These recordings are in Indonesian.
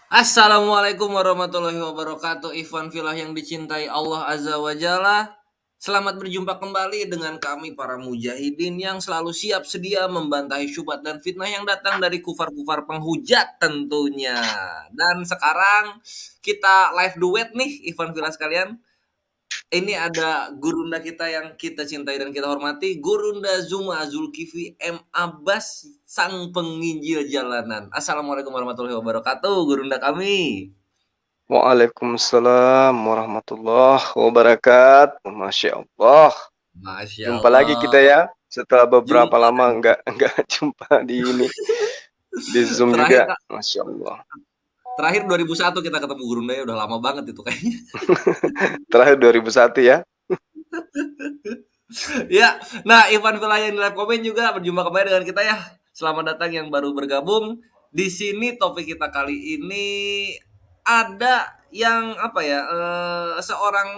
Assalamualaikum warahmatullahi wabarakatuh. Ikhwan fillah yang dicintai Allah Azza wa Jalla. Selamat berjumpa kembali dengan kami para mujahidin yang selalu siap sedia membantahi syubhat dan fitnah yang datang dari kufar-kufar penghujat tentunya. Dan sekarang kita live duet nih Ikhwan fillah sekalian. Ini ada gurunda kita yang kita cintai dan kita hormati, Gurunda Zuma Zulkifli M. Abbas, sang penginjil jalanan. Assalamualaikum warahmatullahi wabarakatuh, gurunda kami. Waalaikumsalam warahmatullahi wabarakatuh. Masya Allah. Masya Jumpa lagi Allah. kita ya. Setelah beberapa Jumpa lama nggak jumpa di Zoom terakhir juga. Kak, Masya Allah. terakhir 2001 kita ketemu gurunda ya, udah lama banget itu kayaknya. Terakhir 2001 ya. Ya, nah Ivan Vilayan di live comment juga berjumpa kembali dengan kita ya. Selamat datang yang baru bergabung. Di sini topik kita kali ini ada yang apa ya? Seorang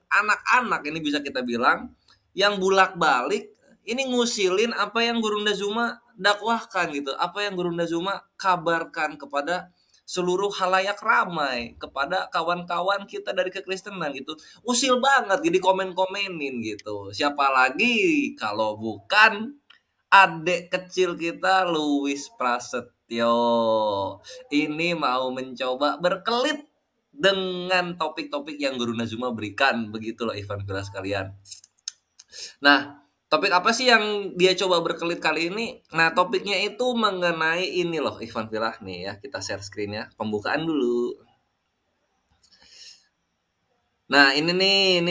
anak-anak ini bisa kita bilang yang bulak-balik ini ngusilin apa yang Gurunda Zuma dakwahkan gitu. Apa yang Gurunda Zuma kabarkan kepada seluruh halayak ramai, kepada kawan-kawan kita dari kekristenan gitu. Usil banget jadi komen-komenin gitu. Siapa lagi kalau bukan adik kecil kita Luis Prasetyo. Ini mau mencoba berkelit dengan topik-topik yang Guru Nazuma berikan. Begitulah Ivan Fira sekalian. Nah, topik apa sih yang dia coba berkelit kali ini? Nah, topiknya itu mengenai ini loh Ivan Fira nih ya. Kita share screen ya. Pembukaan dulu. Nah, ini nih,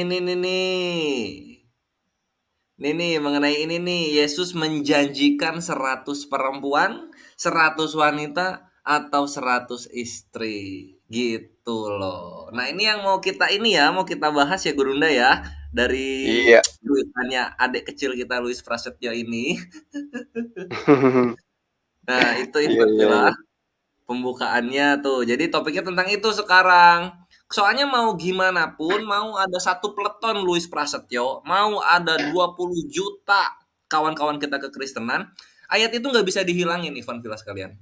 Ini nih mengenai ini nih, Yesus menjanjikan 100 perempuan, 100 wanita, atau 100 istri. Gitu loh. Nah ini yang mau kita ini ya, mau kita bahas ya Gurunda ya. Dari Iya. cuitannya adik kecil kita Luis Prasetyo ini. Nah itu Iya, Ivan iya, Villa iya. pembukaannya tuh. Jadi topiknya tentang itu sekarang. Soalnya mau gimana pun, mau ada satu peleton Luis Prasetyo, mau ada 20 juta kawan-kawan kita kekristenan, ayat itu nggak bisa dihilangin Ivan Villa sekalian.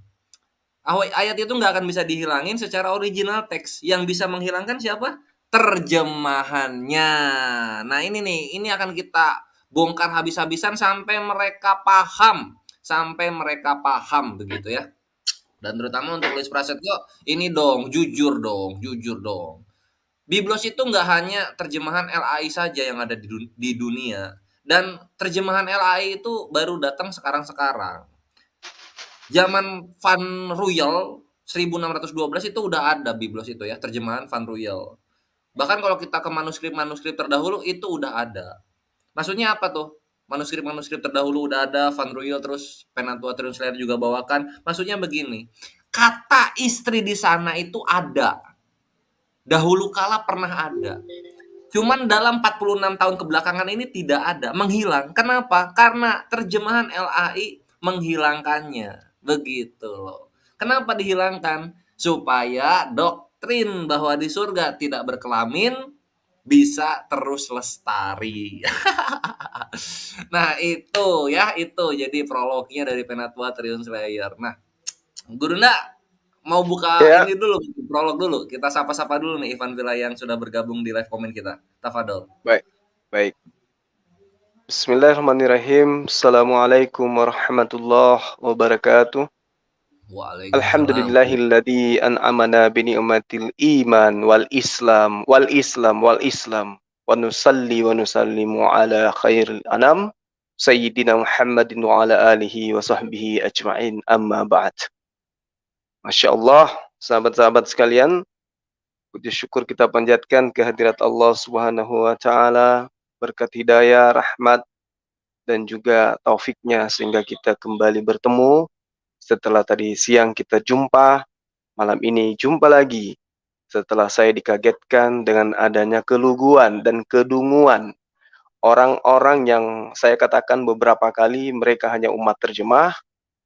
Ayat itu nggak akan bisa dihilangin secara original teks. Yang bisa menghilangkan siapa? Terjemahannya. Nah ini nih, ini akan kita bongkar habis-habisan sampai mereka paham. Sampai mereka paham begitu ya. Dan terutama untuk Luis Prasetyo, ini dong, jujur dong, jujur dong. Biblos itu nggak hanya terjemahan LAI saja yang ada di dunia. Dan terjemahan LAI itu baru datang sekarang-sekarang. Zaman Van Ruyel 1612 itu udah ada Biblos itu ya, terjemahan Van Ruyel. Bahkan kalau kita ke manuskrip-manuskrip terdahulu itu udah ada. Maksudnya apa tuh? Manuskrip-manuskrip terdahulu udah ada, Van Ruyel terus Penatua Translator juga bawakan. Maksudnya begini, kata istri di sana itu ada. Dahulu kala pernah ada. Cuman dalam 46 tahun kebelakangan ini tidak ada, menghilang. Kenapa? Karena terjemahan LAI menghilangkannya. Begitu loh. Kenapa dihilangkan? Supaya doktrin bahwa di surga tidak berkelamin bisa terus lestari. Nah, itu ya, itu jadi prolognya dari Penatua Triun Slayer. Nah, Gurunda mau buka Ya, ini dulu, prolog dulu. Kita sapa-sapa dulu nih Ivan Villa yang sudah bergabung di live komen kita. Tafadol. baik. Baik. Bismillahirrahmanirrahim. Assalamualaikum warahmatullahi wabarakatuh. Waalaikumsalam. Alhamdulillahilladzi an'amana bi ni'matil iman wal islam wa nusalli wa nusallimu ala khairil anam sayyidina Muhammadin wa ala alihi wa sahbihi ajma'in amma ba'd. Masya Allah, sahabat-sahabat sekalian, puji syukur kita panjatkan kehadirat Allah Subhanahu wa taala, berkat hidayah, rahmat dan juga taufiknya sehingga kita kembali bertemu setelah tadi siang kita jumpa. Malam ini jumpa lagi setelah saya dikagetkan dengan adanya keluguan dan kedunguan orang-orang yang saya katakan beberapa kali mereka hanya umat terjemah,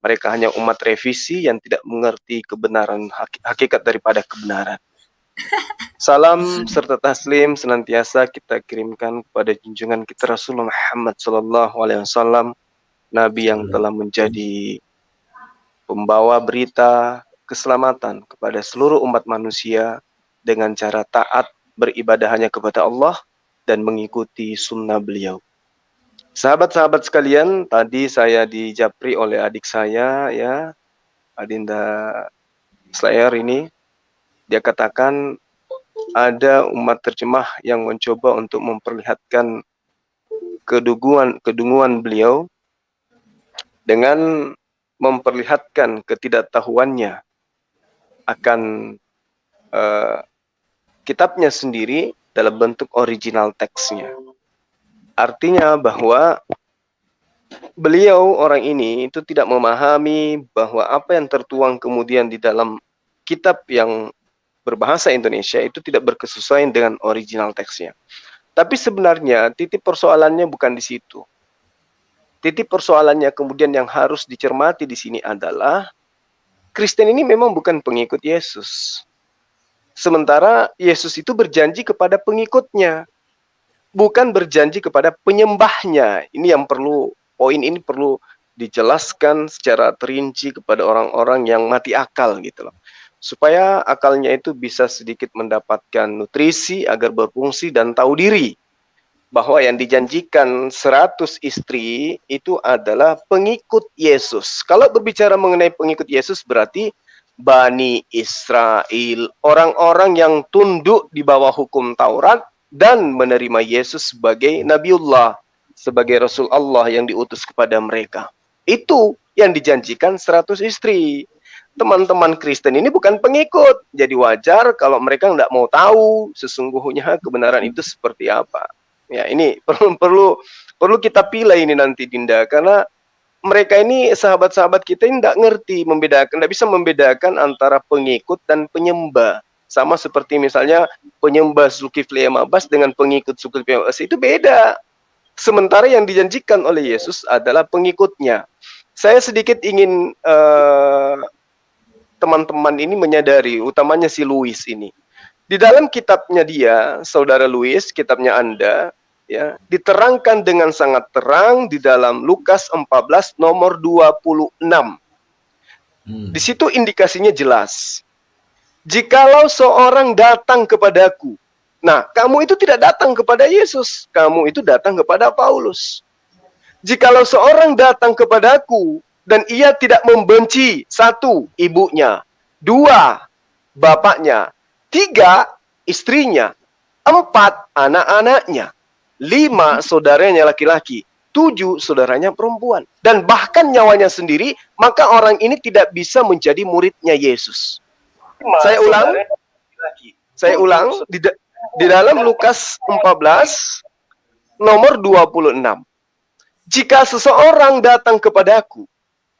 mereka hanya umat revisi yang tidak mengerti kebenaran hakikat daripada kebenaran. Salam serta taslim senantiasa kita kirimkan kepada junjungan kita Rasulullah Muhammad SAW, Nabi yang telah menjadi pembawa berita, keselamatan kepada seluruh umat manusia dengan cara taat beribadah hanya kepada Allah dan mengikuti sunnah beliau. Sahabat-sahabat sekalian, tadi saya dijapri oleh adik saya, ya, Adinda Slayer ini. Dia katakan ada umat terjemah yang mencoba untuk memperlihatkan kedunguan beliau dengan memperlihatkan ketidaktahuannya akan kitabnya sendiri dalam bentuk original teksnya. Artinya bahwa beliau, orang ini, itu tidak memahami bahwa apa yang tertuang kemudian di dalam kitab yang berbahasa Indonesia itu tidak berkesesuaian dengan original teksnya. Tapi sebenarnya titik persoalannya bukan di situ. Titik persoalannya kemudian yang harus dicermati di sini adalah Kristen ini memang bukan pengikut Yesus. Sementara Yesus itu berjanji kepada pengikutnya, bukan berjanji kepada penyembahnya. Ini yang perlu, poin ini perlu dijelaskan secara terinci kepada orang-orang yang mati akal gitu loh. Supaya akalnya itu bisa sedikit mendapatkan nutrisi agar berfungsi dan tahu diri bahwa yang dijanjikan 100 istri itu adalah pengikut Yesus. Kalau berbicara mengenai pengikut Yesus berarti Bani Israel, orang-orang yang tunduk di bawah hukum Taurat dan menerima Yesus sebagai Nabiullah, sebagai Rasul Allah yang diutus kepada mereka. Itu yang dijanjikan 100 istri. Teman-teman Kristen ini bukan pengikut, jadi wajar kalau mereka tidak mau tahu sesungguhnya kebenaran itu seperti apa. Ya, ini perlu kita pilih ini nanti, Dinda, karena mereka ini sahabat-sahabat kita ini tidak ngerti membedakan, tidak bisa membedakan antara pengikut dan penyembah. Sama seperti misalnya penyembah Zulkifli Abbas dengan pengikut Zulkifli Abbas itu beda. Sementara yang dijanjikan oleh Yesus adalah pengikutnya. Saya sedikit ingin teman-teman ini menyadari, utamanya si Louis ini. Di dalam kitabnya dia, saudara Louis, kitabnya Anda, ya, diterangkan dengan sangat terang di dalam Lukas 14 nomor 26. Di situ indikasinya jelas. Jikalau seorang datang kepadaku, nah, kamu itu tidak datang kepada Yesus, kamu itu datang kepada Paulus. Jikalau seorang datang kepadaku dan ia tidak membenci, 1, ibunya, 2, bapaknya, 3, istrinya, 4, anak-anaknya, 5, saudaranya laki-laki, 7, saudaranya perempuan, dan bahkan nyawanya sendiri, maka orang ini tidak bisa menjadi muridnya Yesus. Saya ulang, di dalam Lukas 14 nomor 26. Jika seseorang datang kepadaku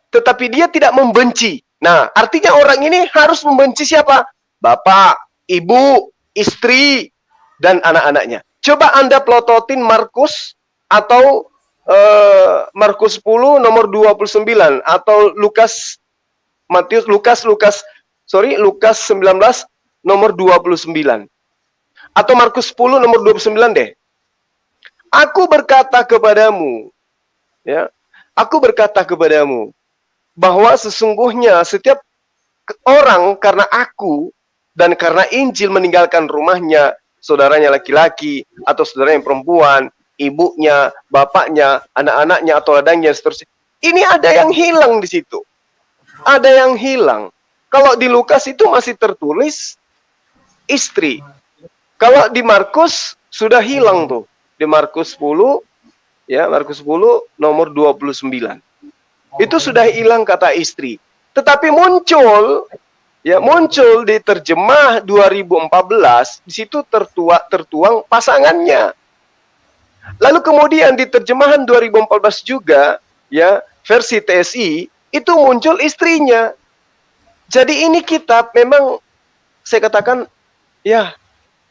tetapi dia tidak membenci. Nah, artinya orang ini harus membenci siapa? Bapak, ibu, istri, dan anak-anaknya. Coba Anda pelototin Markus atau Markus 10 nomor 29 atau Lukas 19 nomor 29. Atau Markus 10 nomor 29 deh. Aku berkata kepadamu, ya, aku berkata kepadamu bahwa sesungguhnya setiap orang karena aku dan karena Injil meninggalkan rumahnya, saudaranya laki-laki atau saudaranya perempuan, ibunya, bapaknya, anak-anaknya atau ladangnya seterusnya. Ini ada yang hilang di situ. Ada yang hilang. Kalau di Lukas itu masih tertulis istri. Kalau di Markus sudah hilang tuh. Di Markus 10, ya, Markus 10 nomor 29. Itu sudah hilang kata istri. Tetapi muncul di terjemah 2014, di situ tertuang pasangannya. Lalu kemudian di terjemahan 2014 juga, ya, versi TSI, itu muncul istrinya. Jadi ini kitab memang saya katakan, ya,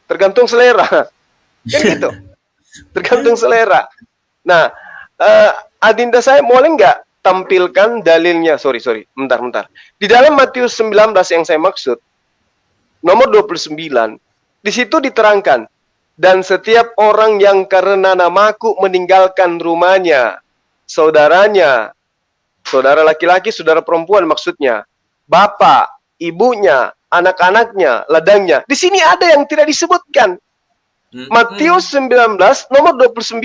tergantung selera. Kan gitu. Tergantung selera. Nah, Adinda saya boleh nggak tampilkan dalilnya? Sorry. Bentar. Di dalam Matius 19 yang saya maksud, nomor 29, di situ diterangkan, dan setiap orang yang karena namaku meninggalkan rumahnya, saudaranya, saudara laki-laki, saudara perempuan maksudnya, bapak, ibunya, anak-anaknya, ladangnya. Di sini ada yang tidak disebutkan. Matius 19 nomor 29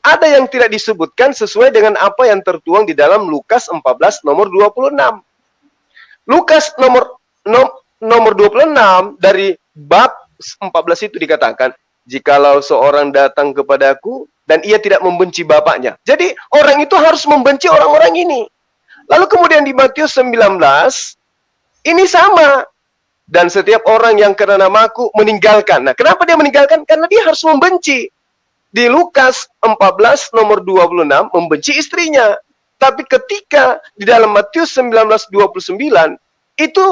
ada yang tidak disebutkan sesuai dengan apa yang tertuang di dalam Lukas 14 nomor 26. Lukas nomor 26 dari bab 14 itu dikatakan, jikalau seorang datang kepadaku dan ia tidak membenci bapaknya. Jadi orang itu harus membenci orang-orang ini. Lalu kemudian di Matius 19 ini sama. Dan setiap orang yang karena namaku meninggalkan. Nah, kenapa dia meninggalkan? Karena dia harus membenci. Di Lukas 14 nomor 26 membenci istrinya. Tapi ketika di dalam Matius 19:29 itu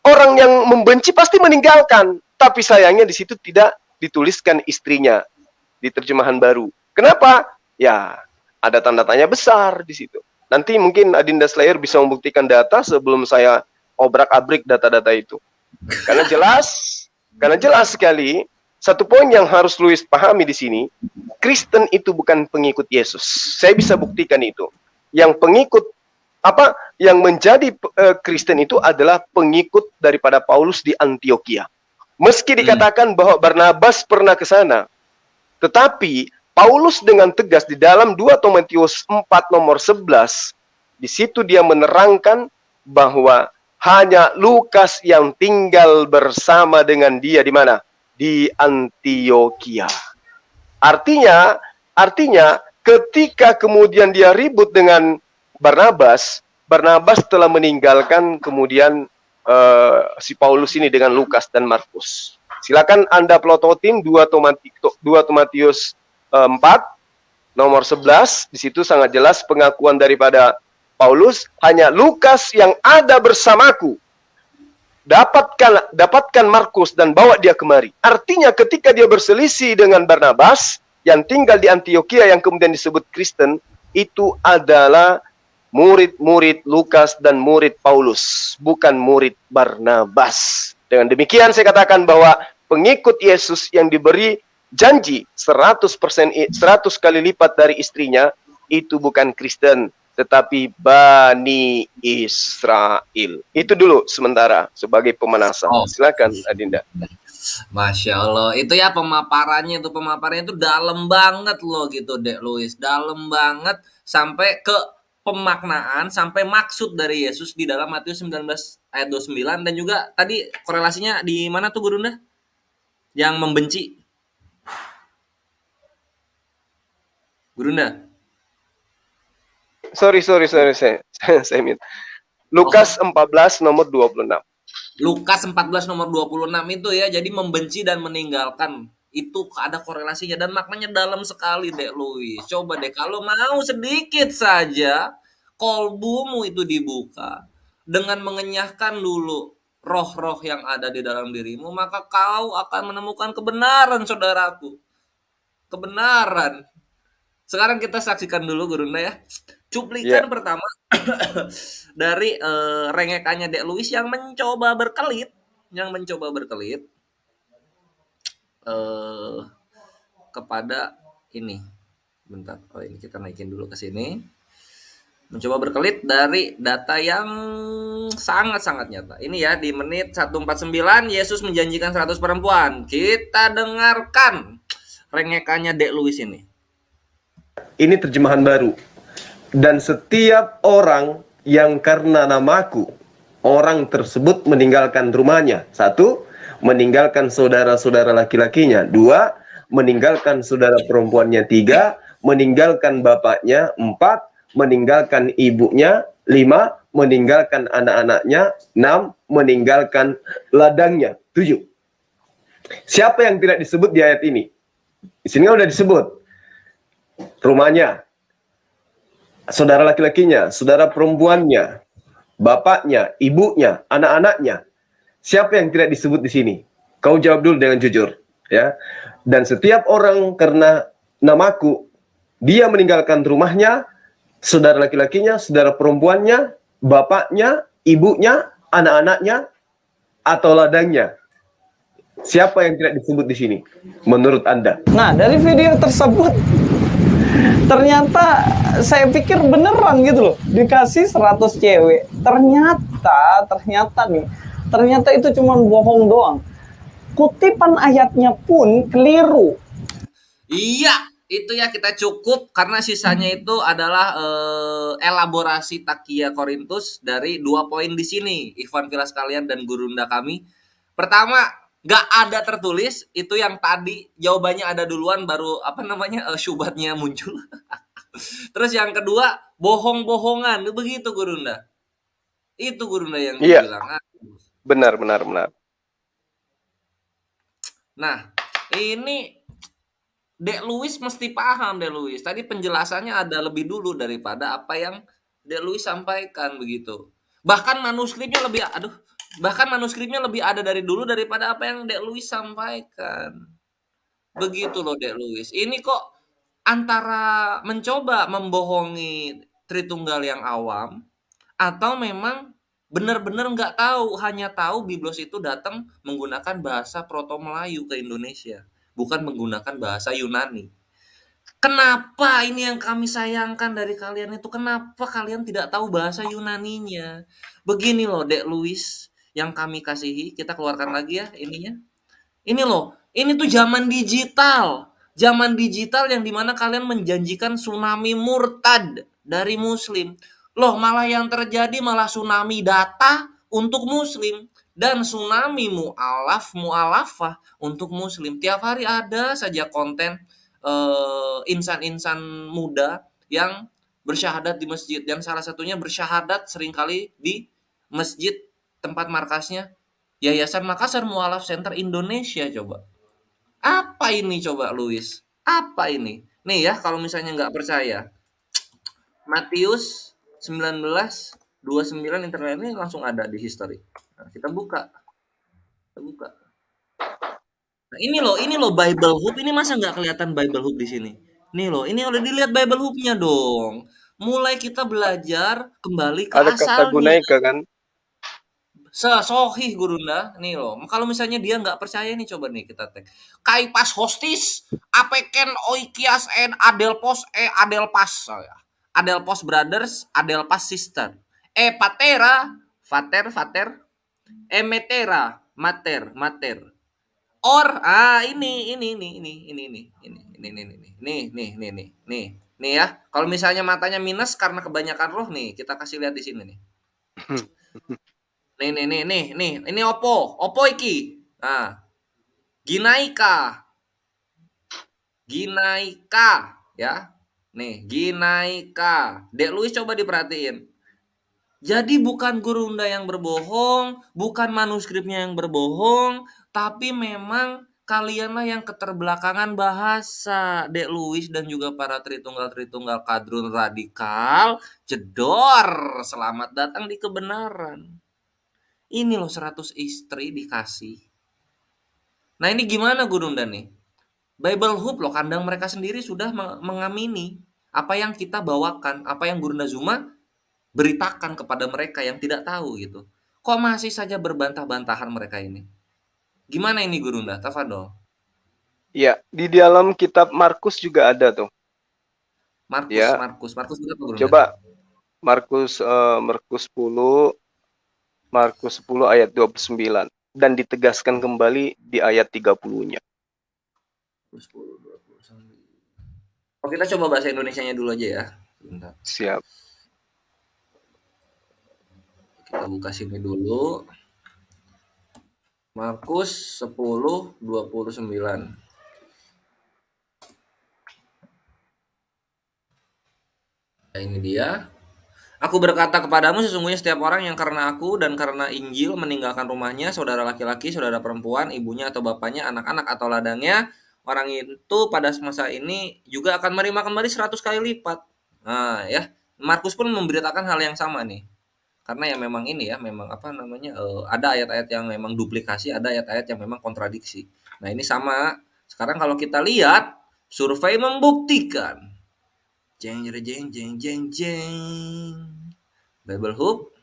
orang yang membenci pasti meninggalkan. Tapi sayangnya di situ tidak dituliskan istrinya di terjemahan baru. Kenapa? Ya, ada tanda tanya besar di situ. Nanti mungkin Adinda Slayer bisa membuktikan data sebelum saya obrak-abrik data-data itu. Karena jelas sekali, satu poin yang harus Louis pahami di sini, Kristen itu bukan pengikut Yesus. Saya bisa buktikan itu. Yang pengikut yang menjadi Kristen itu adalah pengikut daripada Paulus di Antioquia. Meski dikatakan bahwa Barnabas pernah ke sana, tetapi Paulus dengan tegas di dalam 2 Timotius 4 nomor 11, di situ dia menerangkan bahwa hanya Lukas yang tinggal bersama dengan dia di mana? Di Antioquia. Artinya ketika kemudian dia ribut dengan Barnabas telah meninggalkan kemudian si Paulus ini dengan Lukas dan Markus. Silakan Anda plototin 2 Timotius 4 nomor 11, di situ sangat jelas pengakuan daripada Paulus, hanya Lukas yang ada bersamaku. Dapatkan Markus dan bawa dia kemari. Artinya ketika dia berselisih dengan Barnabas yang tinggal di Antioquia yang kemudian disebut Kristen, itu adalah murid-murid Lukas dan murid Paulus, bukan murid Barnabas. Dengan demikian saya katakan bahwa pengikut Yesus yang diberi janji 100% 100 kali lipat dari istrinya itu bukan Kristen, tetapi Bani Israel. Itu dulu sementara sebagai pemanasan. Silakan Adinda. Masya Allah, itu ya pemaparannya itu dalam banget loh gitu Dek Louis, dalam banget sampai ke pemaknaan, sampai maksud dari Yesus di dalam Matius 19 ayat 29 dan juga tadi korelasinya di mana tuh Gurunda? Yang membenci. Gurunda. Sorry, saya minta. Lukas 14 nomor 26. Lukas 14 nomor 26 itu ya, jadi membenci dan meninggalkan. Itu ada korelasinya dan maknanya dalam sekali Dek Louis. Coba deh kalau mau sedikit saja kolbumu itu dibuka dengan mengenyahkan dulu roh-roh yang ada di dalam dirimu, maka kau akan menemukan kebenaran saudaraku. Kebenaran. Sekarang kita saksikan dulu Gurunda ya. Cuplikan pertama dari rengekannya Dek Louis yang mencoba berkelit kepada ini. Bentar. Oh, ini kita naikin dulu ke sini. Mencoba berkelit dari data yang sangat-sangat nyata. Ini ya di menit 149 Yesus menjanjikan 100 perempuan. Kita dengarkan rengekannya Dek Louis ini. Ini terjemahan baru. Dan setiap orang yang karena namaku, orang tersebut meninggalkan rumahnya. 1, meninggalkan saudara-saudara laki-lakinya. 2, meninggalkan saudara perempuannya. 3, meninggalkan bapaknya. 4, meninggalkan ibunya. 5, meninggalkan anak-anaknya. 6, meninggalkan ladangnya. 7. Siapa yang tidak disebut di ayat ini? Di sini sudah disebut. Rumahnya, saudara laki-lakinya, saudara perempuannya, bapaknya, ibunya, anak-anaknya. Siapa yang tidak disebut di sini? Kau jawab dulu dengan jujur, ya. Dan setiap orang karena namaku, dia meninggalkan rumahnya, saudara laki-lakinya, saudara perempuannya, bapaknya, ibunya, anak-anaknya, atau ladangnya. Siapa yang tidak disebut di sini menurut Anda? Nah, dari video tersebut ternyata saya pikir beneran gitu loh, dikasih 100 cewek. Ternyata nih Ternyata itu cuma bohong doang. Kutipan ayatnya pun keliru. Iya, itu ya kita cukup karena sisanya itu adalah elaborasi Takia Korintus dari 2 poin di sini, Ikhwan Fillah sekalian dan gurunda kami. Pertama, nggak ada tertulis, itu yang tadi jawabannya ada duluan baru syubhatnya muncul. Terus yang kedua, bohong-bohongan, begitu gurunda. Itu gurunda yang Iya, dibilang. benar. Nah, ini Dek Luis mesti paham Dek Luis. Tadi penjelasannya ada lebih dulu daripada apa yang Dek Luis sampaikan begitu. Bahkan manuskripnya lebih ada dari dulu daripada apa yang Dek Luis sampaikan. Begitu loh Dek Luis. Ini kok antara mencoba membohongi Tritunggal yang awam atau memang benar-benar nggak tahu, hanya tahu Biblos itu datang menggunakan bahasa Proto Melayu ke Indonesia, bukan menggunakan bahasa Yunani. Kenapa ini yang kami sayangkan dari kalian itu, kenapa kalian tidak tahu bahasa Yunaninya? Begini loh Dek Luis, yang kami kasihi, kita keluarkan lagi ya ininya. Ini loh, ini tuh zaman digital. Zaman digital yang dimana kalian menjanjikan tsunami murtad dari muslim. Loh, malah yang terjadi malah tsunami data untuk muslim. Dan tsunami mu'alafah untuk muslim. Tiap hari ada saja konten insan-insan muda yang bersyahadat di masjid. Dan salah satunya bersyahadat seringkali di masjid tempat markasnya Yayasan Makassar Mualaf Center Indonesia coba. Apa ini coba Luis? Apa ini? Nih ya kalau misalnya nggak percaya. Matius 19:29 internet ini langsung ada di history. Nah, kita buka. Nah, ini loh Bible Hub. Ini masa nggak kelihatan Bible Hub di sini? Nih loh, ini udah dilihat Bible Hub-nya dong. Mulai kita belajar kembali ke Ada kata asalnya. gunaika kan? Sohih gurunda nih loh. Kalau misalnya dia nggak percaya nih coba nih kita tag. Kaipas hostis apeken oikias en adelpos adelpas Adelpos brothers adelpas sister. Patera fater metera mater. Nih ya. Kalau misalnya matanya minus karena kebanyakan roh nih, kita kasih lihat di sini nih. Nih. Ini Oppo iki. Nah, Ginaika ya. Nih, Ginaika. Dek Luis coba diperhatiin. Jadi bukan gurunda yang berbohong, bukan manuskripnya yang berbohong, tapi memang kalianlah yang keterbelakangan bahasa, Dek Luis dan juga para Tritunggal kadrun radikal. Jedor, selamat datang di kebenaran. Ini loh 100 istri dikasih. Nah ini gimana Gurunda nih? Bible Hub loh, kandang mereka sendiri sudah mengamini apa yang kita bawakan, apa yang Gurunda Zuma beritakan kepada mereka yang tidak tahu gitu. Kok masih saja berbantah-bantahan mereka ini? Gimana ini Gurunda? Tafadol. Iya, di dalam kitab Markus juga ada tuh. Markus berapa Gurunda? Coba Markus 10 ayat 29 dan ditegaskan kembali di ayat 30-nya. Oh, kita coba bahasa Indonesianya dulu aja ya. Bentar. Siap. Kita buka sini dulu. Markus 10:29. Nah, ini dia. Aku berkata kepadamu sesungguhnya setiap orang yang karena aku dan karena Injil meninggalkan rumahnya, saudara laki-laki, saudara perempuan, ibunya atau bapaknya, anak-anak atau ladangnya, orang itu pada masa ini juga akan menerima kembali 100 kali lipat. Nah, ya. Markus pun memberitakan hal yang sama nih. Karena ya memang ini ya, memang ada ayat-ayat yang memang duplikasi, ada ayat-ayat yang memang kontradiksi. Nah, ini sama. Sekarang kalau kita lihat, survei membuktikan jeng. Bible Hub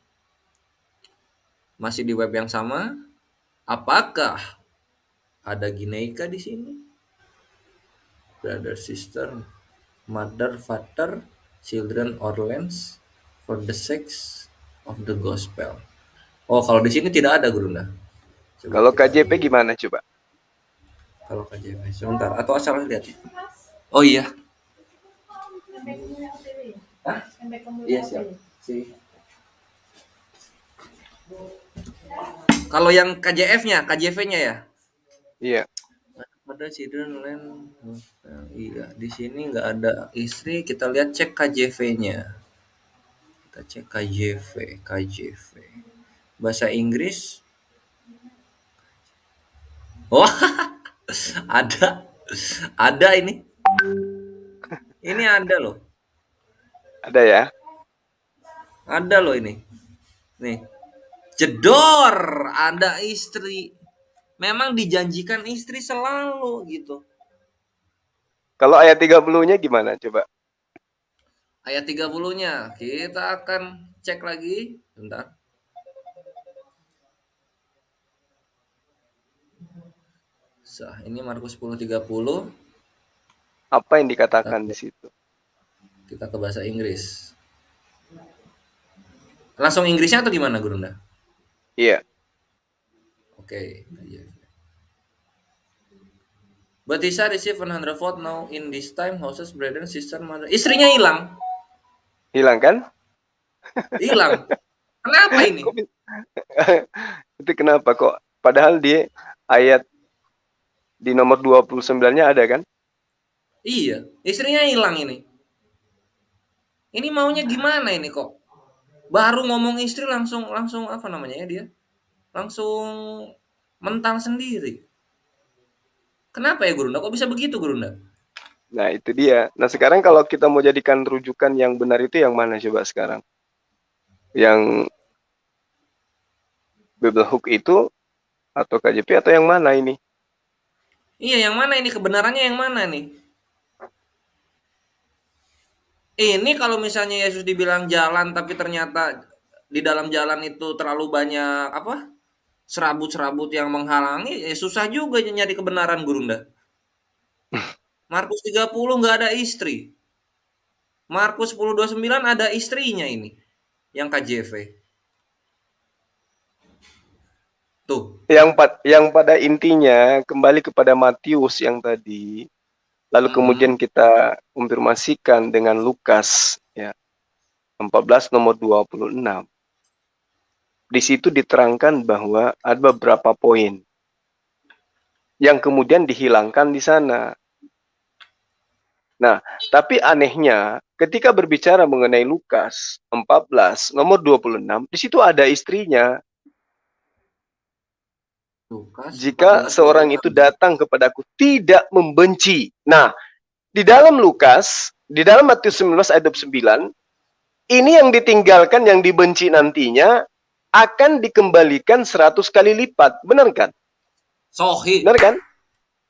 masih di web yang sama. Apakah ada Gineika di sini? Brother, sister, mother, father, children or lands for the sake of the gospel. Oh, kalau di sini tidak ada Gurunda. Coba Kalau kita KJP lihat. gimana coba? Kalau KJP sebentar atau asal lihat. Oh iya. Hah? Iya siap. Kalau yang KJF-nya, KJV-nya ya? Iya. Pada children land. Iya, di sini nggak ada istri. Kita lihat cek KJV-nya. Kita cek KJV. Bahasa Inggris. Wah, ada. Ada ini. Ini ada loh. Ada ya? Ada loh ini. Nih. Jedor, ada istri. Memang dijanjikan istri selalu gitu. Kalau ayat 30-nya gimana coba? Ayat 30-nya kita akan cek lagi. Bentar. Ini Markus 10:30. Apa yang dikatakan di situ? Kita ke bahasa Inggris. Langsung Inggrisnya atau gimana, Gurunda? Iya. Oke. But Isa received 100-fold now in this time houses, brethren, sister, mother. Istrinya hilang. Hilang kan? Hilang. Kenapa ini? Itu kenapa kok? Padahal di ayat di nomor 29-nya ada kan? Iya, istrinya hilang ini. Ini maunya gimana ini kok? Baru ngomong istri langsung apa namanya ya dia? Langsung mental sendiri. Kenapa ya Gurunda? Kok bisa begitu Gurunda? Nah itu dia. Nah sekarang kalau kita mau jadikan rujukan yang benar itu yang mana coba sekarang? Yang Bible Hook itu atau KJP atau yang mana ini? Iya, yang mana ini? Kebenarannya yang mana nih? Ini kalau misalnya Yesus dibilang jalan tapi ternyata di dalam jalan itu terlalu banyak apa? Serabut-serabut yang menghalangi, susah juga nyari kebenaran Gurunda. Markus 30 nggak ada istri. Markus 10:29 ada istrinya ini. Yang KJV. Tuh. Yang pada intinya kembali kepada Matius yang tadi. Lalu kemudian kita konfirmasikan dengan Lukas ya. 14 nomor 26. Di situ diterangkan bahwa ada beberapa poin yang kemudian dihilangkan di sana. Nah, tapi anehnya ketika berbicara mengenai Lukas 14 nomor 26, di situ ada istrinya. Lukas Jika 14, seorang itu datang kepadaku tidak membenci. Nah, di dalam Lukas, di dalam Matius 19 ayat 29, ini yang ditinggalkan, yang dibenci nantinya akan dikembalikan 100 kali lipat. Benar kan? Sohi. Benar kan?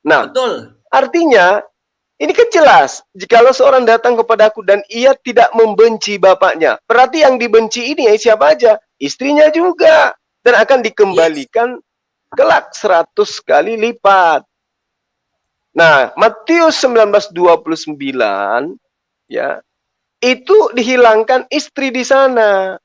Nah, betul. Artinya, ini kan jelas. Jikalau seorang datang kepadaku dan ia tidak membenci bapaknya, berarti yang dibenci ini siapa aja? Istrinya juga. Dan akan dikembalikan kelak 100 kali lipat. Nah, Matius 19:29 ya. Itu dihilangkan istri di sana.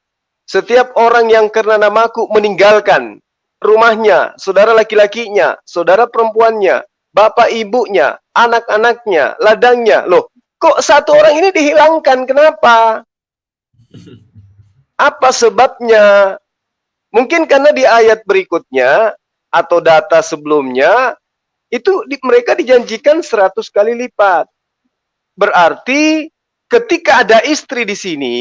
Setiap orang yang karena namaku meninggalkan rumahnya, saudara laki-lakinya, saudara perempuannya, bapak ibunya, anak-anaknya, ladangnya. Loh, kok satu orang ini dihilangkan? Kenapa? Apa sebabnya? Mungkin karena di ayat berikutnya atau data sebelumnya itu mereka dijanjikan 100 kali lipat. Berarti ketika ada istri di sini,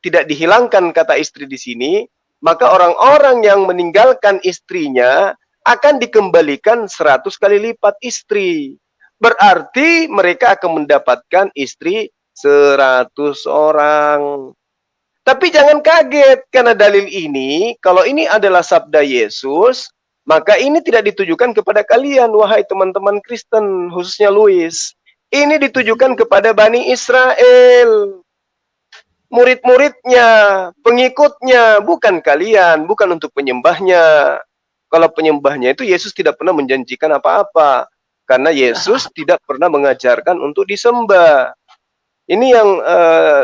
tidak dihilangkan kata istri di sini, maka orang-orang yang meninggalkan istrinya akan dikembalikan 100 kali lipat istri. Berarti mereka akan mendapatkan istri 100 orang. Tapi jangan kaget, karena dalil ini, kalau ini adalah sabda Yesus, maka ini tidak ditujukan kepada kalian, wahai teman-teman Kristen, khususnya Louis. Ini ditujukan kepada Bani Israel. Murid-muridnya, pengikutnya, bukan kalian, bukan untuk penyembahnya. Kalau penyembahnya itu Yesus tidak pernah menjanjikan apa-apa. Karena Yesus tidak pernah mengajarkan untuk disembah. Ini yang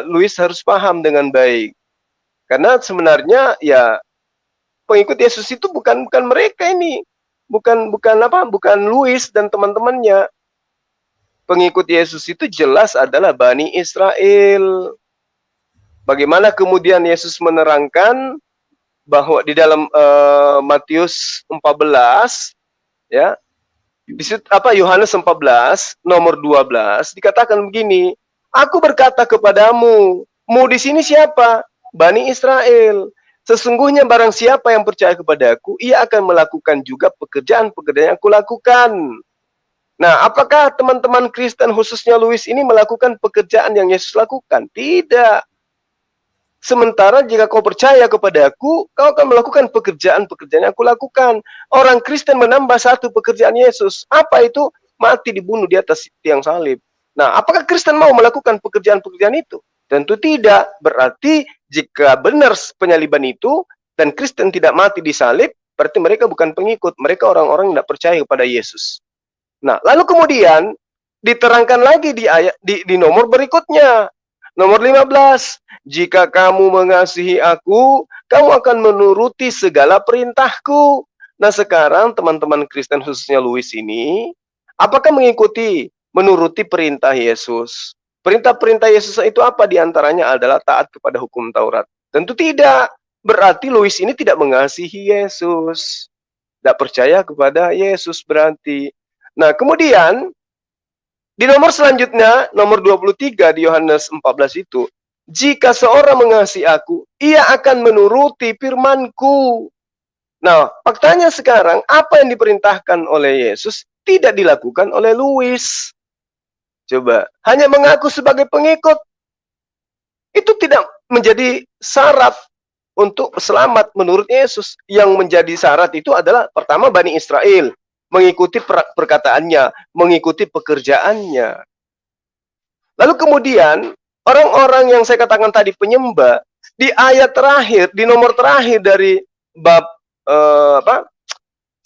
Louis harus paham dengan baik. Karena sebenarnya ya pengikut Yesus itu bukan mereka ini. Bukan Louis dan teman-temannya. Pengikut Yesus itu jelas adalah Bani Israel. Bagaimana kemudian Yesus menerangkan bahwa di dalam Matius 14 ya, di situ Yohanes 14 nomor 12 dikatakan begini, aku berkata kepadamu, mu di sini siapa? Bani Israel. Sesungguhnya barang siapa yang percaya kepadaku, ia akan melakukan juga pekerjaan-pekerjaan yang aku lakukan. Nah, apakah teman-teman Kristen khususnya Louis ini melakukan pekerjaan yang Yesus lakukan? Tidak. Sementara jika kau percaya kepadaku, kau akan melakukan pekerjaan-pekerjaan yang aku lakukan. Orang Kristen menambah satu pekerjaan Yesus. Apa itu? Mati dibunuh di atas tiang salib. Nah, apakah Kristen mau melakukan pekerjaan-pekerjaan itu? Tentu tidak. Berarti jika benar penyaliban itu, dan Kristen tidak mati di salib, berarti mereka bukan pengikut. Mereka orang-orang yang tidak percaya kepada Yesus. Nah, lalu kemudian diterangkan lagi di nomor berikutnya. Nomor 15, jika kamu mengasihi aku, kamu akan menuruti segala perintahku. Nah, sekarang teman-teman Kristen khususnya Louis ini, apakah menuruti perintah Yesus? Perintah-perintah Yesus itu apa? Di antaranya adalah taat kepada hukum Taurat. Tentu tidak. Berarti Louis ini tidak mengasihi Yesus. Tidak percaya kepada Yesus berarti. Nah, kemudian di nomor selanjutnya, nomor 23 di Yohanes 14 itu, jika seorang mengasihi aku, ia akan menuruti firman-Ku. Nah, faktanya sekarang, apa yang diperintahkan oleh Yesus tidak dilakukan oleh Louis. Coba, hanya mengaku sebagai pengikut. Itu tidak menjadi syarat untuk selamat menurut Yesus. Yang menjadi syarat itu adalah pertama Bani Israel. Mengikuti perkataannya, mengikuti pekerjaannya. Lalu kemudian, orang-orang yang saya katakan tadi penyembah, di ayat terakhir, di nomor terakhir dari bab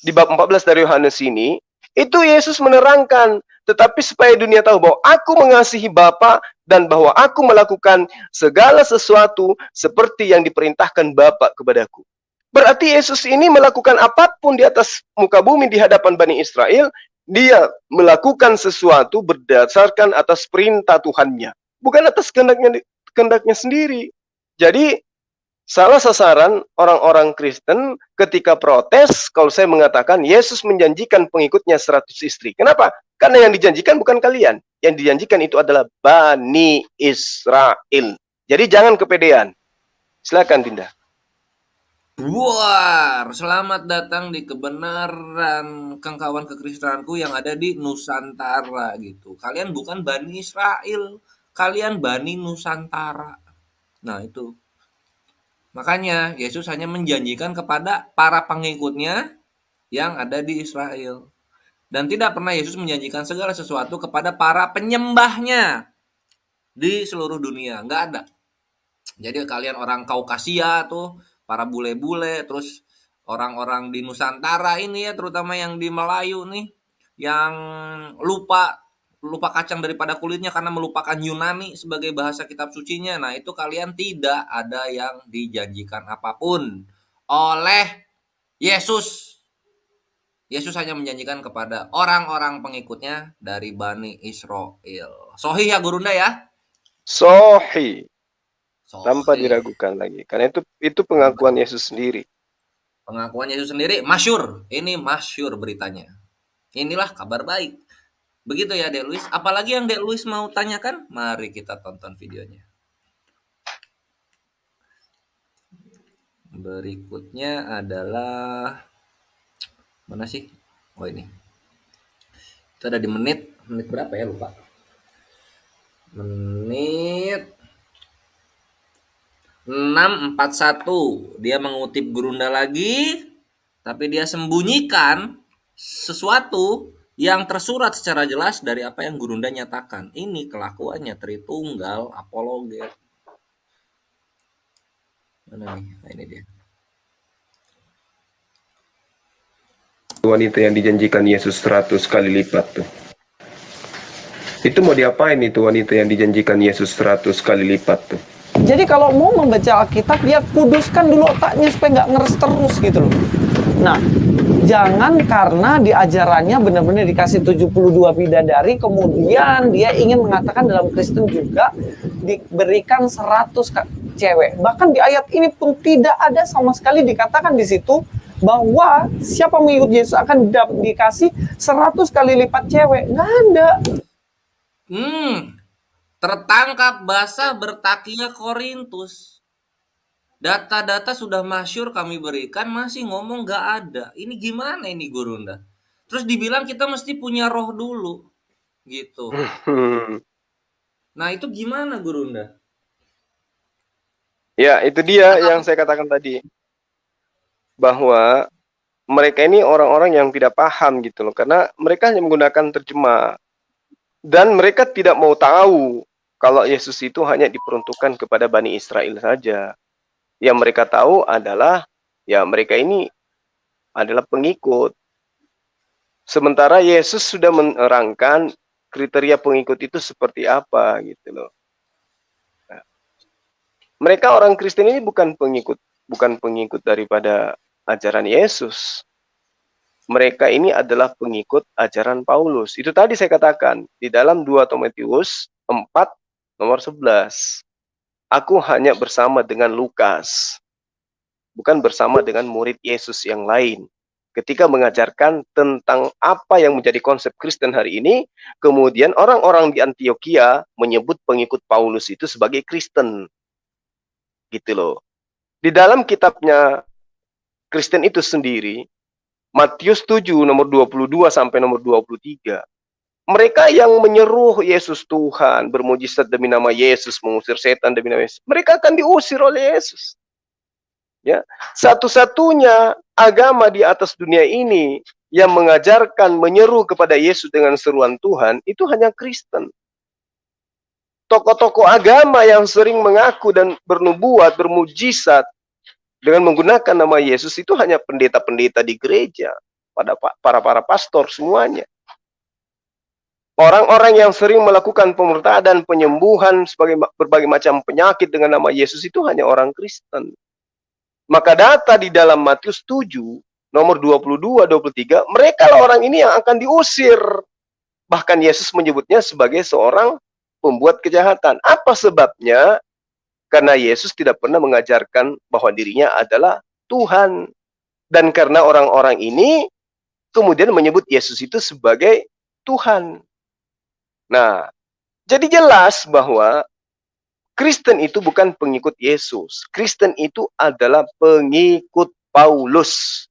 di bab 14 dari Yohanes ini, itu Yesus menerangkan, tetapi supaya dunia tahu bahwa aku mengasihi Bapa dan bahwa aku melakukan segala sesuatu seperti yang diperintahkan Bapa kepadaku. Berarti Yesus ini melakukan apapun di atas muka bumi di hadapan Bani Israel, dia melakukan sesuatu berdasarkan atas perintah Tuhannya, bukan atas kehendaknya sendiri. Jadi, salah sasaran orang-orang Kristen ketika protes, kalau saya mengatakan Yesus menjanjikan pengikutnya 100 istri. Kenapa? Karena yang dijanjikan bukan kalian. Yang dijanjikan itu adalah Bani Israel. Jadi jangan kepedean. Silakan Dinda. Buar, selamat datang di kebenaran kawan kekristenanku yang ada di Nusantara gitu. Kalian bukan Bani Israel, kalian Bani Nusantara. Nah itu. Makanya Yesus hanya menjanjikan kepada para pengikutnya yang ada di Israel. Dan tidak pernah Yesus menjanjikan segala sesuatu kepada para penyembahnya di seluruh dunia. Nggak ada. Jadi kalian orang Kaukasia tuh, para bule-bule, terus orang-orang di Nusantara ini ya, terutama yang di Melayu nih, yang lupa kacang daripada kulitnya karena melupakan Yunani sebagai bahasa kitab sucinya. Nah, itu kalian tidak ada yang dijanjikan apapun oleh Yesus. Yesus hanya menjanjikan kepada orang-orang pengikutnya dari Bani Israel. Sohih ya Gurunda ya? Sohi. Tanpa Sohih. diragukan lagi. Karena itu pengakuan Yesus sendiri. Pengakuan Yesus sendiri masyhur. Ini masyhur beritanya. Inilah kabar baik. Begitu ya Dek Luis. Apalagi yang Dek Luis mau tanyakan? Mari kita tonton videonya. Berikutnya adalah mana sih? Oh ini. Itu ada di menit berapa ya lupa. Menit 6:41. Dia mengutip Gurunda lagi, tapi dia sembunyikan sesuatu yang tersurat secara jelas dari apa yang Gurunda nyatakan. Ini kelakuannya Tritunggal apologet. Mana nih? Nah, ini dia. Wanita yang dijanjikan Yesus 100 kali lipat tuh. Itu mau diapain itu wanita yang dijanjikan Yesus 100 kali lipat tuh? Jadi kalau mau membaca Alkitab, dia kuduskan dulu otaknya supaya nggak ngeres terus gitu loh. Nah, jangan karena di ajarannya benar-benar dikasih 72 bidadari, kemudian dia ingin mengatakan dalam Kristen juga diberikan 100 cewek. Bahkan di ayat ini pun tidak ada sama sekali dikatakan di situ bahwa siapa mengikut Yesus akan dikasih 100 kali lipat cewek. Nggak ada. Tertangkap basah bertakia Korintus. Data-data sudah masyhur kami berikan, masih ngomong nggak ada. Ini gimana ini Gurunda? Terus dibilang kita mesti punya roh dulu, gitu. Nah itu gimana Gurunda? Ya, itu dia yang saya katakan tadi. Bahwa mereka ini orang-orang yang tidak paham gitu loh. Karena mereka hanya menggunakan terjemah. Dan mereka tidak mau tahu kalau Yesus itu hanya diperuntukkan kepada Bani Israel saja. Yang mereka tahu adalah, ya mereka ini adalah pengikut. Sementara Yesus sudah menerangkan kriteria pengikut itu seperti apa gitu loh. Nah, mereka orang Kristen ini bukan pengikut daripada ajaran Yesus. Mereka ini adalah pengikut ajaran Paulus. Itu tadi saya katakan di dalam 2 Timotius 4 nomor 11. Aku hanya bersama dengan Lukas, bukan bersama dengan murid Yesus yang lain. Ketika mengajarkan tentang apa yang menjadi konsep Kristen hari ini, kemudian orang-orang di Antioquia menyebut pengikut Paulus itu sebagai Kristen. Gitu loh. Di dalam kitabnya Kristen itu sendiri, Matius 7 nomor 22 sampai nomor 23. Mereka yang menyeru Yesus Tuhan, bermujizat demi nama Yesus, mengusir setan demi nama Yesus, mereka akan diusir oleh Yesus. Ya, satu-satunya agama di atas dunia ini yang mengajarkan menyeru kepada Yesus dengan seruan Tuhan itu hanya Kristen. Tokoh-tokoh agama yang sering mengaku dan bernubuat, bermujizat dengan menggunakan nama Yesus itu hanya pendeta-pendeta di gereja, para pastor semuanya. Orang-orang yang sering melakukan pemurtadan, penyembuhan, berbagai macam penyakit dengan nama Yesus itu hanya orang Kristen. Maka data di dalam Matius 7, nomor 22, 23, mereka lah orang ini yang akan diusir. Bahkan Yesus menyebutnya sebagai seorang pembuat kejahatan. Apa sebabnya? Karena Yesus tidak pernah mengajarkan bahwa dirinya adalah Tuhan. Dan karena orang-orang ini kemudian menyebut Yesus itu sebagai Tuhan. Nah, jadi jelas bahwa Kristen itu bukan pengikut Yesus. Kristen itu adalah pengikut Paulus.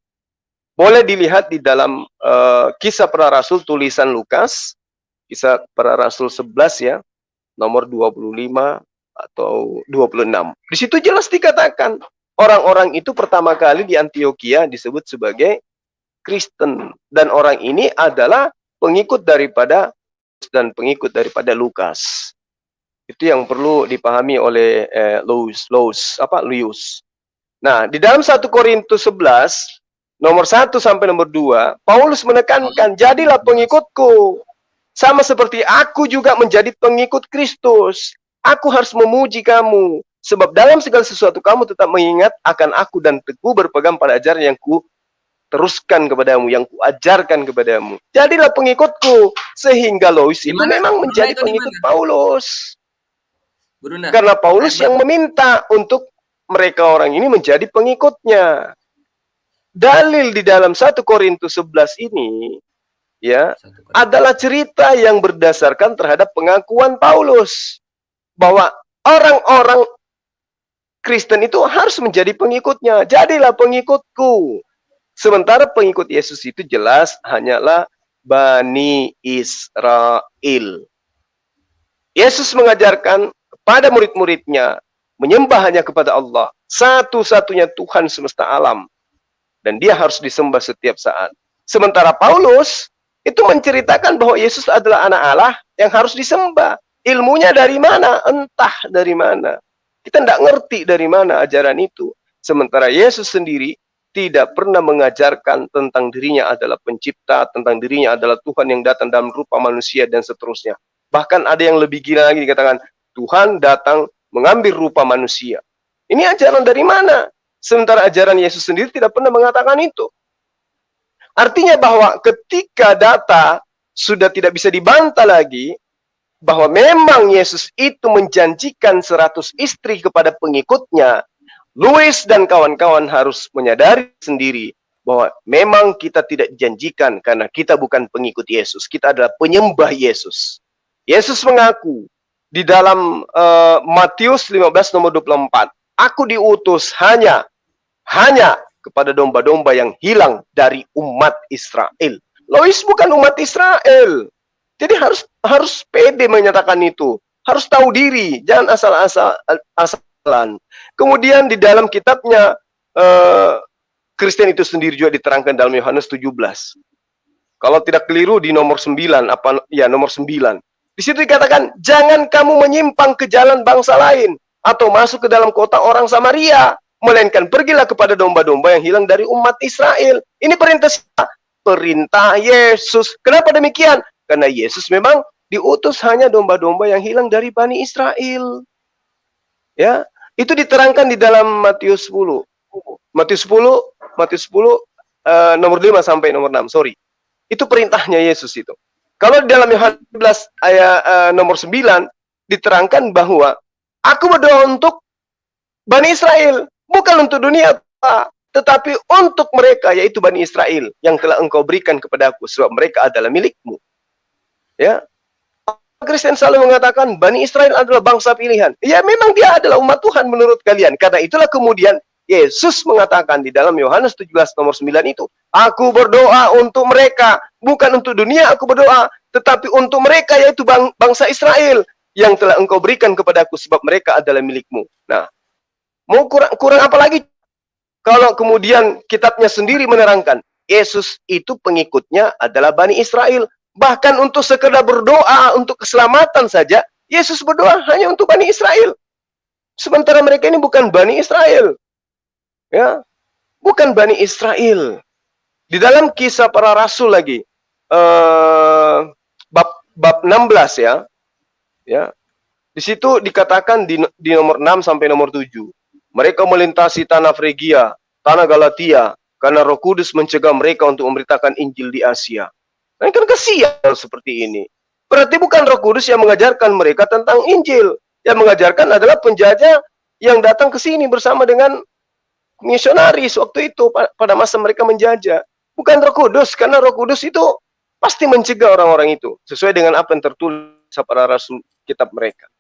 Boleh dilihat di dalam Kisah Para Rasul tulisan Lukas, Kisah Para Rasul 11 ya, nomor 25 atau 26. Di situ jelas dikatakan, orang-orang itu pertama kali di Antioquia disebut sebagai Kristen. Dan orang ini adalah pengikut daripada Lukas. Itu yang perlu dipahami oleh Lewis. Nah, di dalam 1 Korintus 11 nomor 1 sampai nomor 2, Paulus menekankan, jadilah pengikutku sama seperti aku juga menjadi pengikut Kristus. Aku harus memuji kamu, sebab dalam segala sesuatu kamu tetap mengingat akan aku dan teguh berpegang pada ajaran yang ku teruskan kepadamu, yang kuajarkan kepadamu. Jadilah pengikutku. Sehingga Lois itu memang menjadi pengikut Paulus. Gurunda, karena Paulus yang meminta untuk mereka orang ini menjadi pengikutnya. Dalil di dalam 1 Korintus 11 ini ya adalah cerita yang berdasarkan terhadap pengakuan Paulus bahwa orang-orang Kristen itu harus menjadi pengikutnya. Jadilah pengikutku. Sementara pengikut Yesus itu jelas hanyalah Bani Israel. Yesus mengajarkan kepada murid-muridnya menyembah hanya kepada Allah, satu-satunya Tuhan semesta alam. Dan dia harus disembah setiap saat. Sementara Paulus itu menceritakan bahwa Yesus adalah anak Allah yang harus disembah. Ilmunya dari mana? Entah dari mana. Kita tidak ngerti dari mana ajaran itu. Sementara Yesus sendiri tidak pernah mengajarkan tentang dirinya adalah pencipta, tentang dirinya adalah Tuhan yang datang dalam rupa manusia dan seterusnya. Bahkan ada yang lebih gila lagi dikatakan, Tuhan datang mengambil rupa manusia. Ini ajaran dari mana? Sementara ajaran Yesus sendiri tidak pernah mengatakan itu. Artinya bahwa ketika data sudah tidak bisa dibantah lagi, bahwa memang Yesus itu menjanjikan 100 istri kepada pengikutnya, Louis dan kawan-kawan harus menyadari sendiri bahwa memang kita tidak dijanjikan karena kita bukan pengikut Yesus. Kita adalah penyembah Yesus. Yesus mengaku di dalam Matius 15 nomor 24, aku diutus hanya kepada domba-domba yang hilang dari umat Israel. Lois bukan umat Israel. Jadi harus pede menyatakan itu. Harus tahu diri, jangan asal-asalan. Kemudian di dalam kitabnya Kristen itu sendiri juga diterangkan dalam Yohanes 17. Kalau tidak keliru di nomor 9 nomor 9. Di situ dikatakan, jangan kamu menyimpang ke jalan bangsa lain atau masuk ke dalam kota orang Samaria, melainkan pergilah kepada domba-domba yang hilang dari umat Israel. Ini perintah siapa? Perintah Yesus. Kenapa demikian? Karena Yesus memang diutus hanya domba-domba yang hilang dari Bani Israel. Ya, itu diterangkan di dalam Matius 10. Matius 10 nomor 5 sampai nomor 6. Sorry. Itu perintahnya Yesus itu. Kalau di dalam Yohanes 11 ayat nomor 9 diterangkan bahwa aku berdoa untuk Bani Israel, bukan untuk dunia, tetapi untuk mereka, yaitu Bani Israel, yang telah engkau berikan kepadaku, sebab mereka adalah milikmu. Ya, Kristen selalu mengatakan Bani Israel adalah bangsa pilihan. Ya, memang dia adalah umat Tuhan menurut kalian. Karena itulah kemudian Yesus mengatakan di dalam Yohanes 17 nomor 9 itu, aku berdoa untuk mereka, bukan untuk dunia aku berdoa, tetapi untuk mereka, yaitu bangsa Israel, yang telah engkau berikan kepadaku, sebab mereka adalah milikmu. Nah, mau kurang apa lagi? Kalau kemudian kitabnya sendiri menerangkan, Yesus itu pengikutnya adalah Bani Israel. Bahkan untuk sekedar berdoa untuk keselamatan saja, Yesus berdoa hanya untuk Bani Israel. Sementara mereka ini bukan Bani Israel. Ya, bukan Bani Israel. Di dalam Kisah Para Rasul lagi, bab 16 ya. Ya. Di situ dikatakan di nomor 6 sampai nomor 7. Mereka melintasi tanah Fregia, tanah Galatia, karena Roh Kudus mencegah mereka untuk memberitakan Injil di Asia. Nah, kan kasihan seperti ini. Berarti bukan Roh Kudus yang mengajarkan mereka tentang Injil. Yang mengajarkan adalah penjajah yang datang ke sini bersama dengan misionaris waktu itu pada masa mereka menjajah. Bukan Roh Kudus, karena Roh Kudus itu pasti mencegah orang-orang itu sesuai dengan apa yang tertulis pada rasul kitab mereka.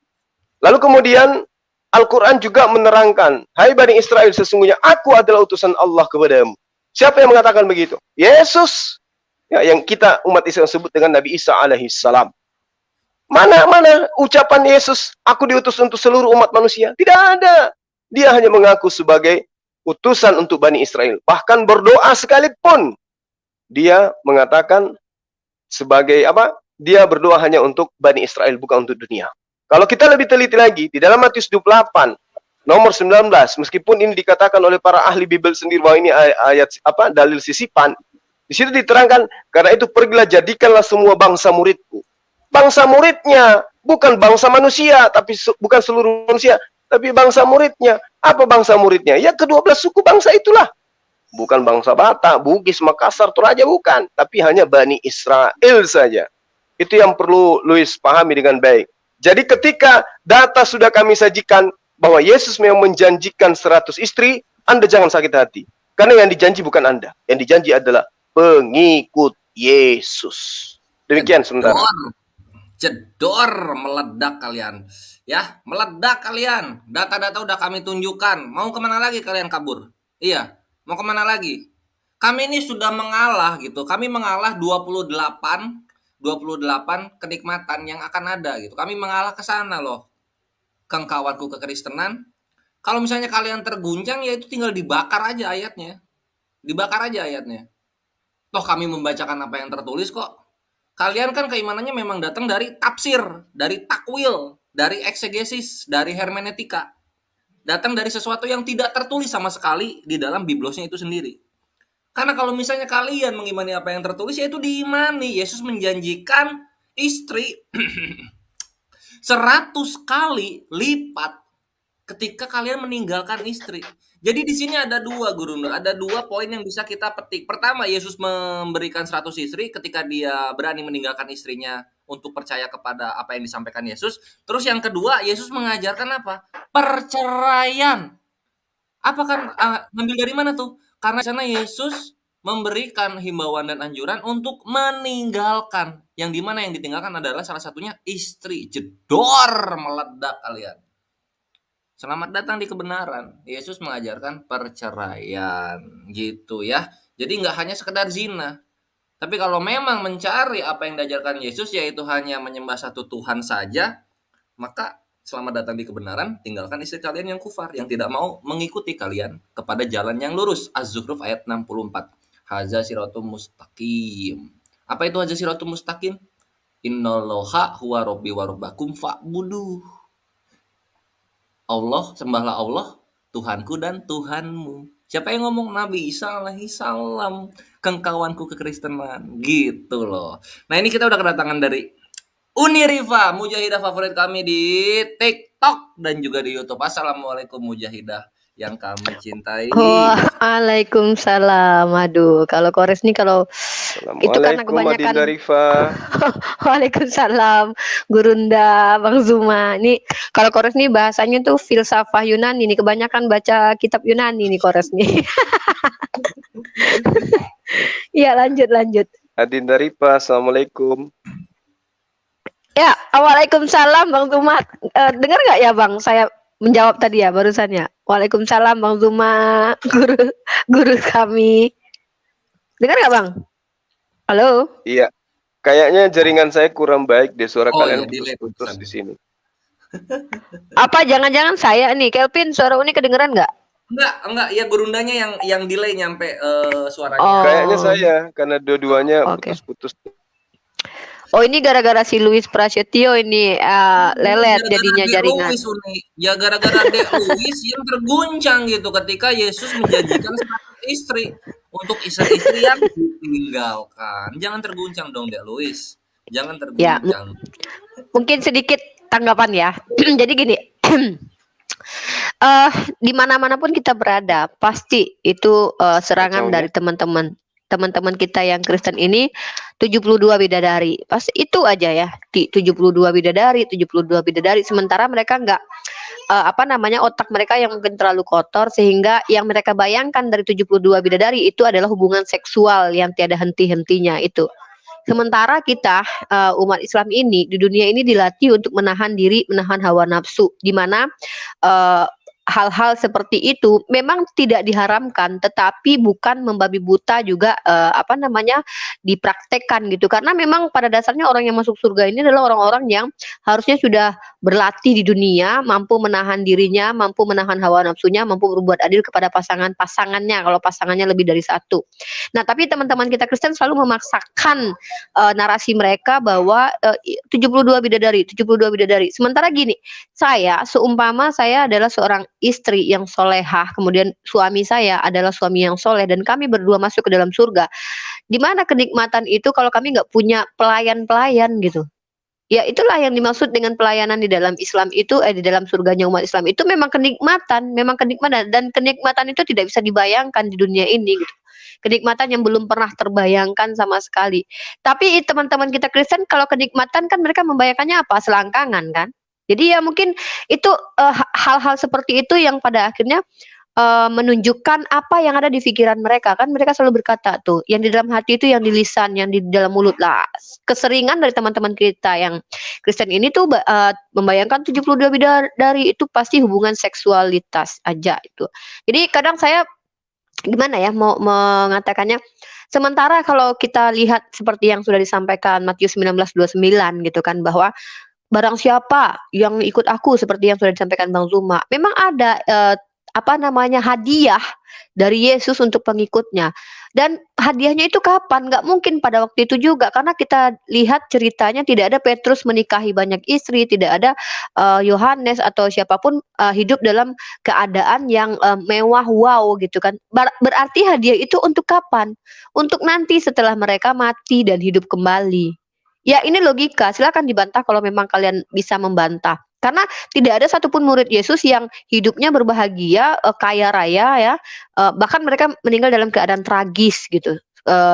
Lalu kemudian Al-Quran juga menerangkan, hai Bani Israel, sesungguhnya aku adalah utusan Allah kepadamu. Siapa yang mengatakan begitu? Yesus, ya, yang kita umat Islam sebut dengan Nabi Isa alaihissalam. Mana ucapan Yesus, aku diutus untuk seluruh umat manusia? Tidak ada. Dia hanya mengaku sebagai utusan untuk Bani Israel. Bahkan berdoa sekalipun, dia mengatakan sebagai apa? Dia berdoa hanya untuk Bani Israel, bukan untuk dunia. Kalau kita lebih teliti lagi, di dalam Matius 28, nomor 19, meskipun ini dikatakan oleh para ahli Bible sendiri bahwa ini ayat dalil sisipan, di situ diterangkan, karena itu pergilah jadikanlah semua bangsa muridku. Bangsa muridnya bukan bangsa manusia, tapi bukan seluruh manusia, tapi bangsa muridnya. Apa bangsa muridnya? Ya, ke-12 suku bangsa itulah. Bukan bangsa Batak, Bugis, Makassar, Toraja, bukan. Tapi hanya Bani Israel saja. Itu yang perlu Louis pahami dengan baik. Jadi ketika data sudah kami sajikan bahwa Yesus memang menjanjikan 100 istri, Anda jangan sakit hati. Karena yang dijanji bukan Anda. Yang dijanji adalah pengikut Yesus. Demikian sementara. Jedor, meledak kalian. Ya, meledak kalian. Data-data udah kami tunjukkan. Mau kemana lagi kalian kabur? Iya, mau kemana lagi? Kami ini sudah mengalah gitu. Kami mengalah 28 kenikmatan yang akan ada gitu. Kami mengalah ke sana loh. Kawanku kekristenan. Kalau misalnya kalian terguncang, ya itu tinggal dibakar aja ayatnya. Dibakar aja ayatnya. Toh kami membacakan apa yang tertulis kok. Kalian kan keimanannya memang datang dari tafsir, dari takwil, dari eksegesis, dari hermeneutika. Datang dari sesuatu yang tidak tertulis sama sekali di dalam biblosnya itu sendiri. Karena kalau misalnya kalian mengimani apa yang tertulis, ya itu diimani. Yesus menjanjikan istri 100 kali lipat ketika kalian meninggalkan istri. Jadi di sini ada dua Guru Nur, ada dua poin yang bisa kita petik. Pertama, Yesus memberikan 100 istri ketika dia berani meninggalkan istrinya untuk percaya kepada apa yang disampaikan Yesus. Terus yang kedua, Yesus mengajarkan apa? Perceraian. Apa kan ngambil dari mana tuh? Karena di sana Yesus memberikan himbauan dan anjuran untuk meninggalkan. Yang dimana yang ditinggalkan adalah salah satunya istri. Jedor, meledak kalian. Selamat datang di kebenaran. Yesus mengajarkan perceraian gitu ya. Jadi nggak hanya sekedar zina. Tapi kalau memang mencari apa yang diajarkan Yesus yaitu hanya menyembah satu Tuhan saja, maka selamat datang di kebenaran, tinggalkan istri kalian yang kufar, yang tidak mau mengikuti kalian kepada jalan yang lurus. Az-Zukhruf ayat 64. Haza siratum mustaqim. Apa itu haza siratum mustaqim? Innallaha huwa rabbi wa rabbakum fa'buduh. Allah, sembahlah Allah, Tuhanku dan Tuhanmu. Siapa yang ngomong? Nabi Isa alaihi salam, kengkawanku kekristenan, gitu loh. Nah ini kita udah kedatangan dari Uni Rifa, mujahidah favorit kami di TikTok dan juga di YouTube. Assalamualaikum mujahidah yang kami cintai. Waalaikumsalam. Aduh, kalau Kores nih kalau itu karena Assalamualaikum kebanyakan. Adinda Rifa. Waalaikumsalam, Gurunda, Bang Zuma. Nih kalau Kores nih bahasanya tuh filsafah Yunani nih, kebanyakan baca kitab Yunani nih Kores nih. Iya, lanjut. Adinda Rifa, Assalamualaikum. Ya, waalaikumsalam Bang Zuma. Dengar nggak ya Bang? Saya menjawab tadi ya barusan ya. Waalaikumsalam Bang Zuma, guru kami. Dengar nggak Bang? Halo. Iya, kayaknya jaringan saya kurang baik deh, suara Oh kalian iya, delay putus-putus barusan. di sini. Apa jangan-jangan saya nih, Kelvin, suara Uni kedengeran nggak? Enggak, ya gurundanya yang delay nyampe suaranya. Oh. Kayaknya saya, karena dua-duanya Oke. putus-putus. Oh ini gara-gara si Luis Prasetyo ini lelet Gara-gara jadinya Dek jaringan. Louis, Uni. Ya gara-gara Dek Louis yang terguncang gitu ketika Yesus menjanjikan 100 istri untuk istri-istri yang ditinggalkan. Jangan terguncang dong Dek Louis. Jangan Ya, terguncang. mungkin sedikit tanggapan ya. Jadi gini, di mana-mana pun kita berada, pasti itu serangan Kacau dari teman-teman kita yang Kristen ini 72 bidadari. Pasti itu aja ya, 72 bidadari. Sementara mereka nggak otak mereka yang mungkin terlalu kotor sehingga yang mereka bayangkan dari 72 bidadari itu adalah hubungan seksual yang tiada henti-hentinya itu. Sementara kita umat Islam ini di dunia ini dilatih untuk menahan diri, menahan hawa nafsu, di mana hal-hal seperti itu memang tidak diharamkan, tetapi bukan membabi buta juga dipraktekkan gitu. Karena memang pada dasarnya orang yang masuk surga ini adalah orang-orang yang harusnya sudah berlatih di dunia, mampu menahan dirinya, mampu menahan hawa nafsunya, mampu berbuat adil kepada pasangannya kalau pasangannya lebih dari satu. Nah, tapi teman-teman kita Kristen selalu memaksakan narasi mereka bahwa 72 bidadari. Sementara gini, seumpama saya adalah seorang istri yang solehah, kemudian suami saya adalah suami yang soleh, dan kami berdua masuk ke dalam surga. Di mana kenikmatan itu kalau kami nggak punya pelayan-pelayan gitu? Ya itulah yang dimaksud dengan pelayanan di dalam Islam itu, di dalam surganya umat Islam itu memang kenikmatan, dan kenikmatan itu tidak bisa dibayangkan di dunia ini gitu. Kenikmatan yang belum pernah terbayangkan sama sekali. Tapi teman-teman kita Kristen kalau kenikmatan kan mereka membayangkannya apa? Selangkangan kan? Jadi ya mungkin itu hal-hal seperti itu yang pada akhirnya menunjukkan apa yang ada di pikiran mereka. Kan mereka selalu berkata tuh, yang di dalam hati itu yang di lisan, yang di dalam mulut lah. Keseringan dari teman-teman kita yang Kristen ini tuh membayangkan 72 bidadari itu pasti hubungan seksualitas aja itu. Jadi kadang saya gimana ya mau mengatakannya, sementara kalau kita lihat seperti yang sudah disampaikan Matius 19:29 gitu kan, bahwa barang siapa yang ikut aku seperti yang sudah disampaikan Bang Zuma, memang ada hadiah dari Yesus untuk pengikutnya. Dan hadiahnya itu kapan? Nggak mungkin pada waktu itu juga, karena kita lihat ceritanya tidak ada Petrus menikahi banyak istri, tidak ada Yohanes atau siapapun hidup dalam keadaan yang mewah wow gitu kan. Berarti hadiah itu untuk kapan? Untuk nanti setelah mereka mati dan hidup kembali. Ya ini logika, silakan dibantah kalau memang kalian bisa membantah. Karena tidak ada satupun murid Yesus yang hidupnya berbahagia, kaya raya ya, bahkan mereka meninggal dalam keadaan tragis gitu,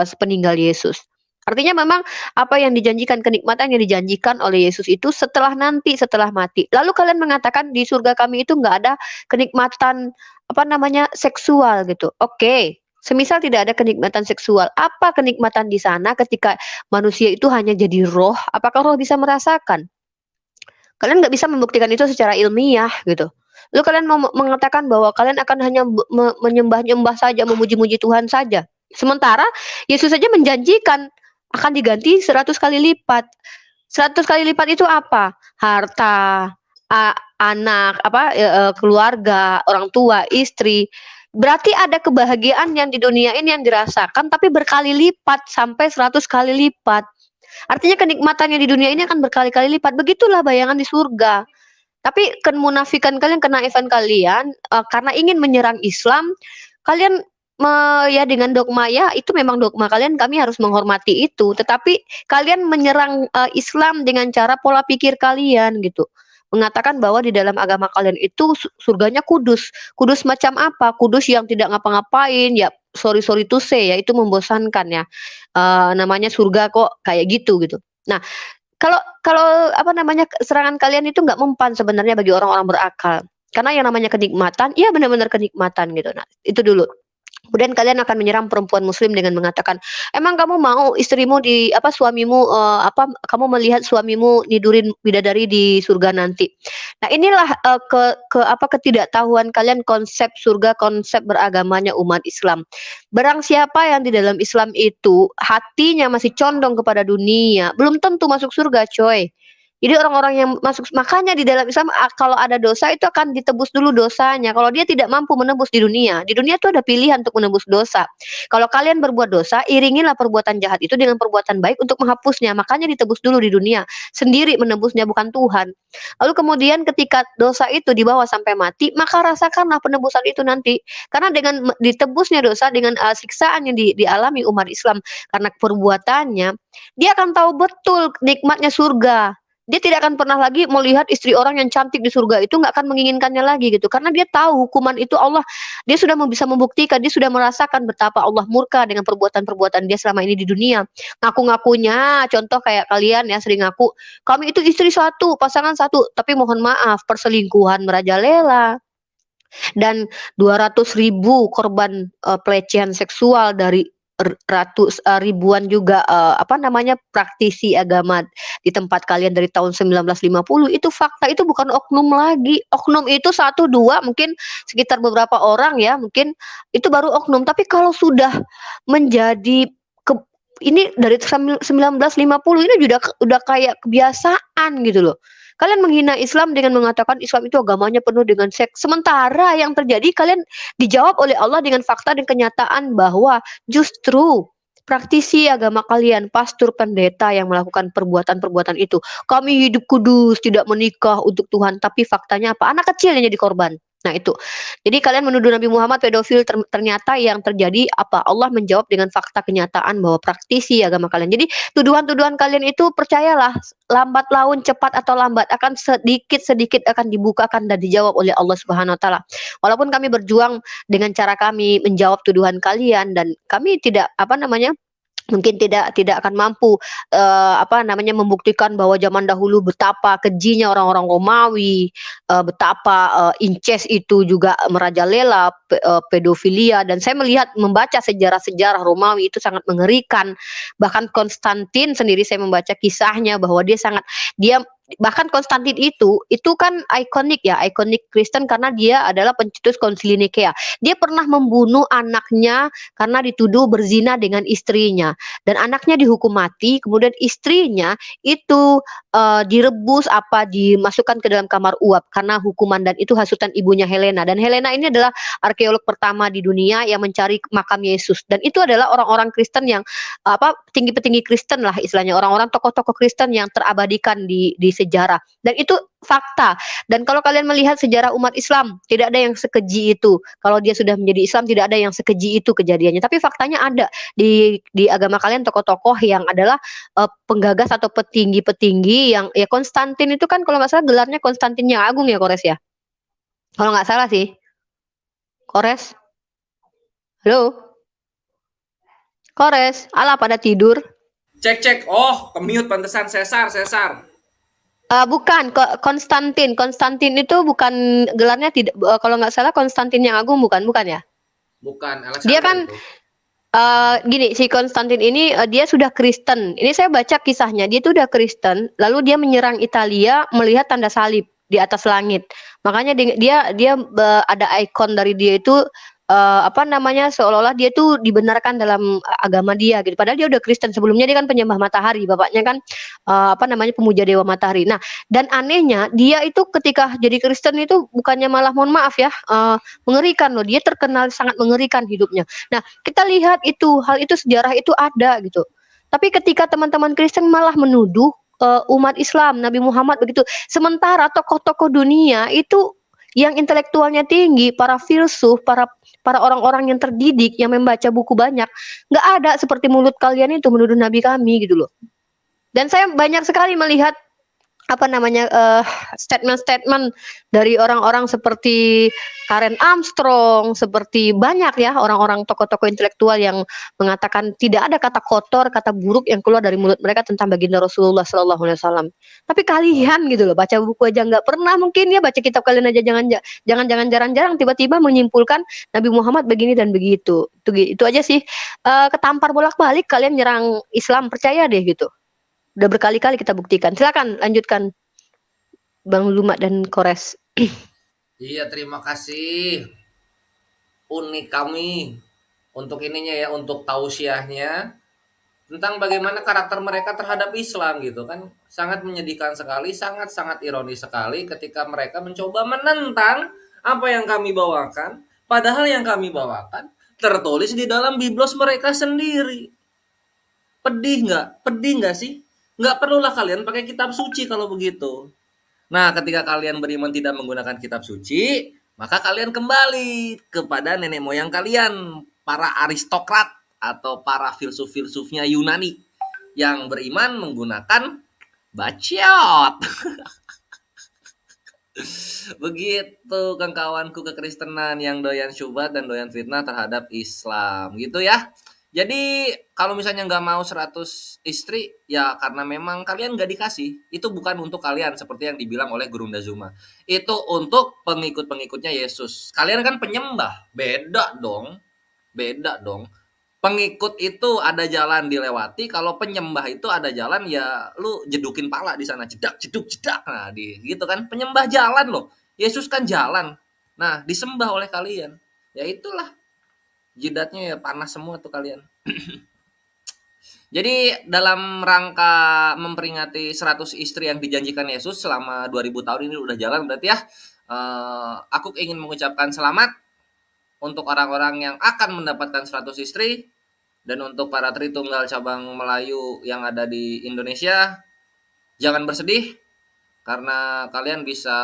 sepeninggal Yesus. Artinya memang apa yang dijanjikan, kenikmatan yang dijanjikan oleh Yesus itu setelah nanti, setelah mati. Lalu kalian mengatakan di surga kami itu nggak ada kenikmatan, apa namanya, seksual gitu. Oke, semisal tidak ada kenikmatan seksual, apa kenikmatan di sana ketika manusia itu hanya jadi roh? Apakah roh bisa merasakan? Kalian nggak bisa membuktikan itu secara ilmiah gitu. Lalu kalian mau mengatakan bahwa kalian akan hanya menyembah-nyembah saja, memuji-muji Tuhan saja. Sementara Yesus saja menjanjikan akan diganti 100 kali lipat. 100 kali lipat itu apa? Harta, anak, keluarga, orang tua, istri. Berarti ada kebahagiaan yang di dunia ini yang dirasakan tapi berkali lipat sampai 100 kali lipat. Artinya kenikmatannya di dunia ini akan berkali-kali lipat. Begitulah bayangan di surga. Tapi kemunafikan kalian, kenaifan kalian, karena ingin menyerang Islam, kalian ya dengan dogma, ya itu memang dogma kalian, kami harus menghormati itu. Tetapi kalian menyerang Islam dengan cara pola pikir kalian gitu. Mengatakan bahwa di dalam agama kalian itu surganya kudus. Kudus macam apa? Kudus yang tidak ngapa-ngapain, ya sorry to say ya, itu membosankan ya. Namanya surga kok kayak gitu gitu. Nah, kalau kalau apa namanya, serangan kalian itu nggak mempan sebenarnya bagi orang-orang berakal. Karena yang namanya kenikmatan, iya benar-benar kenikmatan gitu. Nah, itu dulu. Kemudian kalian akan menyerang perempuan muslim dengan mengatakan, "Emang kamu mau istrimu suamimu, kamu melihat suamimu nidurin bidadari di surga nanti?" Nah, inilah, ketidaktahuan kalian konsep surga, konsep beragamanya umat Islam. Barang siapa yang di dalam Islam itu hatinya masih condong kepada dunia, belum tentu masuk surga, coy. Jadi orang-orang yang masuk, makanya di dalam Islam, kalau ada dosa itu akan ditebus dulu dosanya. Kalau dia tidak mampu menebus di dunia itu ada pilihan untuk menebus dosa. Kalau kalian berbuat dosa, iringilah perbuatan jahat itu dengan perbuatan baik untuk menghapusnya. Makanya ditebus dulu di dunia, sendiri menebusnya, bukan Tuhan. Lalu kemudian ketika dosa itu dibawa sampai mati, maka rasakanlah penebusan itu nanti. Karena dengan ditebusnya dosa, dengan siksaan yang dialami umat Islam karena perbuatannya, dia akan tahu betul nikmatnya surga. Dia tidak akan pernah lagi melihat istri orang yang cantik di surga, itu nggak akan menginginkannya lagi gitu. Karena dia tahu hukuman itu Allah, dia sudah bisa membuktikan, dia sudah merasakan betapa Allah murka dengan perbuatan-perbuatan dia selama ini di dunia. Ngaku-ngakunya, contoh kayak kalian ya sering ngaku, kami itu istri satu, pasangan satu, tapi mohon maaf, perselingkuhan merajalela. Dan 200.000 korban pelecehan seksual dari ribuan juga praktisi agama di tempat kalian dari tahun 1950, itu fakta, itu bukan oknum lagi. Oknum itu 1, 2 mungkin sekitar beberapa orang ya, mungkin itu baru oknum. Tapi kalau sudah menjadi ini dari 1950 ini udah kayak kebiasaan gitu loh. Kalian menghina Islam dengan mengatakan Islam itu agamanya penuh dengan seks. Sementara yang terjadi kalian dijawab oleh Allah dengan fakta dan kenyataan bahwa justru praktisi agama kalian, pastor, pendeta yang melakukan perbuatan-perbuatan itu, kami hidup kudus, tidak menikah untuk Tuhan, tapi faktanya apa? Anak kecil yang jadi korban. Nah itu. Jadi kalian menuduh Nabi Muhammad pedofil, ternyata yang terjadi apa? Allah menjawab dengan fakta kenyataan bahwa praktisi agama kalian. Jadi tuduhan-tuduhan kalian itu percayalah, lambat laun, cepat atau lambat akan sedikit-sedikit akan dibukakan dan dijawab oleh Allah Subhanahu wa taala. Walaupun kami berjuang dengan cara kami menjawab tuduhan kalian, dan kami tidak mungkin tidak akan mampu membuktikan bahwa zaman dahulu betapa kejinya orang-orang Romawi, betapa incest itu juga merajalela, pedofilia, dan saya membaca sejarah-sejarah Romawi itu sangat mengerikan. Bahkan Konstantin sendiri, saya membaca kisahnya bahwa dia bahkan Konstantin itu kan ikonik Kristen karena dia adalah pencetus Konsili Nikea. Dia pernah membunuh anaknya karena dituduh berzina dengan istrinya, dan anaknya dihukum mati. Kemudian istrinya itu direbus, dimasukkan ke dalam kamar uap karena hukuman, dan itu hasutan ibunya Helena. Dan Helena ini adalah arkeolog pertama di dunia yang mencari makam Yesus, dan itu adalah orang-orang Kristen yang petinggi-petinggi Kristen lah istilahnya, orang-orang tokoh-tokoh Kristen yang terabadikan di sejarah dan itu fakta. Dan kalau kalian melihat sejarah umat Islam, tidak ada yang sekeji itu. Kalau dia sudah menjadi Islam, tidak ada yang sekeji itu kejadiannya. Tapi faktanya ada di agama kalian tokoh-tokoh yang adalah penggagas atau petinggi-petinggi yang ya Konstantin itu kan kalau nggak salah gelarnya Konstantin yang Agung ya Kores ya. Kalau nggak salah sih. Kores, halo, Kores, ala pada tidur. Cek. Oh, ke-mute pantesan. Sesar. Bukan, Konstantin. Konstantin itu bukan gelarnya tidak kalau nggak salah Konstantin yang Agung bukan ya? Bukan, Dia Alexander kan itu. gini, si Konstantin ini dia sudah Kristen. Ini saya baca kisahnya, dia itu udah Kristen, lalu dia menyerang Italia melihat tanda salib di atas langit. Makanya dia ada ikon dari dia itu apa namanya seolah-olah dia tuh dibenarkan dalam agama dia gitu. Padahal dia udah Kristen sebelumnya dia kan penyembah matahari, bapaknya kan apa namanya pemuja dewa matahari. Nah, dan anehnya dia itu ketika jadi Kristen itu bukannya malah mohon maaf ya mengerikan loh. Dia terkenal sangat mengerikan hidupnya. Nah, kita lihat itu hal itu sejarah itu ada gitu. Tapi ketika teman-teman Kristen malah menuduh umat Islam, Nabi Muhammad begitu. Sementara tokoh-tokoh dunia itu yang intelektualnya tinggi, para filsuf, para orang-orang yang terdidik, yang membaca buku banyak, nggak ada seperti mulut kalian itu menuduh Nabi kami gitu loh. Dan saya banyak sekali melihat apa namanya statement-statement dari orang-orang seperti Karen Armstrong, seperti banyak ya orang-orang tokoh-tokoh intelektual yang mengatakan tidak ada kata kotor, kata buruk yang keluar dari mulut mereka tentang baginda Rasulullah Sallallahu Alaihi Wasallam. Tapi kalian gitu loh baca buku aja nggak pernah mungkin ya baca kitab kalian aja jangan jarang-jarang tiba-tiba menyimpulkan Nabi Muhammad begini dan begitu. Itu aja sih ketampar bolak-balik kalian nyerang Islam percaya deh gitu. Udah berkali-kali kita buktikan. Silakan lanjutkan Bang Luma dan Kores. Iya, terima kasih. Unik kami untuk ininya ya, untuk tausiahnya tentang bagaimana karakter mereka terhadap Islam gitu kan. Sangat menyedihkan sekali, sangat-sangat ironis sekali ketika mereka mencoba menentang apa yang kami bawakan, padahal yang kami bawakan tertulis di dalam biblos mereka sendiri. Pedih nggak sih? Nggak perlulah kalian pakai kitab suci kalau begitu. Nah, ketika kalian beriman tidak menggunakan kitab suci, maka kalian kembali kepada nenek moyang kalian, para aristokrat atau para filsuf-filsufnya Yunani yang beriman menggunakan bacot. Begitu Kang kawanku kekristenan yang doyan syubhat dan doyan fitnah terhadap Islam gitu ya. Jadi kalau misalnya nggak mau 100 istri ya karena memang kalian nggak dikasih. Itu bukan untuk kalian seperti yang dibilang oleh Gurunda Zuma. Itu untuk pengikut-pengikutnya Yesus. Kalian kan penyembah, beda dong. Beda dong. Pengikut itu ada jalan dilewati, kalau penyembah itu ada jalan ya lu jedukin pala di sana, jedak jeduk jedak. Nah, gitu kan penyembah jalan loh. Yesus kan jalan. Nah, disembah oleh kalian. Ya itulah jidatnya ya panas semua tuh kalian. Jadi dalam rangka memperingati 100 istri yang dijanjikan Yesus selama 2000 tahun ini udah jalan berarti ya. Aku ingin mengucapkan selamat untuk orang-orang yang akan mendapatkan 100 istri dan untuk para Tritunggal cabang Melayu yang ada di Indonesia jangan bersedih karena kalian bisa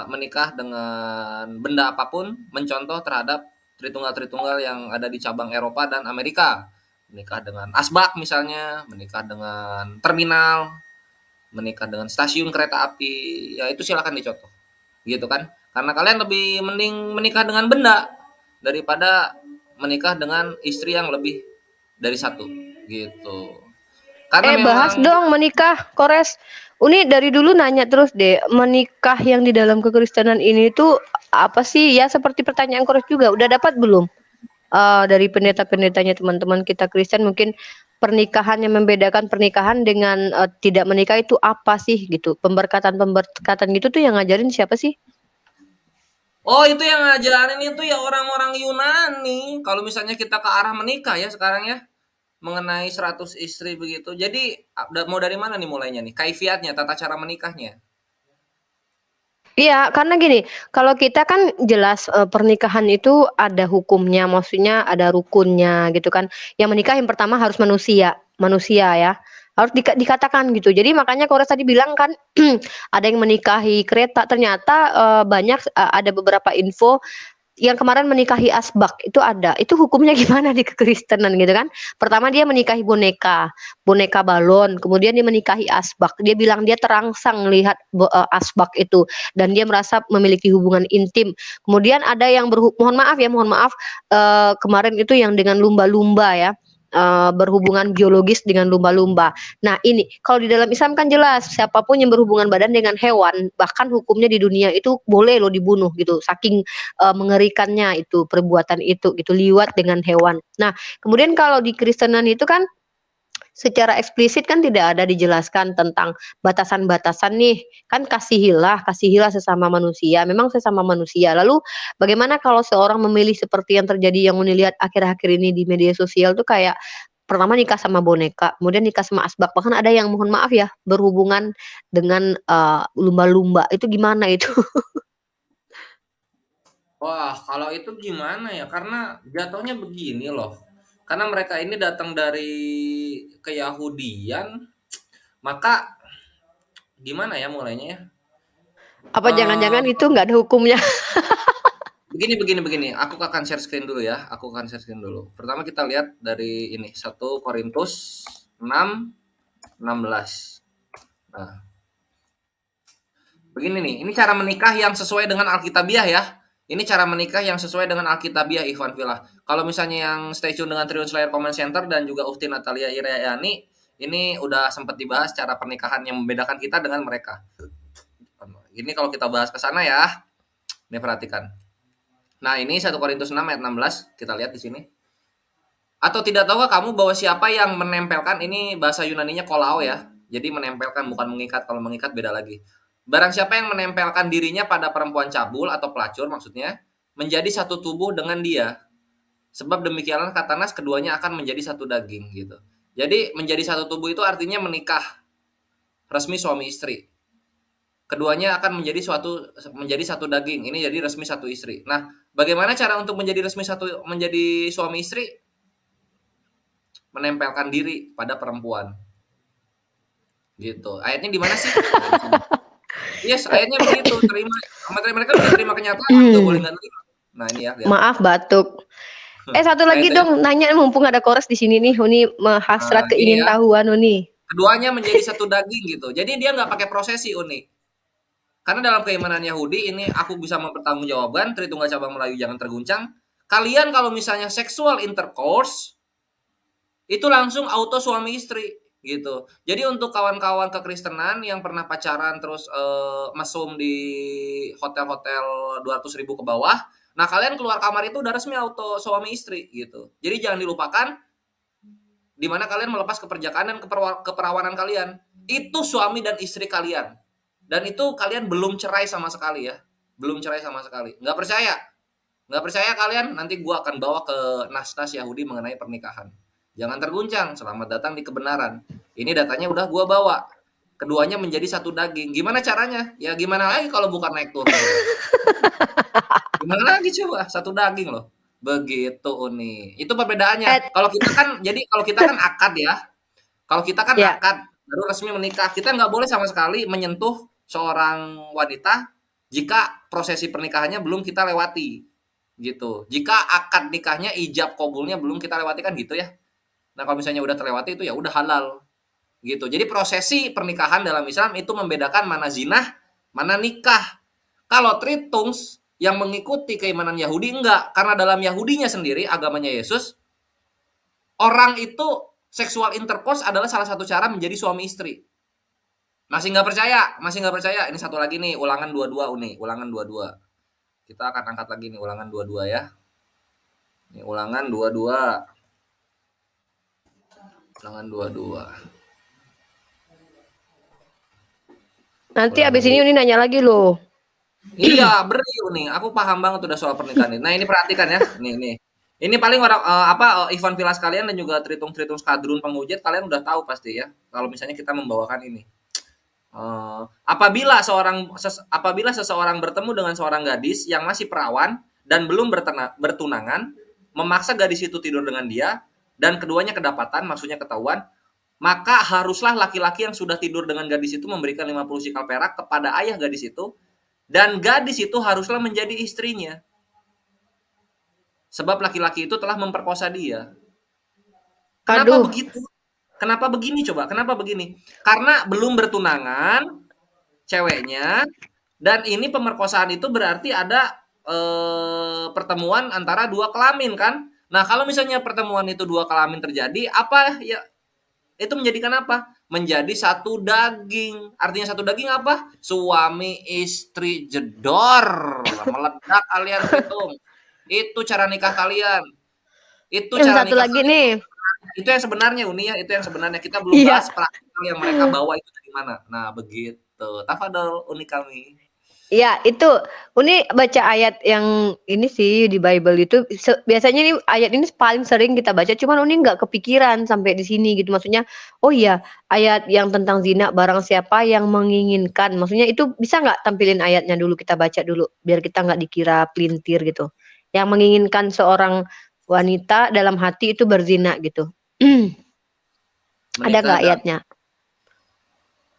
menikah dengan benda apapun, mencontoh terhadap Tritunggal-Tritunggal yang ada di cabang Eropa dan Amerika. Menikah dengan asbak misalnya, menikah dengan terminal, menikah dengan stasiun kereta api, ya itu silakan dicontoh. Gitu kan? Karena kalian lebih mending menikah dengan benda daripada menikah dengan istri yang lebih dari satu gitu. Karena Bahas memang dong menikah, Kores. Uni dari dulu nanya terus deh, menikah yang di dalam kekristenan ini tuh apa sih? Ya seperti pertanyaan Kores juga, udah dapat belum? Dari pendeta-pendetanya teman-teman kita Kristen mungkin pernikahan yang membedakan pernikahan dengan tidak menikah itu apa sih gitu? Pemberkatan gitu tuh yang ngajarin siapa sih? oh itu yang ngajarin itu ya orang-orang Yunani. Kalau misalnya kita ke arah menikah ya sekarang ya mengenai 100 istri begitu. Jadi mau dari mana nih mulainya nih? Kaifiatnya, tata cara menikahnya. Iya, karena gini, kalau kita kan jelas pernikahan itu ada hukumnya, maksudnya ada rukunnya gitu kan. Yang menikah yang pertama harus manusia ya. harus dikatakan gitu. Jadi makanya Kores tadi bilang kan ada yang menikahi kereta, ternyata, banyak ada beberapa info yang kemarin menikahi asbak itu ada. Itu hukumnya gimana di kekristenan gitu kan. Pertama dia menikahi boneka, boneka balon, kemudian dia menikahi asbak. Dia bilang dia terangsang melihat asbak itu dan dia merasa memiliki hubungan intim. Kemudian ada yang mohon maaf, kemarin itu yang dengan lumba-lumba ya, berhubungan biologis dengan lumba-lumba. Nah ini, kalau di dalam Islam kan jelas, siapapun yang berhubungan badan dengan hewan, bahkan hukumnya di dunia itu boleh loh dibunuh gitu, saking, mengerikannya itu perbuatan itu gitu, liwat dengan hewan. Nah, kemudian kalau di Kristenan itu kan secara eksplisit kan tidak ada dijelaskan tentang batasan-batasan nih, kan kasihilah sesama manusia, memang sesama manusia. Lalu bagaimana kalau seorang memilih seperti yang terjadi yang Uni lihat akhir-akhir ini di media sosial tuh kayak pertama nikah sama boneka, kemudian nikah sama asbak, bahkan ada yang mohon maaf ya, berhubungan dengan, lumba-lumba, itu gimana itu? Wah, kalau itu gimana ya? Karena jatuhnya begini loh. Karena mereka ini datang dari keyahudian, maka gimana ya mulainya ya? Apa jangan-jangan Eh, itu nggak ada hukumnya? begini. Aku akan share screen dulu ya. Aku akan share screen dulu. Pertama kita lihat dari ini 1 Korintus 6 16. Nah, begini nih. Ini cara menikah yang sesuai dengan Alkitabiah ya. Ini cara menikah yang sesuai dengan Alkitabiah Ikhwan Fillah. Kalau misalnya yang stay tune dengan Triun Slayer Comment Center dan juga Ukti Natalia Iriani, ini udah sempat dibahas cara pernikahan yang membedakan kita dengan mereka. Ini kalau kita bahas ke sana ya. Ini perhatikan. Nah, ini 1 Korintus 6 ayat 16, kita lihat di sini. Atau tidak tahukah kamu bahwa siapa yang menempelkan, ini bahasa Yunaninya kolao ya. Jadi menempelkan, bukan mengikat. Kalau mengikat beda lagi. Barang siapa yang menempelkan dirinya pada perempuan cabul atau pelacur maksudnya, menjadi satu tubuh dengan dia. Sebab demikianlah kata Nas, keduanya akan menjadi satu daging gitu. Jadi menjadi satu tubuh itu artinya menikah resmi suami istri. Keduanya akan menjadi satu daging. Ini jadi resmi satu istri. Nah, bagaimana cara untuk menjadi menjadi suami istri? Menempelkan diri pada perempuan. Gitu. Ayatnya di mana sih? Nah, di sini. Yes, ayatnya begitu. Mereka bisa terima kenyataan, nggak boleh nggak terima. Nah, ini ya, lihat. Maaf batuk. Satu lagi Ayatnya, dong, nanya mumpung ada Kores di sini nih, Uni hasrat ini keingin ya. tahuan Uni. Keduanya menjadi satu daging gitu. Jadi dia nggak pakai prosesi, Uni. Karena dalam keimanan Yahudi ini aku bisa mempertanggungjawabkan, Tritunggal Cabang Melayu jangan terguncang. Kalian kalau misalnya sexual intercourse itu langsung auto suami istri gitu. Jadi untuk kawan-kawan kekristenan yang pernah pacaran terus mesum di hotel-hotel 200.000 ke bawah, nah kalian keluar kamar itu udah resmi auto suami istri gitu. Jadi jangan dilupakan di mana kalian melepas keperjakaan dan keperawanan kalian. Itu suami dan istri kalian. Dan itu kalian belum cerai sama sekali ya. Belum cerai sama sekali. Nggak percaya? Nggak percaya kalian? Nanti gua akan bawa ke nas-nas Yahudi mengenai pernikahan. Jangan terguncang, selamat datang di kebenaran. Ini datanya udah gua bawa. Keduanya menjadi satu daging. Gimana caranya? Ya gimana lagi kalau bukan naik turun. Gimana lagi coba? Satu daging loh. Begitu Uni. Itu perbedaannya. Kalau kita kan akad ya. Kalau kita kan Ya, akad baru resmi menikah. Kita nggak boleh sama sekali menyentuh seorang wanita jika prosesi pernikahannya belum kita lewati. Gitu. Jika akad nikahnya ijab kabulnya belum kita lewati kan gitu ya. Nah, kalau misalnya udah terlewati itu ya udah halal. Gitu. Jadi prosesi pernikahan dalam Islam itu membedakan mana zinah, mana nikah. Kalau Tritungs yang mengikuti keimanan Yahudi enggak, karena dalam Yahudinya sendiri agamanya Yesus, orang itu seksual intercourse adalah salah satu cara menjadi suami istri. Masih nggak percaya? Masih nggak percaya? Ini satu lagi nih, ulangan 22 Uni, ulangan 22. Kita akan angkat lagi nih ulangan 22 ya. Ini ulangan 22. Ulangan 22. nanti Ulangan abis ini Uni nanya lagi loh. Iya, beri Uni. Aku paham banget udah soal pernikahan ini. Nah, ini perhatikan ya. Nih. Ini paling orang Ivan Vilas kalian dan juga Tritung Skadrun penghujat kalian udah tahu pasti ya. Kalau misalnya kita membawakan ini. Apabila seseorang bertemu dengan seorang gadis yang masih perawan dan belum bertunangan, memaksa gadis itu tidur dengan dia dan keduanya kedapatan, maksudnya ketahuan, maka haruslah laki-laki yang sudah tidur dengan gadis itu memberikan 50 sikal perak kepada ayah gadis itu, dan gadis itu haruslah menjadi istrinya. Sebab laki-laki itu telah memperkosa dia. Kenapa Aduh, begitu? Kenapa begini coba? Kenapa begini? Karena belum bertunangan ceweknya, dan ini pemerkosaan itu berarti ada pertemuan antara dua kelamin kan? Nah, kalau misalnya pertemuan itu dua kelamin terjadi, apa ya itu menjadikan apa? Menjadi satu daging. Artinya satu daging apa? Suami istri jedor. Meledak kalian hitung. Itu cara nikah kalian. Itu yang cara satu nikah lagi kalian. nih. Itu yang sebenarnya Uni ya, itu yang sebenarnya. Kita belum Iya. bahas praktikal yang mereka bawa itu dari mana. Nah, begitu. Tafadhol Uni kami. Iya, itu Uni baca ayat yang ini sih di Bible itu biasanya nih ayat ini paling sering kita baca, cuman Uni nggak kepikiran sampai di sini gitu. Maksudnya, oh iya, ayat yang tentang zina barang siapa yang menginginkan. Maksudnya itu bisa nggak tampilin ayatnya dulu kita baca dulu biar kita nggak dikira pelintir gitu. Yang menginginkan seorang wanita dalam hati itu berzina gitu. Ada Menikah nggak dan ayatnya?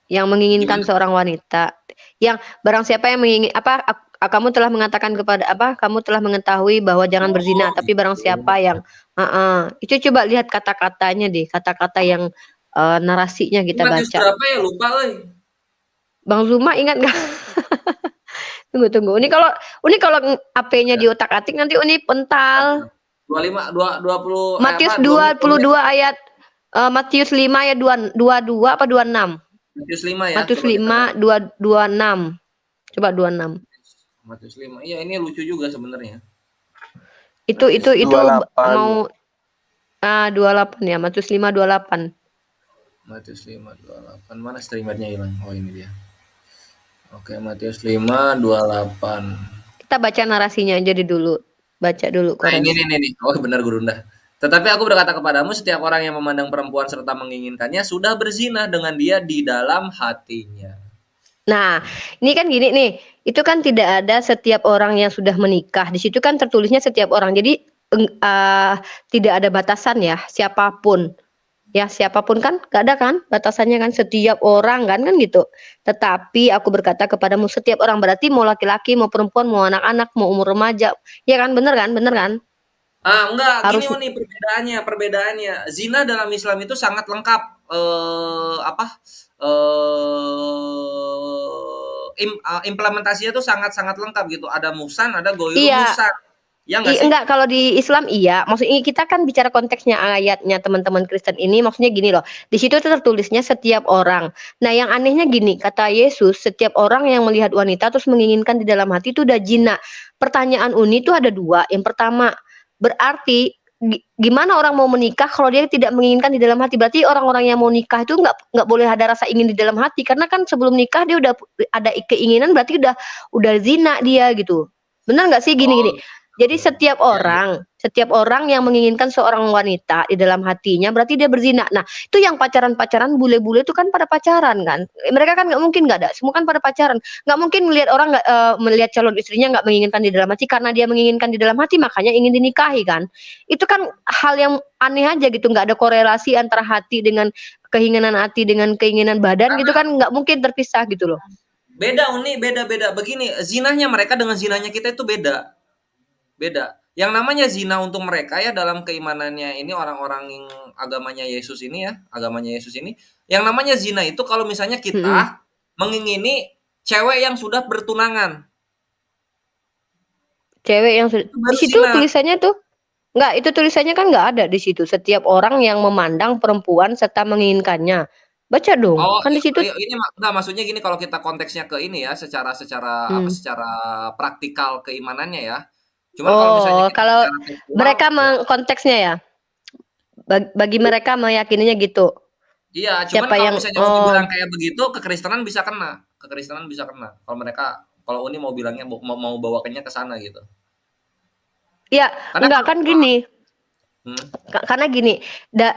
Yang menginginkan gimana? seorang wanita, yang barang siapa yang kamu telah mengatakan kepada kamu telah mengetahui bahwa jangan berzina, Oh, tapi barang gitu. siapa yang itu coba lihat kata-katanya deh, kata-kata yang narasinya Ini kita Matius baca. berapa ya? Lupa euy. Bang Zuma ingat nggak? Tunggu. Ini kalau AP-nya Ya. diotak-atik nanti Uni pental. 25 20 Matius apa 2 menit 2 menit. 22 ayat Matius 5 ayat 22 apa 26? Matius 5 ya, Matius coba kita lihat. 5 26. Coba 26. Matius 5. Iya, ini lucu juga sebenarnya. Itu Matius mau 28 ya, Matius 5 28. Matius 5 28. Mana streamernya hilang? Oh, ini dia. Oke, Matius 5 28. Kita baca narasinya aja dulu. Baca dulu Nah, ini Kores. nih. Oh, benar Gurunda. Tetapi aku berkata kepadamu, setiap orang yang memandang perempuan serta menginginkannya sudah berzina dengan dia di dalam hatinya. Nah, ini kan gini nih, itu kan tidak ada setiap orang yang sudah menikah. Di situ kan tertulisnya setiap orang. Jadi tidak ada batasan ya, siapapun. Ya, siapapun kan gak ada kan batasannya kan setiap orang kan gitu. Tetapi aku berkata kepadamu setiap orang berarti mau laki-laki, mau perempuan, mau anak-anak, mau umur remaja. Ya kan bener kan? Bener kan? Enggak, gini Harus Uni perbedaannya. Zina dalam Islam itu sangat lengkap. Implementasinya tuh sangat-sangat lengkap gitu. Ada muhsan, ada goiru iya. muhsan. Ya nggak sih? Enggak, kalau di Islam iya. Maksudnya kita kan bicara konteksnya ayatnya teman-teman Kristen ini maksudnya gini loh. Di situ tuh tertulisnya setiap orang. Nah, yang anehnya gini, kata Yesus, setiap orang yang melihat wanita terus menginginkan di dalam hati itu udah jina. Pertanyaan Uni itu ada dua. Yang pertama, berarti gimana orang mau menikah kalau dia tidak menginginkan di dalam hati? Berarti orang-orang yang mau nikah itu nggak boleh ada rasa ingin di dalam hati karena kan sebelum nikah dia udah ada keinginan berarti udah zina dia gitu. Benar nggak sih Oh, gini-gini? Jadi iya, iya. setiap orang yang menginginkan seorang wanita di dalam hatinya berarti dia berzina. Nah, itu yang pacaran-pacaran bule-bule itu kan pada pacaran kan. Mereka kan nggak mungkin nggak ada, semua kan pada pacaran. Nggak mungkin melihat orang nggak melihat calon istrinya nggak menginginkan di dalam hati karena dia menginginkan di dalam hati makanya ingin dinikahi kan. Itu kan hal yang aneh aja gitu, nggak ada korelasi antara hati dengan keinginan hati dengan keinginan badan gitu Karena kan nggak mungkin terpisah gitu loh. beda Uni, beda-beda. Begini, zinahnya mereka dengan zinahnya kita itu beda. Beda. Yang namanya zina untuk mereka ya dalam keimanannya ini orang-orang yang agamanya Yesus ini ya, agamanya Yesus ini, yang namanya zina itu kalau misalnya Mm-mm. kita mengingini cewek yang sudah bertunangan, Cewek yang itu di baru situ zina. tulisannya tuh nggak, itu tulisannya kan nggak ada di situ. Setiap orang yang memandang perempuan serta menginginkannya. Baca dong, Oh, kan di situ. ini enggak maksudnya gini kalau kita konteksnya ke ini ya, secara secara apa, Hmm. secara praktikal keimanannya ya. Cuman kalau misalnya Oh, kita kalau secara tekstual mereka ya konteksnya ya, bagi mereka meyakininya gitu. iya, cuman Siapa kalau yang misalnya Uni bilang kayak begitu, kekristenan bisa kena. Kekristenan bisa kena. Kalau mereka kalau Uni mau bilangnya mau bawakannya ke sana gitu. ya Karena enggak kalau kan gini. Karena gini,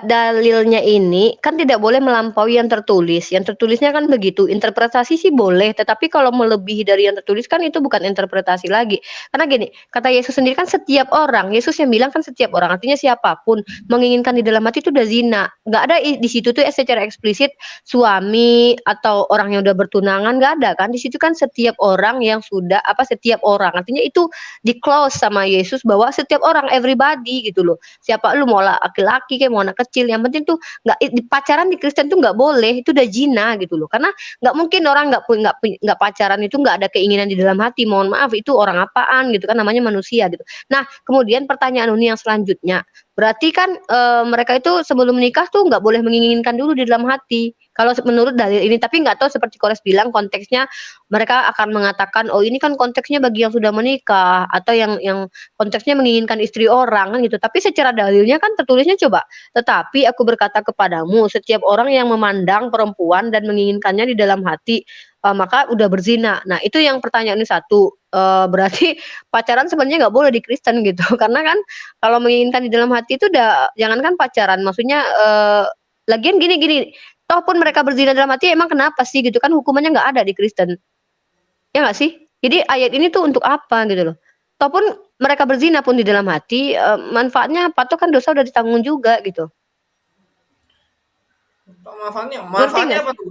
dalilnya ini kan tidak boleh melampaui yang tertulis. Yang tertulisnya kan begitu. Interpretasi sih boleh, tetapi kalau melebihi dari yang tertulis kan itu bukan interpretasi lagi. Karena gini, kata Yesus sendiri kan setiap orang, Yesus yang bilang kan setiap orang, artinya siapapun menginginkan di dalam hati itu udah zina. Nggak ada di situ tuh secara eksplisit suami atau orang yang udah bertunangan, nggak ada kan. Di situ kan setiap orang yang sudah setiap orang. Artinya itu di close sama Yesus bahwa setiap orang, everybody gitu loh. Siapa lu mau laki-laki kayak mau anak kecil, yang penting tuh pacaran di Kristen tuh nggak boleh, itu udah zina gitu loh. Karena nggak mungkin orang nggak pacaran itu nggak ada keinginan di dalam hati. Mohon maaf, itu orang apaan gitu kan, namanya manusia gitu. Nah, kemudian pertanyaan Uni yang selanjutnya, berarti kan mereka itu sebelum menikah tuh nggak boleh menginginkan dulu di dalam hati. Kalau menurut dalil ini, tapi nggak tahu seperti Kores bilang konteksnya mereka akan mengatakan, oh ini kan konteksnya bagi yang sudah menikah atau yang konteksnya menginginkan istri orang kan gitu. Tapi secara dalilnya kan tertulisnya coba, tetapi aku berkata kepadamu, setiap orang yang memandang perempuan dan menginginkannya di dalam hati, maka udah berzina. Nah itu yang pertanyaan ini satu, berarti pacaran sebenarnya nggak boleh di Kristen gitu. Karena kan kalau menginginkan di dalam hati itu udah, jangankan pacaran, maksudnya lagian gini, toh pun mereka berzina dalam hati emang kenapa sih gitu kan, hukumannya nggak ada di Kristen. Ya nggak sih? Jadi ayat ini tuh untuk apa gitu loh. Toh pun mereka berzina pun di dalam hati, manfaatnya apa? Toh kan dosa udah ditanggung juga gitu. Manfaatnya nggak apa tuh?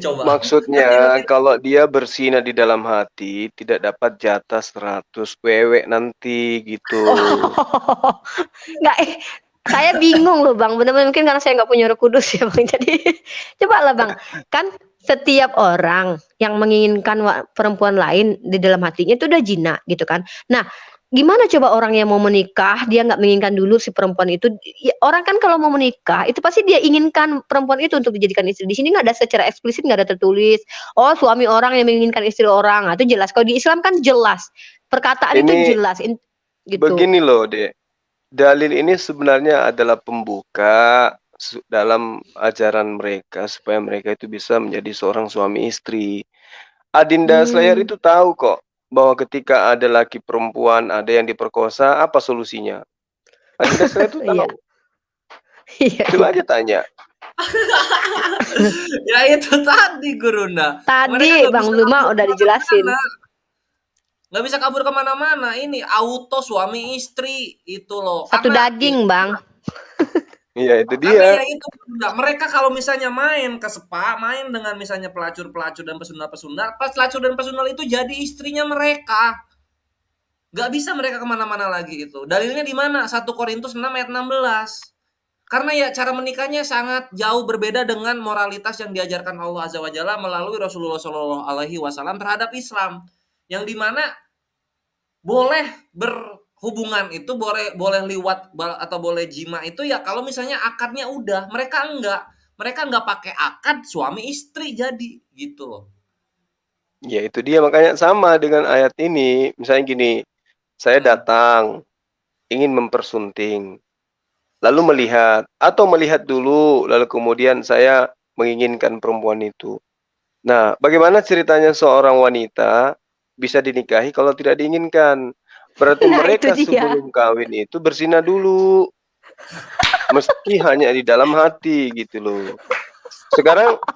Coba. Maksudnya kalau dia berzina di dalam hati tidak dapat jatah 100 wewe nanti gitu. Nggak, saya bingung loh Bang, benar-benar mungkin karena saya nggak punya Roh Kudus ya Bang. Jadi coba lah Bang, kan setiap orang yang menginginkan perempuan lain di dalam hatinya itu udah zina gitu kan. Nah, gimana coba orang yang mau menikah dia nggak menginginkan dulu si perempuan itu? Ya, orang kan kalau mau menikah itu pasti dia inginkan perempuan itu untuk dijadikan istri. Di sini nggak ada secara eksplisit, nggak ada tertulis. Oh suami orang yang menginginkan istri orang, nah, itu jelas. Kalau di Islam kan jelas, perkataan itu Ini jelas. Gitu. begini loh, Dek. Dalil ini sebenarnya adalah pembuka dalam ajaran mereka supaya mereka itu bisa menjadi seorang suami istri. Adinda Slayer itu tahu kok bahwa ketika ada laki perempuan, ada yang diperkosa, apa solusinya? Adinda Slayer itu tahu. Iya. Coba aja tanya. Ya itu tadi Gurunda. Tadi Bang Zuma udah dijelasin. Nggak bisa kabur kemana-mana. Ini auto suami istri itu loh. Satu daging Bang. Iya itu Karena dia. ya itu mereka kalau misalnya main ke spa, main dengan misalnya pelacur-pelacur dan pesundal-pesundal, pas pelacur dan pesundal itu jadi istrinya mereka. Nggak bisa mereka kemana-mana lagi itu. Dalilnya di mana? 1 Korintus 6 ayat 16. Karena ya cara menikahnya sangat jauh berbeda dengan moralitas yang diajarkan Allah Azza wa Jalla melalui Rasulullah Shallallahu Alaihi Wasallam terhadap Islam, yang dimana boleh berhubungan itu, boleh liwat atau boleh jima itu ya kalau misalnya akadnya udah. Mereka nggak pakai akad suami istri jadi gitu loh. Ya itu dia, makanya sama dengan ayat ini. Misalnya gini, saya datang ingin mempersunting, lalu melihat dulu, lalu kemudian saya menginginkan perempuan itu. Nah, bagaimana ceritanya seorang wanita bisa dinikahi kalau tidak diinginkan? Berarti mereka sebelum kawin itu berzina dulu. Mesti hanya di dalam hati gitu loh.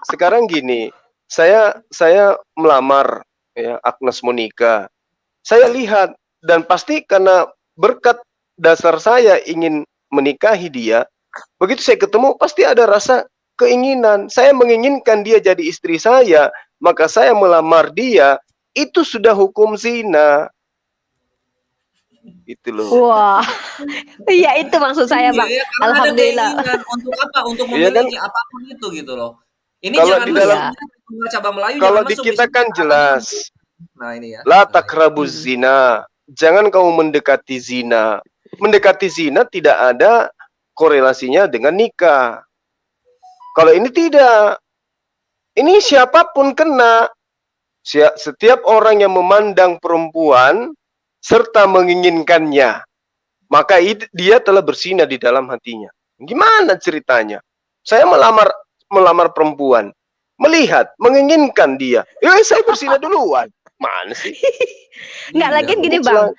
Sekarang gini, saya melamar ya Agnes Monica. Saya lihat dan pasti karena berkat dasar saya ingin menikahi dia, begitu saya ketemu pasti ada rasa keinginan. Saya menginginkan dia jadi istri saya, maka saya melamar dia, itu sudah hukum zina. Itu loh. Wah, iya itu maksud saya Bang. Ya, Alhamdulillah. Untuk apa? Untuk memiliki apapun itu gitu loh. Ini kalau jangan di dalam cabang Melayu. Kalau di kita kan jelas. Nah ini ya. La takrabuz zina. Jangan kamu mendekati zina. Mendekati zina tidak ada korelasinya dengan nikah. Kalau ini tidak. Ini siapapun kena. Setiap orang yang memandang perempuan serta menginginkannya, maka dia telah berzina di dalam hatinya. Gimana ceritanya? Saya melamar perempuan, melihat, menginginkan dia. Saya berzina duluan. Mana sih? Nggak lagi gini Bang.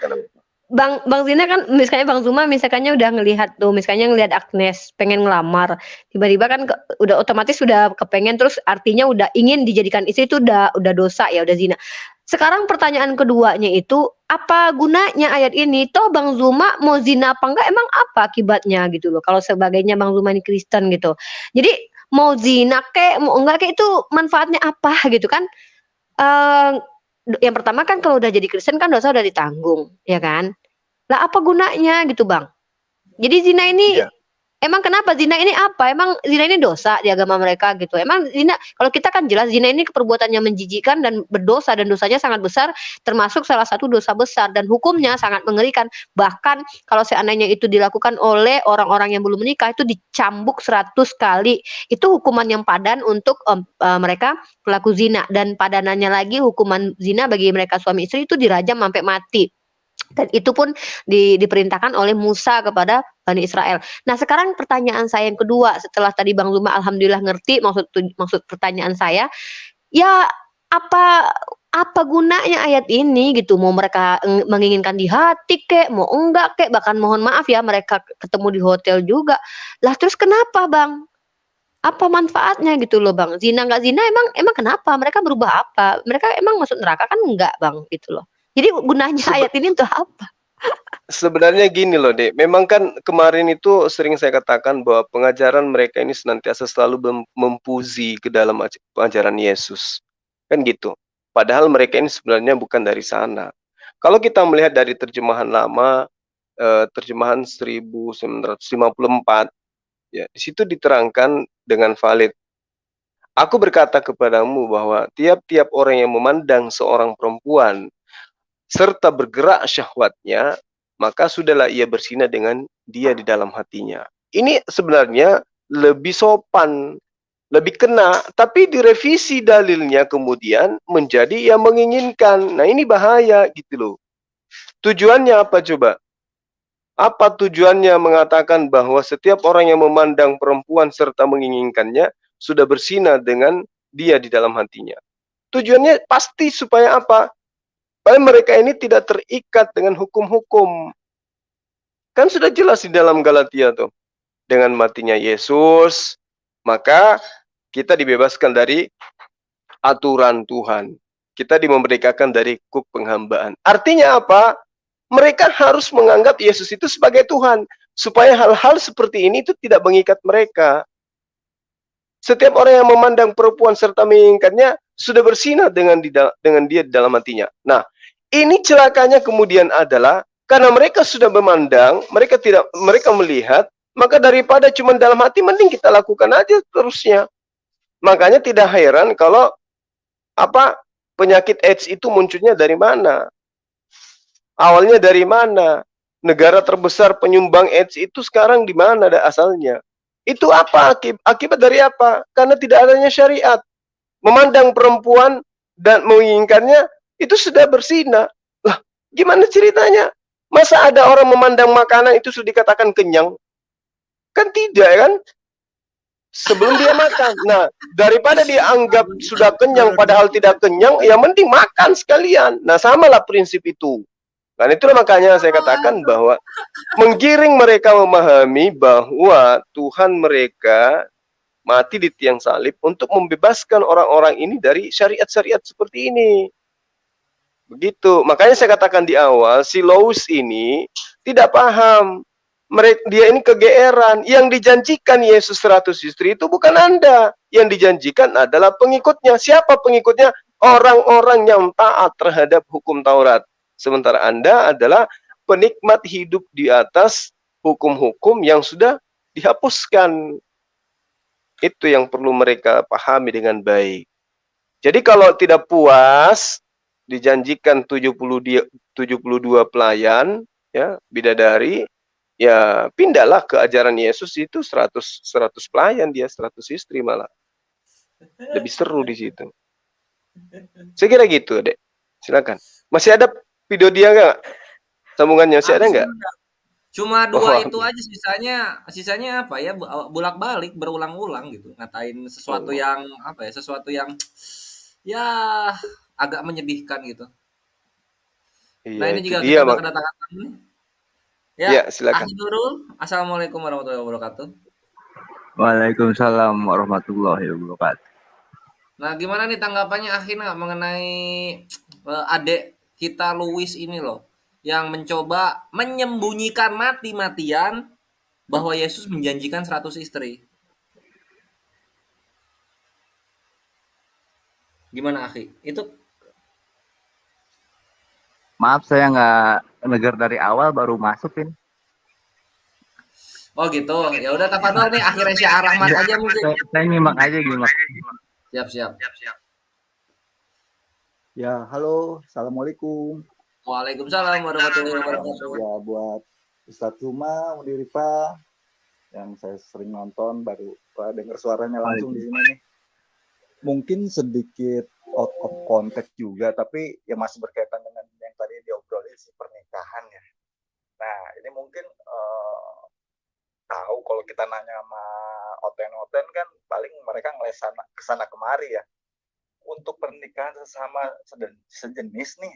Bang Zina kan misalnya Bang Zuma misalkannya udah ngelihat tuh, misalnya ngelihat Agnes pengen ngelamar, tiba-tiba kan udah otomatis sudah kepengen terus artinya udah ingin dijadikan istri itu udah dosa ya, udah zina. Sekarang pertanyaan keduanya itu, apa gunanya ayat ini? Toh Bang Zuma mau zina apa enggak emang apa akibatnya gitu loh. Kalau sebagainya Bang Zuma ini Kristen gitu. Jadi mau zina kek, mau enggak kek itu manfaatnya apa gitu kan? Eh yang pertama kan kalau udah jadi Kristen kan dosa udah ditanggung, ya kan? Lah apa gunanya gitu Bang? Jadi zina ini Iya. emang kenapa zina ini apa? Emang zina ini dosa di agama mereka gitu. Emang zina kalau kita kan jelas zina ini perbuatan yang menjijikan dan berdosa dan dosanya sangat besar termasuk salah satu dosa besar dan hukumnya sangat mengerikan. Bahkan kalau seandainya itu dilakukan oleh orang-orang yang belum menikah itu dicambuk 100 kali. Itu hukuman yang padan untuk mereka pelaku zina dan padanannya lagi hukuman zina bagi mereka suami istri itu dirajam sampai mati. Dan itu pun diperintahkan oleh Musa kepada Bani Israel. Nah, sekarang pertanyaan saya yang kedua setelah tadi Bang Zuma alhamdulillah ngerti maksud pertanyaan saya, ya apa apa gunanya ayat ini gitu? Mau mereka menginginkan di hati kek, mau enggak kek, bahkan mohon maaf ya mereka ketemu di hotel juga. Lah terus kenapa, Bang? Apa manfaatnya gitu loh, Bang? Zina nggak zina emang kenapa? Mereka berubah apa? Mereka emang masuk neraka kan enggak, Bang, gitu loh. Jadi gunanya Sebe ayat ini untuk apa? Sebenarnya gini loh, Dek, memang kan kemarin itu sering saya katakan bahwa pengajaran mereka ini senantiasa selalu mempuji ke dalam ajaran Yesus, kan gitu. Padahal mereka ini sebenarnya bukan dari sana. Kalau kita melihat dari terjemahan lama, terjemahan 1954, ya, di situ diterangkan dengan valid. Aku berkata kepadamu bahwa tiap-tiap orang yang memandang seorang perempuan serta bergerak syahwatnya, maka sudahlah ia berzina dengan dia di dalam hatinya. Ini sebenarnya lebih sopan, lebih kena, tapi direvisi dalilnya kemudian menjadi yang menginginkan. Nah, ini bahaya gitu loh. Tujuannya apa coba? Apa tujuannya mengatakan bahwa setiap orang yang memandang perempuan serta menginginkannya sudah berzina dengan dia di dalam hatinya? Tujuannya pasti supaya apa? Supaya mereka ini tidak terikat dengan hukum-hukum. Kan sudah jelas di dalam Galatia tuh. Dengan matinya Yesus, maka kita dibebaskan dari aturan Tuhan. Kita dimerdekakan dari kuk penghambaan. Artinya apa? Mereka harus menganggap Yesus itu sebagai Tuhan. Supaya hal-hal seperti ini itu tidak mengikat mereka. Setiap orang yang memandang perempuan serta menginginkannya sudah berzina dengan dia di dalam hatinya. Nah, ini celakanya kemudian adalah karena mereka sudah memandang, mereka melihat, maka daripada cuma dalam hati mending kita lakukan aja terusnya. Makanya tidak heran kalau penyakit AIDS itu munculnya dari mana? Awalnya dari mana? Negara terbesar penyumbang AIDS itu sekarang di mana asalnya? Itu apa akibat dari apa? Karena tidak adanya syariat. Memandang perempuan dan menginginkannya itu sudah berzina. Lah, gimana ceritanya? Masa ada orang memandang makanan itu sudah dikatakan kenyang? Kan tidak kan? Sebelum dia makan. Nah, daripada dia anggap sudah kenyang padahal tidak kenyang, ya mending makan sekalian. Nah, samalah prinsip itu. Dan itulah makanya saya katakan bahwa menggiring mereka memahami bahwa Tuhan mereka mati di tiang salib untuk membebaskan orang-orang ini dari syariat-syariat seperti ini. Begitu. Makanya saya katakan di awal, si Lous ini tidak paham. Dia ini kegeeran. Yang dijanjikan Yesus 100 istri itu bukan Anda. Yang dijanjikan adalah pengikutnya. Siapa pengikutnya? Orang-orang yang taat terhadap hukum Taurat. Sementara Anda adalah penikmat hidup di atas hukum-hukum yang sudah dihapuskan. Itu yang perlu mereka pahami dengan baik. Jadi kalau tidak puas, dijanjikan 72 pelayan, ya, bidadari, ya pindahlah ke ajaran Yesus itu 100 pelayan dia, 100 istri malah. Lebih seru di situ. Saya kira gitu, Dek. Silakan. Masih ada video dia nggak? Sambungannya masih ada nggak? Cuma 2 itu aja, sisanya apa ya, bolak-balik berulang-ulang gitu, ngatain sesuatu yang apa ya, sesuatu yang ya agak menyedihkan gitu. Nah, Iya, ini itu juga dia kita udah mak. kedatangan tamu nih. Ya, Ya, silakan. Akhi Nurul. Assalamualaikum warahmatullahi wabarakatuh. Waalaikumsalam warahmatullahi wabarakatuh. Nah, gimana nih tanggapannya Akhina mengenai adik kita Louis ini loh, yang mencoba menyembunyikan mati-matian bahwa Yesus menjanjikan 100 istri. Gimana Akhi? Itu Maaf saya nggak denger dari awal, baru masukin. oh gitu. Ya udah Tafadhol nih akhirnya Syah Rahmat aja mungkin. Saya nyimak aja gimana. Siap. Ya, halo, assalamualaikum. Waalaikumsalam warahmatullahi wabarakatuh. Ya, buat Ustadz Zuma, Udi Rifa, yang saya sering nonton, baru dengar suaranya langsung di sini nih. Mungkin sedikit out of context juga, tapi ya masih berkaitan dengan yang tadi diobrolin si pernikahan ya. Nah, ini mungkin tahu kalau kita nanya sama oten-oten kan paling mereka ngelesana kesana kemari ya. Untuk pernikahan sesama sejenis nih,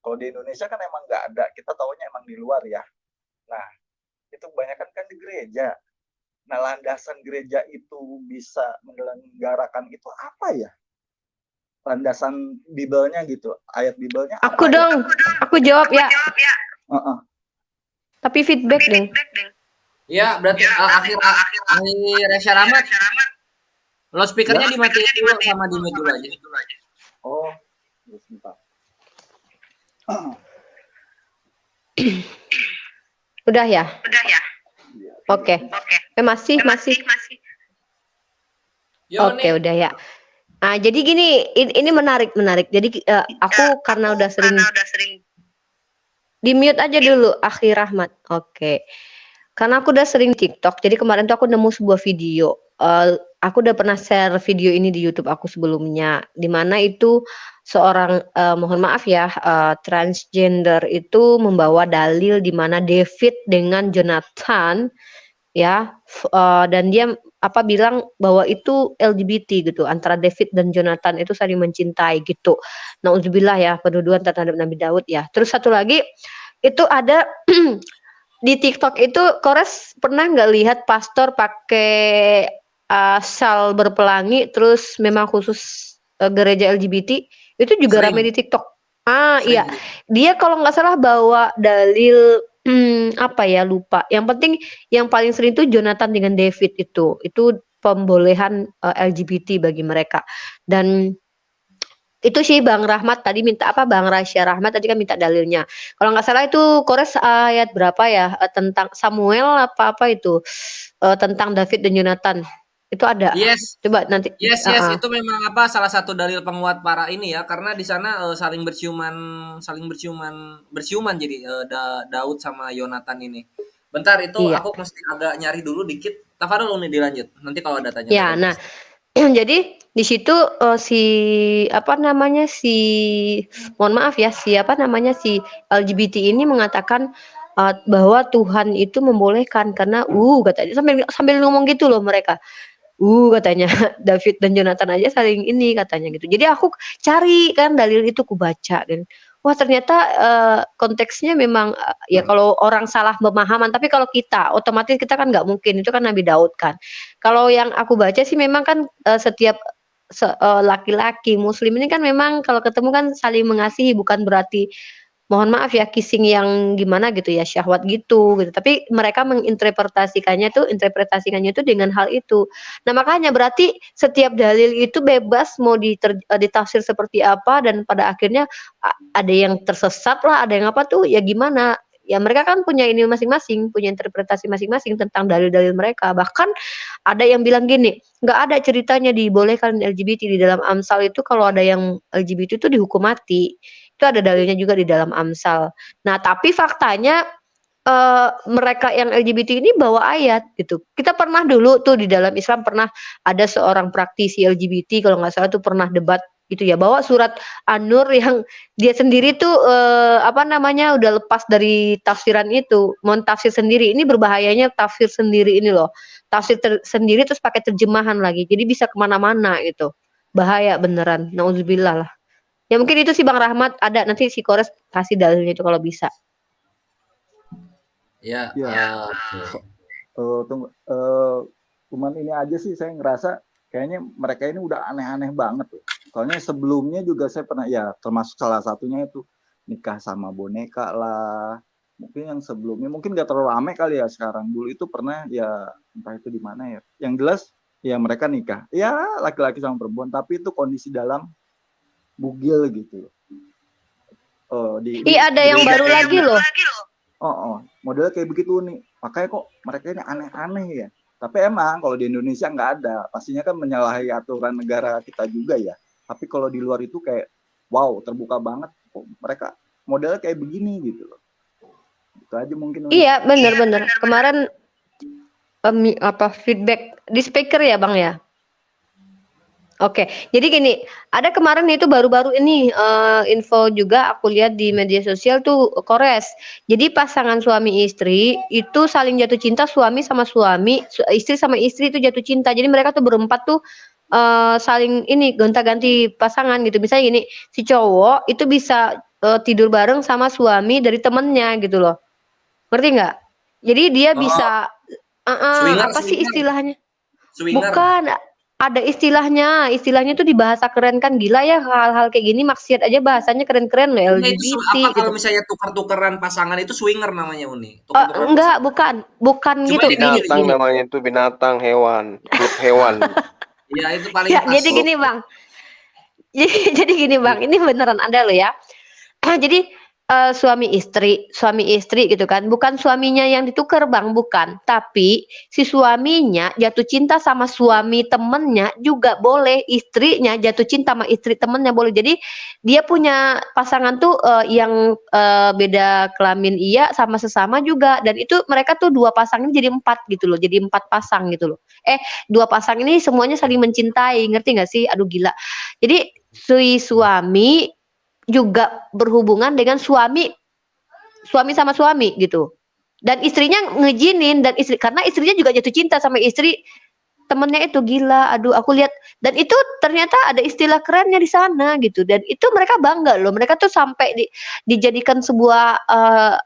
kalau di Indonesia kan emang nggak ada, kita taunya emang di luar ya. Nah, itu kebanyakan kan di gereja. Nah, landasan gereja itu bisa menyelenggarakan itu apa ya? Landasan Bibelnya gitu, ayat Bibelnya apa Aku ya? dong, aku jawab ya. Tapi feedback deh. Ya, berarti akhir Syah Rahmat. Loudspeakernya dimatiin dulu sama di-mute dulu aja. Oh, sebentar. Udah ya? Oke. Masih. Oke, udah ya. Nah, jadi gini, ini menarik. Jadi aku karena udah sering di mute aja dulu, Akhi Rahmat. Oke. Karena aku udah sering TikTok, jadi kemarin tuh aku nemu sebuah video. Aku udah pernah share video ini di YouTube aku sebelumnya, di mana itu seorang mohon maaf ya, transgender itu membawa dalil di mana David dengan Jonathan ya, dan dia bilang bahwa itu LGBT gitu, antara David dan Jonathan itu saling mencintai gitu. Nauzubillah ya, penuduhan terhadap Nabi Daud ya. Terus satu lagi itu ada di TikTok itu, Kores pernah nggak lihat pastor pakai shawl berpelangi terus memang khusus gereja LGBT itu juga Sering. ramai di TikTok. Sering. Iya, dia kalau nggak salah bawa dalil apa ya, lupa. Yang penting yang paling sering itu Jonathan dengan David itu pembolehan LGBT bagi mereka. Dan itu sih Bang Rahmat tadi minta Bang Rasya Rahmat tadi kan minta dalilnya. Kalau nggak salah itu Kores ayat berapa ya, tentang Samuel apa itu, tentang David dan Jonathan. Itu ada. Yes. Coba nanti. Yes, itu memang salah satu dalil penguat para ini ya, karena di sana saling berciuman jadi Daud sama Yonatan ini. Bentar itu Iya. aku mesti agak nyari dulu dikit. Tafadhol nih dilanjut. Nanti kalau ada tanya. Ya, nah jadi di situ mohon maaf ya, si LGBT ini mengatakan bahwa Tuhan itu membolehkan karena katanya sambil ngomong gitu loh mereka. Katanya David dan Jonathan aja saling ini katanya gitu. Jadi aku cari kan dalil itu, ku baca dan wah ternyata konteksnya memang ya kalau orang salah pemahaman, tapi kalau kita otomatis kita kan nggak mungkin, itu kan Nabi Daud kan. Kalau yang aku baca sih memang kan setiap laki-laki muslim ini kan memang kalau ketemu kan saling mengasihi, bukan berarti mohon maaf ya kissing yang gimana gitu ya, syahwat gitu. Tapi mereka interpretasikannya itu dengan hal itu. Nah, makanya berarti setiap dalil itu bebas mau ditafsir seperti apa, dan pada akhirnya ada yang tersesat lah, ada yang ya gimana. Ya mereka kan punya ini masing-masing, punya interpretasi masing-masing tentang dalil-dalil mereka. Bahkan ada yang bilang gini, nggak ada ceritanya dibolehkan LGBT di dalam Amsal itu, kalau ada yang LGBT itu dihukum mati. Itu ada dalilnya juga di dalam Amsal. Nah, tapi faktanya mereka yang LGBT ini bawa ayat gitu. Kita pernah dulu tuh di dalam Islam pernah ada seorang praktisi LGBT kalau nggak salah tuh pernah debat gitu ya, bawa surat An-Nur yang dia sendiri tuh udah lepas dari tafsiran itu, mau tafsir sendiri. Ini berbahayanya tafsir sendiri ini loh. Tafsir sendiri terus pakai terjemahan lagi. Jadi bisa kemana-mana gitu. Bahaya beneran. Nauzubillah lah. Ya mungkin itu sih Bang Rahmat, ada nanti si Kores kasih dalilnya itu kalau bisa. Ya, Ya. oke. Tunggu, cuman ini aja sih saya ngerasa kayaknya mereka ini udah aneh-aneh banget tuh. Soalnya sebelumnya juga saya pernah, ya termasuk salah satunya itu nikah sama boneka lah. Mungkin yang sebelumnya mungkin gak terlalu rame kali ya sekarang. Dulu itu pernah ya entah itu di mana ya. Yang jelas ya mereka nikah. Ya laki-laki sama perempuan, tapi itu kondisi dalam bugil gitu. Iya ada yang baru lagi loh. Modelnya kayak begitu nih. Makanya kok mereka ini aneh-aneh ya. Tapi emang kalau di Indonesia nggak ada. Pastinya kan menyalahi aturan negara kita juga ya. Tapi kalau di luar itu kayak wow, terbuka banget. Kok mereka modelnya kayak begini gitu loh. Itu aja mungkin. Iya bener-bener. Kemarin feedback di speaker ya Bang ya. Oke, jadi gini, ada kemarin itu baru-baru ini info juga aku lihat di media sosial tuh Kores. Jadi pasangan suami istri itu saling jatuh cinta, suami sama suami, istri sama istri itu jatuh cinta. Jadi mereka tuh berempat tuh saling ini gonta-ganti pasangan gitu. Misalnya gini, si cowok itu bisa tidur bareng sama suami dari temennya gitu loh. Ngerti nggak? Jadi dia bisa apa sih istilahnya? Swinger. Bukan, ada istilahnya tuh di bahasa keren kan, gila ya hal-hal kayak gini maksiat aja bahasanya keren-keren loh, LGBT Kalau gitu. misalnya tukar-tukaran pasangan itu swinger namanya Uni. Enggak, bukan gitu. Binatang namanya itu, binatang, hewan, klub hewan. Ya itu paling ya, pas. jadi gini Bang. Jadi gini Bang, ini beneran ada loh ya. Jadi suami istri gitu kan, bukan suaminya yang ditukar Bang, bukan, tapi si suaminya jatuh cinta sama suami temennya juga boleh, istrinya jatuh cinta sama istri temennya boleh. Jadi dia punya pasangan tuh yang beda kelamin iya, sama sesama juga, dan itu mereka tuh 2 pasang ini jadi 4 gitu loh, jadi 4 pasang gitu loh. 2 pasang ini semuanya saling mencintai, ngerti nggak sih? Aduh gila. Jadi si suami juga berhubungan dengan suami sama suami gitu. Dan istrinya ngejinin, dan karena istrinya juga jatuh cinta sama istri temennya itu, gila. Aduh aku lihat, dan itu ternyata ada istilah kerennya di sana gitu, dan itu mereka bangga loh. Mereka tuh sampai dijadikan sebuah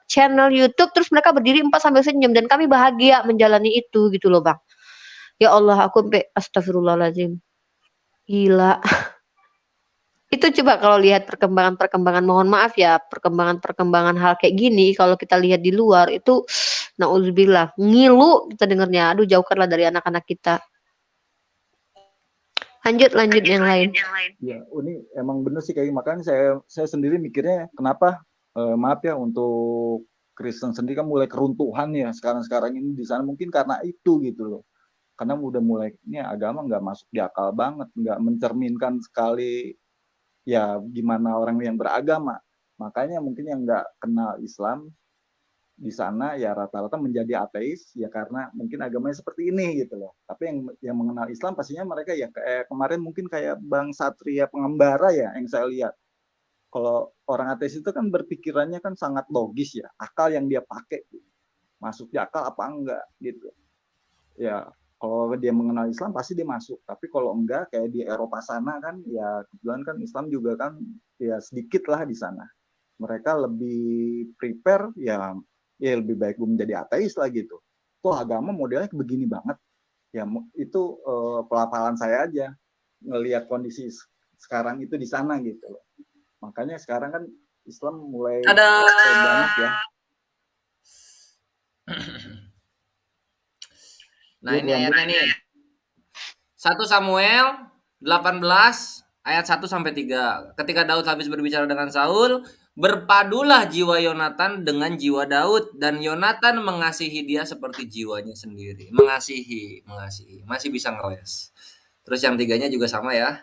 channel YouTube, terus mereka berdiri 4 sambil senyum, dan kami bahagia menjalani itu gitu loh Bang. Ya Allah, aku sampai astagfirullahaladzim, gila. Itu coba kalau lihat perkembangan, mohon maaf ya, perkembangan hal kayak gini kalau kita lihat di luar itu naudzubillah, ngilu kita dengarnya. Aduh jauhkanlah dari anak-anak kita. Lanjut yang lain. Ya, ini emang bener sih, kayak makanya saya sendiri mikirnya kenapa maaf ya, untuk Kristen sendiri kan mulai keruntuhan ya sekarang ini di sana, mungkin karena itu gitu loh. Karena udah mulai ini agama nggak masuk di akal banget, nggak mencerminkan sekali ya gimana orang yang beragama. Makanya mungkin yang nggak kenal Islam di sana ya rata-rata menjadi ateis ya karena mungkin agamanya seperti ini gitu loh. Tapi yang mengenal Islam pastinya mereka ya kayak kemarin mungkin kayak Bang Satria Pengembara ya yang saya lihat. Kalau orang ateis itu kan berpikirannya kan sangat logis ya, akal yang dia pakai masuk di akal apa enggak gitu. Ya kalau dia mengenal Islam pasti dia masuk, tapi kalau enggak kayak di Eropa sana kan ya kebetulan kan Islam juga kan ya sedikit lah di sana. Mereka lebih prepare ya lebih baik gue menjadi ateis lah gitu. Kok agama modelnya begini banget. Ya itu pelafalan saya aja ngelihat kondisi sekarang itu di sana gitu loh. Makanya sekarang kan Islam mulai banyak ya. Nah ini ayatnya nih. 1 Samuel 18 ayat 1 sampai 3. Ketika Daud habis berbicara dengan Saul, berpadulah jiwa Yonatan dengan jiwa Daud, dan Yonatan mengasihi dia seperti jiwanya sendiri. Mengasihi. Masih bisa ngeles. Terus yang 3-nya juga sama ya.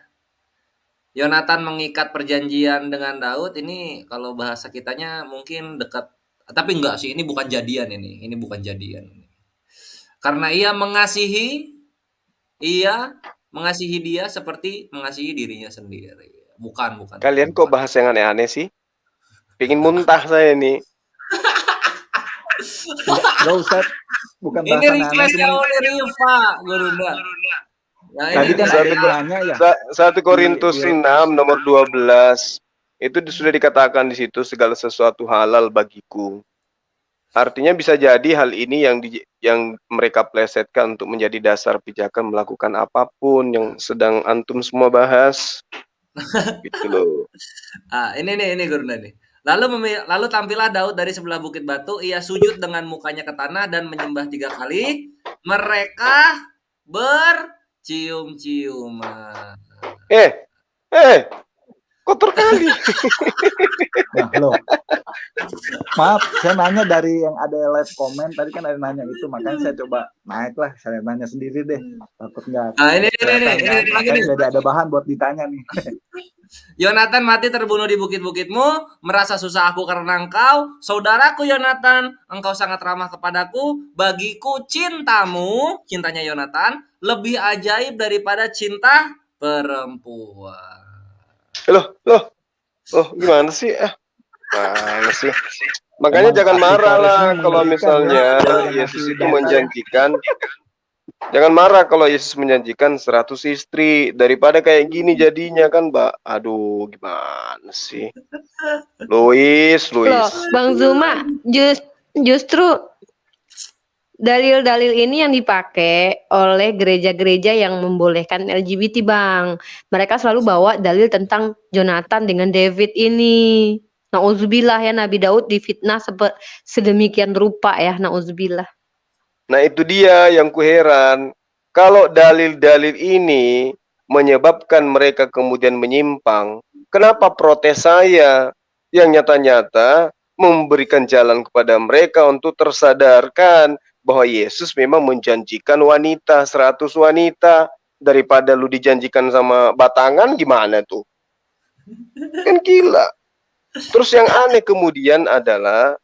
Yonatan mengikat perjanjian dengan Daud, ini kalau bahasa kitanya mungkin dekat, tapi enggak sih, ini bukan jadian ini. Ini bukan jadian. Karena ia mengasihi dia seperti mengasihi dirinya sendiri. Bukan. Kalian kok bahas yang aneh-aneh sih? Pengen muntah saya ini. Enggak usah, bukan ini bahasa requestnya oleh Riva, Gurunda. Nah, tadi kan ada yang nanya ya. 1 Korintus 6 nomor 12. Itu sudah dikatakan di situ segala sesuatu halal bagiku. Artinya bisa jadi hal ini yang mereka plesetkan untuk menjadi dasar pijakan melakukan apapun yang sedang antum semua bahas. Gitu loh. Ini Gurunda nih. Lalu tampillah Daud dari sebelah bukit batu, ia sujud dengan mukanya ke tanah dan menyembah 3 kali. Mereka bercium-ciuman. Kotor kali. Nah, loh. Maaf, saya nanya dari yang ada live komen tadi kan ada nanya itu, makanya saya coba naik lah, saya nanya sendiri deh, takut nggak. Nah, ini lagi nih. Jadi ada bahan buat ditanya nih. Yonatan mati terbunuh di bukit-bukitmu, merasa susah aku karena engkau. Saudaraku Yonatan, engkau sangat ramah kepadaku. Bagiku cintamu, cintanya Yonatan, lebih ajaib daripada cinta perempuan. Loh, gimana sih? Mana sih? Makanya Emang jangan marah lah aksesorisnya kalau mengerikan, misalnya ya. Yesus itu menjanjikan. Jangan marah kalau Yesus menjanjikan 100 istri, daripada kayak gini jadinya kan, Mbak. Aduh, gimana sih? Louis. Loh, Bang Zuma, justru dalil-dalil ini yang dipakai oleh gereja-gereja yang membolehkan LGBT, Bang. Mereka selalu bawa dalil tentang Jonathan dengan David ini. Nauzubillah ya, Nabi Daud difitnah sedemikian rupa ya, nauzubillah. Nah itu dia yang kuheran. Kalau dalil-dalil ini menyebabkan mereka kemudian menyimpang, kenapa protes saya yang nyata-nyata memberikan jalan kepada mereka untuk tersadarkan bahwa Yesus memang menjanjikan wanita, 100 wanita, daripada lu dijanjikan sama batangan gimana tuh? Kan gila. Terus yang aneh kemudian adalah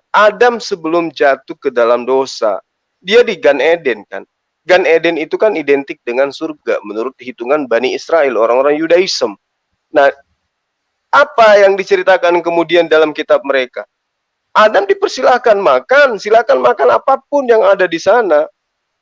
Adam sebelum jatuh ke dalam dosa, dia di Gan Eden kan. Gan Eden itu kan identik dengan surga menurut hitungan Bani Israel, orang-orang Yudaism. Nah, apa yang diceritakan kemudian dalam kitab mereka? Adam dipersilahkan makan, silakan makan apapun yang ada di sana.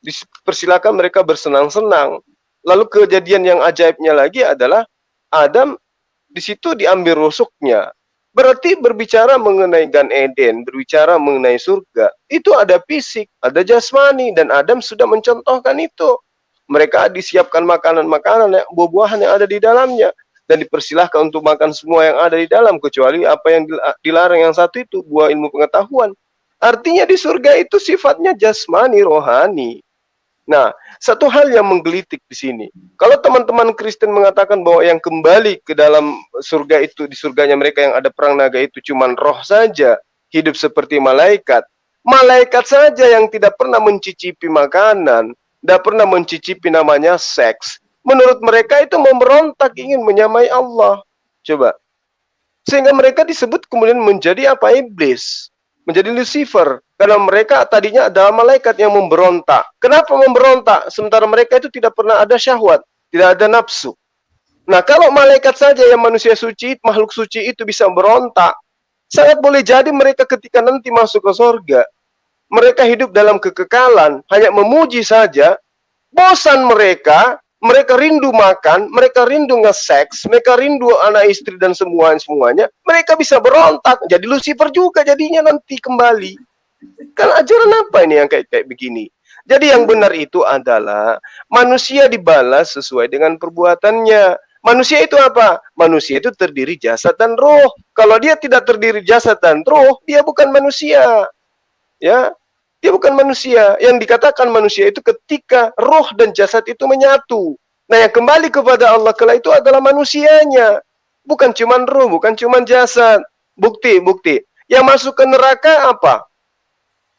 Dipersilahkan mereka bersenang-senang. Lalu kejadian yang ajaibnya lagi adalah Adam di situ diambil rusuknya. Berarti berbicara mengenai Gan Eden, berbicara mengenai surga, itu ada fisik, ada jasmani, dan Adam sudah mencontohkan itu. Mereka disiapkan makanan-makanan, buah-buahan yang ada di dalamnya, dan dipersilahkan untuk makan semua yang ada di dalam, kecuali apa yang dilarang yang satu itu, buah ilmu pengetahuan. Artinya di surga itu sifatnya jasmani, rohani. Nah, satu hal yang menggelitik di sini. Kalau teman-teman Kristen mengatakan bahwa yang kembali ke dalam surga itu, di surganya mereka yang ada perang naga itu cuman roh saja, hidup seperti malaikat. Malaikat saja yang tidak pernah mencicipi makanan, tidak pernah mencicipi namanya seks. Menurut mereka itu memberontak ingin menyamai Allah. Coba. Sehingga mereka disebut kemudian menjadi apa? Iblis. Menjadi Lucifer. Karena mereka tadinya adalah malaikat yang memberontak. Kenapa memberontak? Sementara mereka itu tidak pernah ada syahwat. Tidak ada nafsu. Nah, kalau malaikat saja yang manusia suci, makhluk suci itu bisa berontak, sangat boleh jadi mereka ketika nanti masuk ke surga, mereka hidup dalam kekekalan, hanya memuji saja, bosan mereka rindu makan, mereka rindu nge-seks, mereka rindu anak istri dan semuanya, mereka bisa berontak, jadi Lucifer juga jadinya nanti kembali. Kan ajaran apa ini yang kayak begini? Jadi yang benar itu adalah manusia dibalas sesuai dengan perbuatannya. Manusia itu apa? Manusia itu terdiri jasad dan roh. Kalau dia tidak terdiri jasad dan roh, dia bukan manusia. Ya, dia bukan manusia. Yang dikatakan manusia itu ketika roh dan jasad itu menyatu. Nah, yang kembali kepada Allah kala itu adalah manusianya. Bukan cuma roh, bukan cuma jasad. Bukti. Yang masuk ke neraka apa?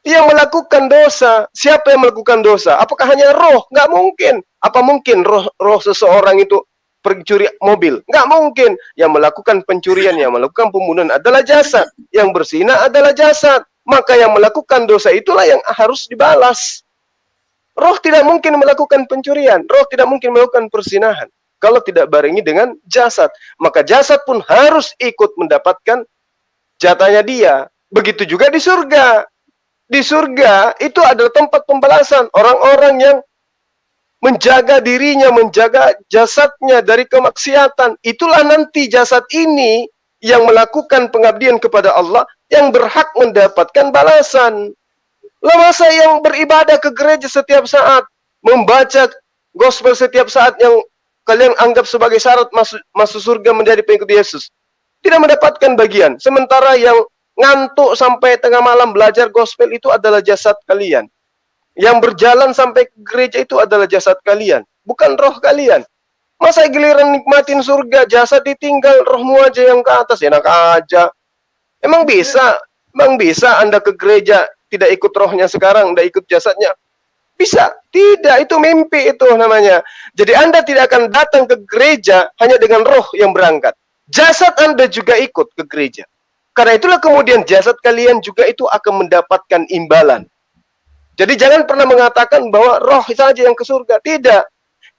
Yang melakukan dosa. Siapa yang melakukan dosa? Apakah hanya roh? Nggak mungkin. Apa mungkin roh seseorang itu pencuri mobil? Nggak mungkin. Yang melakukan pencurian, yang melakukan pembunuhan adalah jasad. Yang berzina adalah jasad. Maka yang melakukan dosa itulah yang harus dibalas. Roh tidak mungkin melakukan pencurian. Roh tidak mungkin melakukan perzinahan. Kalau tidak barengi dengan jasad. Maka jasad pun harus ikut mendapatkan jatahnya dia. Begitu juga di surga. Di surga itu adalah tempat pembalasan orang-orang yang menjaga dirinya, menjaga jasadnya dari kemaksiatan. Itulah nanti jasad ini yang melakukan pengabdian kepada Allah yang berhak mendapatkan balasan. Lah masa yang beribadah ke gereja setiap saat, membaca gospel setiap saat yang kalian anggap sebagai syarat masuk surga menjadi pengikut Yesus, tidak mendapatkan bagian. Sementara yang ngantuk sampai tengah malam belajar gospel itu adalah jasad kalian. Yang berjalan sampai ke gereja itu adalah jasad kalian, bukan roh kalian. Masa giliran nikmatin surga, jasad ditinggal, rohmu aja yang ke atas, enak aja. Emang bisa Anda ke gereja tidak ikut rohnya sekarang, tidak ikut jasadnya? Bisa? Tidak, itu mimpi itu namanya. Jadi Anda tidak akan datang ke gereja hanya dengan roh yang berangkat. Jasad Anda juga ikut ke gereja. Karena itulah kemudian jasad kalian juga itu akan mendapatkan imbalan. Jadi jangan pernah mengatakan bahwa roh saja yang ke surga. Tidak.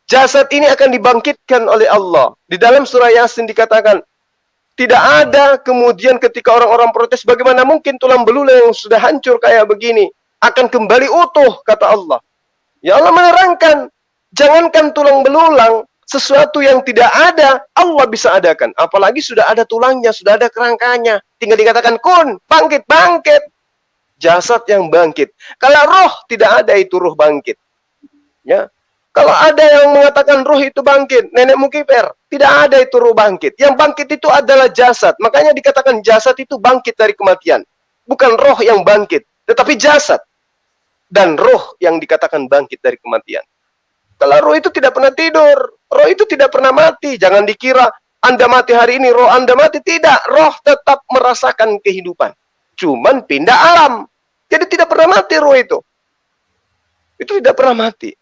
Jasad ini akan dibangkitkan oleh Allah. Di dalam surah Yasin dikatakan, tidak ada kemudian ketika orang-orang protes, bagaimana mungkin tulang belulang yang sudah hancur kayak begini akan kembali utuh, kata Allah. Ya Allah menerangkan, jangankan tulang belulang, sesuatu yang tidak ada, Allah bisa adakan. Apalagi sudah ada tulangnya, sudah ada kerangkanya. Tinggal dikatakan, kun, bangkit, bangkit. Jasad yang bangkit. Kalau roh tidak ada itu roh bangkit. Ya. Kalau ada yang mengatakan roh itu bangkit, nenekmu kiper, tidak ada itu roh bangkit. Yang bangkit itu adalah jasad. Makanya dikatakan jasad itu bangkit dari kematian. Bukan roh yang bangkit, tetapi jasad dan roh yang dikatakan bangkit dari kematian. Kalau roh itu tidak pernah tidur, roh itu tidak pernah mati. Jangan dikira Anda mati hari ini, roh Anda mati. Tidak, roh tetap merasakan kehidupan. Cuman pindah alam. Jadi tidak pernah mati roh itu. Itu tidak pernah mati.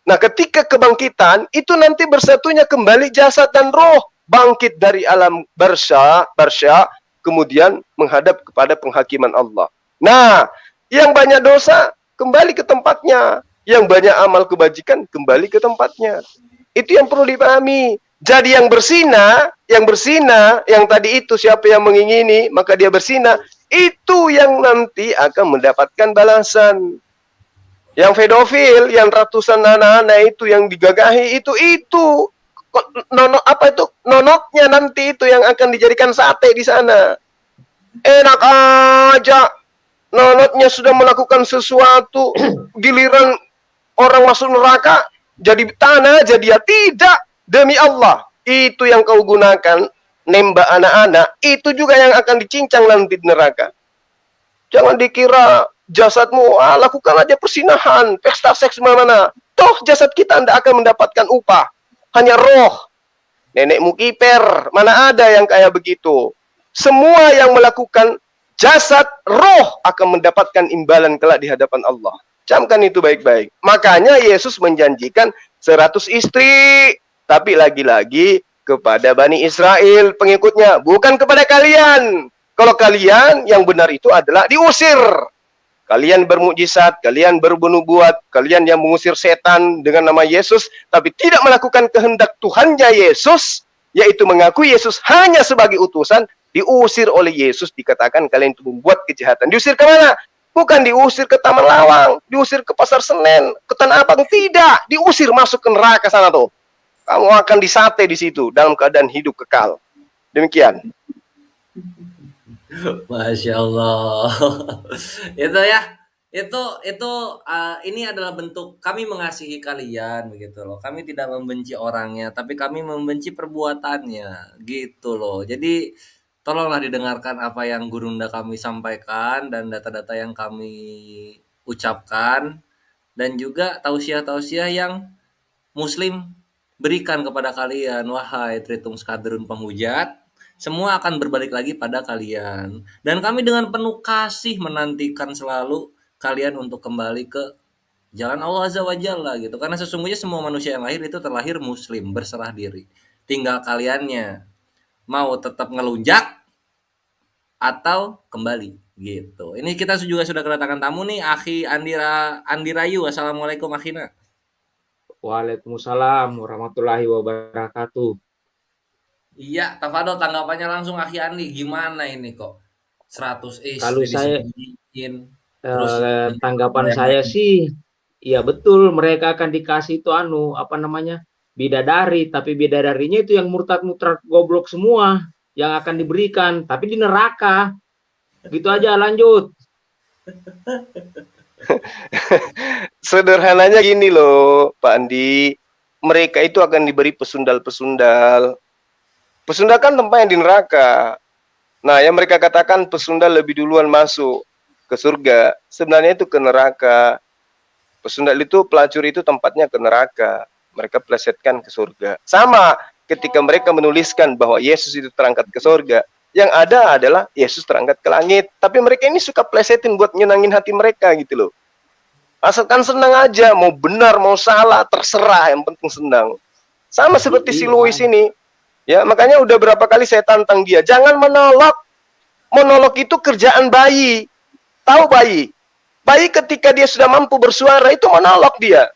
Nah, ketika kebangkitan, itu nanti bersatunya kembali jasad dan roh. Bangkit dari alam barsya, kemudian menghadap kepada penghakiman Allah. Nah, yang banyak dosa, kembali ke tempatnya. Yang banyak amal kebajikan, kembali ke tempatnya. Itu yang perlu dipahami. Jadi yang berzina, yang tadi itu siapa yang mengingini, maka dia berzina. Itu yang nanti akan mendapatkan balasan. Yang pedofil, yang ratusan anak-anak itu yang digagahi itu nonotnya nanti itu yang akan dijadikan sate di sana. Enak aja, nonotnya sudah melakukan sesuatu, giliran orang masuk neraka jadi tanah aja dia. Tidak, demi Allah, itu yang kau gunakan nembak anak-anak, itu juga yang akan dicincang nanti di neraka. Jangan dikira jasadmu, lakukan aja persinahan, pesta seks mana-mana. Toh jasad kita Anda akan mendapatkan upah. Hanya roh. Nenekmu kiper, mana ada yang kayak begitu. Semua yang melakukan jasad, roh akan mendapatkan imbalan kelak di hadapan Allah. Camkan itu baik-baik. Makanya Yesus menjanjikan 100 istri. Tapi lagi-lagi kepada Bani Israel pengikutnya, bukan kepada kalian. Kalau kalian yang benar itu adalah diusir. Kalian bermukjizat, kalian bernubuat, kalian yang mengusir setan dengan nama Yesus, tapi tidak melakukan kehendak Tuhannya Yesus, yaitu mengakui Yesus hanya sebagai utusan, diusir oleh Yesus, dikatakan kalian itu membuat kejahatan. Diusir ke mana? Bukan diusir ke Taman Lawang, diusir ke Pasar Senen, ke Tanah Abang, tidak. Diusir masuk ke neraka sana tuh. Kamu akan disate di situ dalam keadaan hidup kekal. Demikian. Masya Allah. Itu ya. Ini adalah bentuk kami mengasihi kalian begitu loh. Kami tidak membenci orangnya, tapi kami membenci perbuatannya gitu loh. Jadi tolonglah didengarkan apa yang gurunda kami sampaikan dan data-data yang kami ucapkan, dan juga tausiah-tausiah yang Muslim berikan kepada kalian. Wahai Tritung Skadrun Penghujat, semua akan berbalik lagi pada kalian. Dan kami dengan penuh kasih menantikan selalu kalian untuk kembali ke jalan Allah Azza wa Jalla gitu. Karena sesungguhnya semua manusia yang lahir itu terlahir muslim, berserah diri. Tinggal kaliannya mau tetap ngelunjak atau kembali gitu. Ini kita juga sudah kedatangan tamu nih, Akhi Andi Rayu. Assalamualaikum Akhina. Waalaikumsalam warahmatullahi wabarakatuh. Iya, tafadhol tanggapannya langsung Akhi Andi, gimana ini kok 100 istri Kalau saya disembunyiin terus tanggapan saya sih Iya betul, mereka akan dikasih itu apa namanya, bidadari, tapi bidadarinya itu yang murtad-murtad goblok semua yang akan diberikan, tapi di neraka. Gitu aja, lanjut. Sederhananya gini loh, Pak Andi. Mereka itu akan diberi pesundal-pesundal. Pesundal kan tempatnya di neraka. Nah, yang mereka katakan pesundal lebih duluan masuk ke surga, sebenarnya itu ke neraka. Pesundal itu, pelacur itu tempatnya ke neraka. Mereka plesetkan ke surga. Sama ketika mereka menuliskan bahwa Yesus itu terangkat ke surga, yang ada adalah Yesus terangkat ke langit. Tapi mereka ini suka plesetin buat nyenangin hati mereka gitu loh. Asalkan senang aja, mau benar, mau salah, terserah, yang penting senang. Sama seperti si Louis ini. Ya, makanya udah berapa kali saya tantang dia, jangan menolak. Monolog itu kerjaan bayi. Tahu bayi? Bayi ketika dia sudah mampu bersuara itu monolog dia.